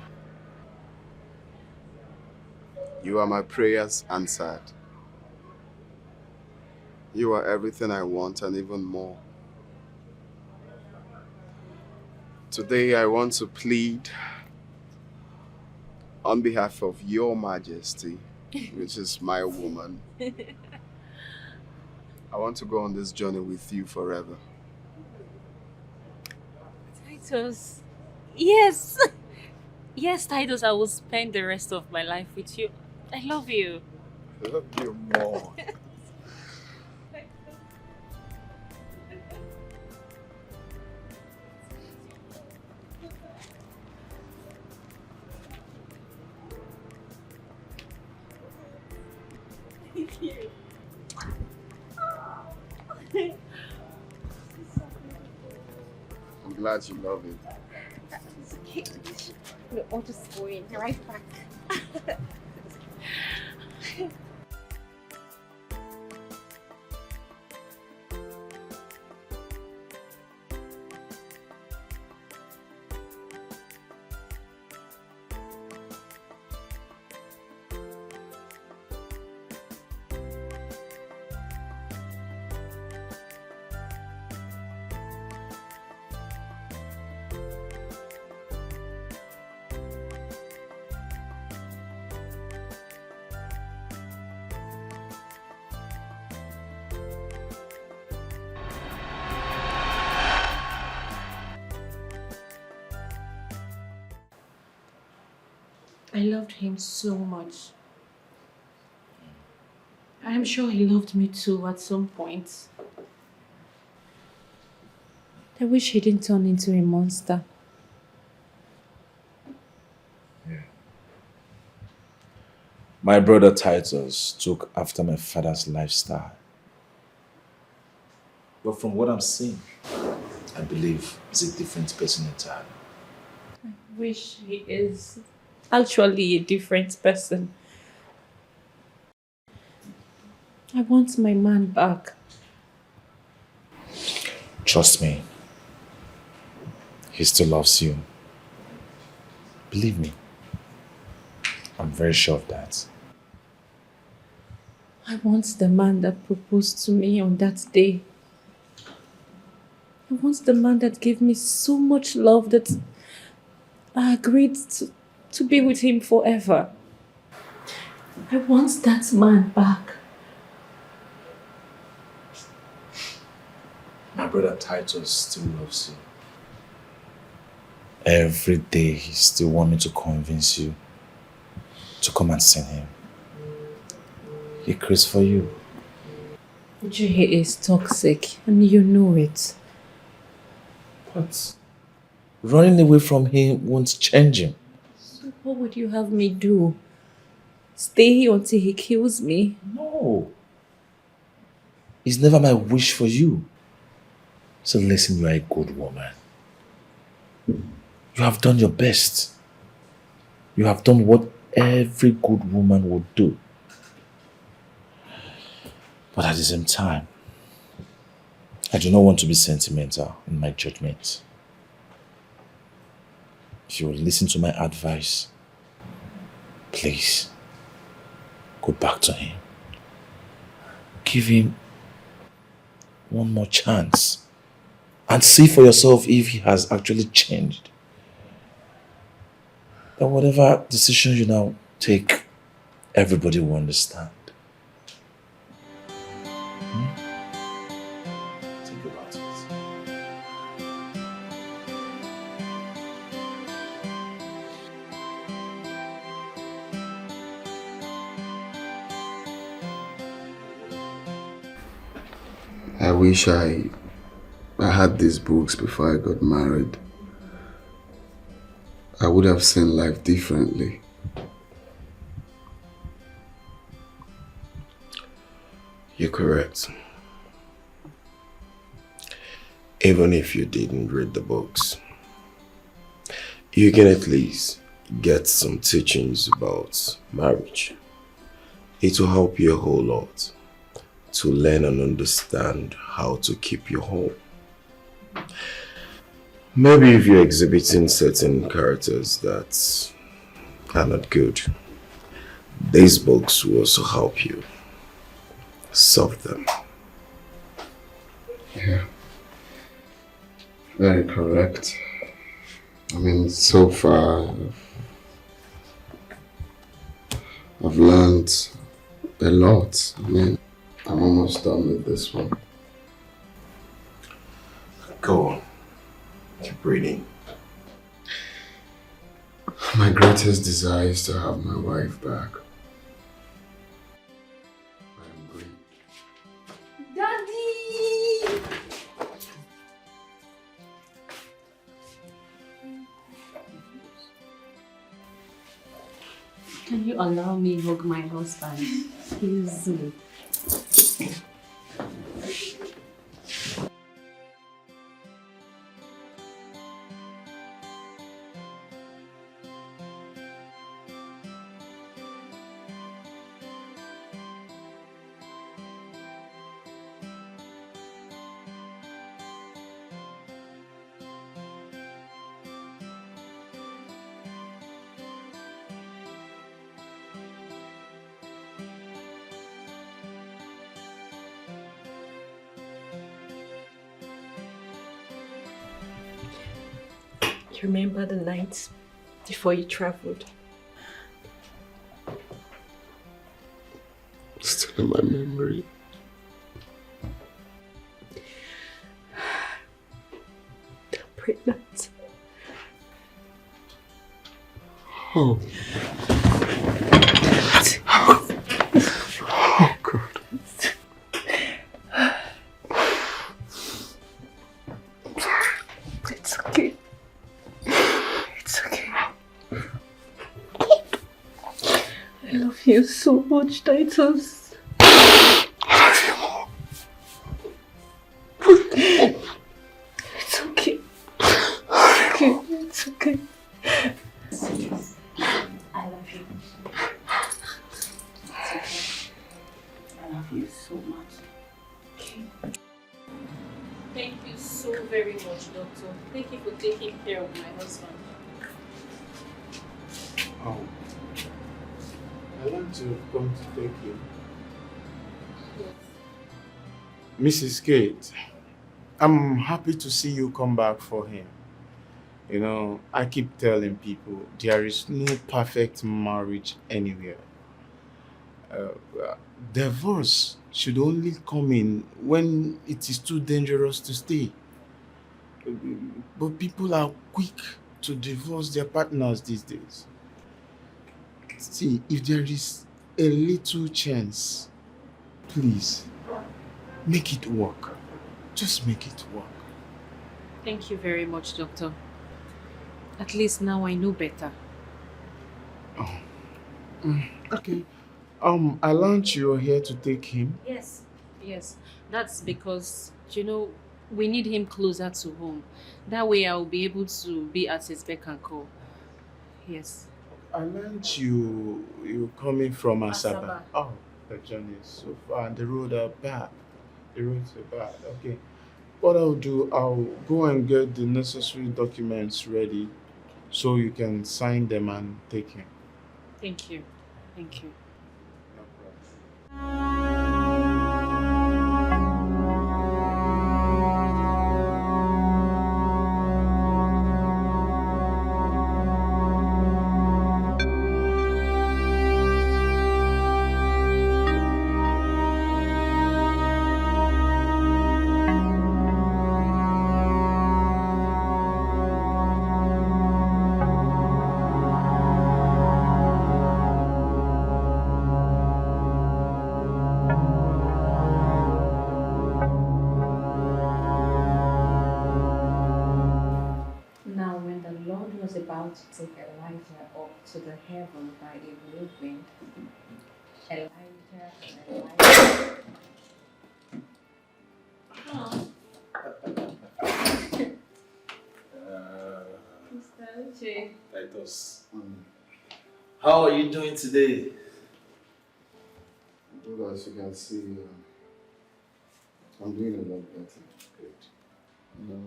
You are my prayers answered. You are everything I want and even more. Today I want to plead on behalf of Your Majesty, which is my woman. I want to go on this journey with you forever. Titus. Yes. Yes, Titus, I will spend the rest of my life with you. I love you. I love you more. I'm glad you love it. It's okay. We'll just go in. Right back. I loved him so much. I'm sure he loved me too at some point. I wish he didn't turn into a monster. Yeah. My brother Titus took after my father's lifestyle. But from what I'm seeing, I believe he's a different person entirely. I wish he is actually a different person. I want my man back. Trust me, he still loves you. Believe me, I'm very sure of that. I want the man that proposed to me on that day. I want the man that gave me so much love that I agreed to be with him forever. I want that man back. My brother Titus still loves you. Every day he still wants me to convince you to come and see him. He craves for you. He is toxic and you know it. But running away from him won't change him. So what would you have me do? Stay here until he kills me? No. It's never my wish for you. So listen, you are a good woman. You have done your best. You have done what every good woman would do. But at the same time, I do not want to be sentimental in my judgment. If you will listen to my advice, please, go back to him. Give him one more chance and see for yourself if he has actually changed. That whatever decision you now take, everybody will understand. Think about it. I wish I had these books before I got married. I would have seen life differently. You're correct. Even if you didn't read the books, you can at least get some teachings about marriage. It will help you a whole lot to learn and understand how to keep your home. Maybe if you're exhibiting certain characters that are not good, These books will also help you solve them. Yeah. Very correct. I mean, so far, I've learned a lot. I mean, I'm almost done with this one. Go on. Keep reading. My greatest desire is to have my wife back. Daddy! Can you allow me to hug my husband? Excuse me. Remember the night before you traveled? Still in my memory. Pregnant. Oh. Oh, God. It's okay. It's okay. I love you so much, Titus. I love you more. It's okay. It's okay. It's okay. I love you. It's okay. I love you so much. Okay. Thank you so very much, Doctor. Thank you for taking care of my husband. Oh, I want to come to take you. Yes. Mrs. Kate, I'm happy to see you come back for him. You know, I keep telling people there is no perfect marriage anywhere. Divorce should only come in when it is too dangerous to stay. But people are quick to divorce their partners these days. See, if there is a little chance, please make it work. Just make it work. Thank you very much, Doctor. At least now I know better. Oh. Okay. I learned you're here to take him. Yes. Yes. That's because, you know, we need him closer to home. That way I'll be able to be at his beck and call. Yes. I learned you're coming from Asaba. Asaba. Oh, the journey is so far and the road are bad. The roads are bad. Okay. What I'll do, I'll go and get the necessary documents ready so you can sign them and take him. Thank you. Thank you. Now, when the Lord was about to take Elijah up to the heaven by a whirlwind, Elijah. Oh. Mr. Luchy. Titus, how are you doing today? Well, as you can see, I'm doing a lot better. Good.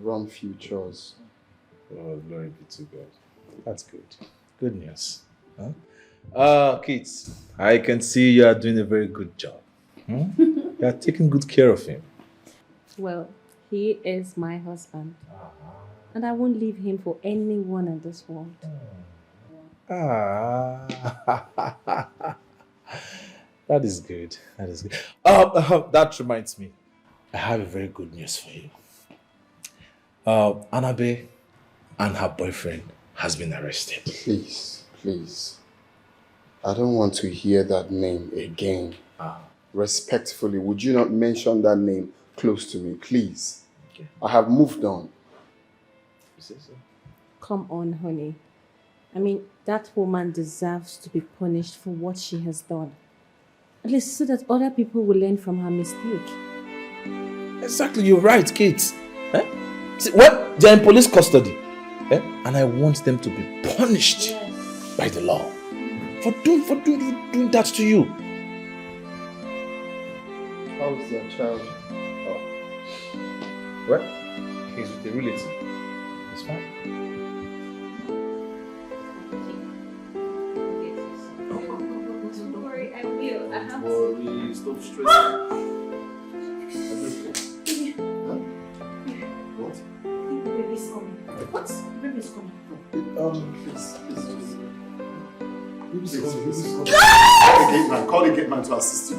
Run few chores. Oh, glory be to God. That's good. Good news. Huh? Kids, I can see you are doing a very good job. You are taking good care of him. Well, he is my husband. And I won't leave him for anyone in this world. That is good. That is good. That reminds me. I have a very good news for you. Adaeze and her boyfriend has been arrested. Please, please. I don't want to hear that name again. Respectfully, would you not mention that name close to me, please? Okay. I have moved on. You say so? Come on, honey. I mean, that woman deserves to be punished for what she has done. At least so that other people will learn from her mistake. Exactly, you're right, kids. See, well, they're in police custody. And I want them to be punished by the law for doing that to you. How's your child? Well, he's with a relative. It's fine. Don't worry, I will. I have Worry, stop stressing. What? The baby's coming. What? The baby's coming. Please. Call the gate man to assist you.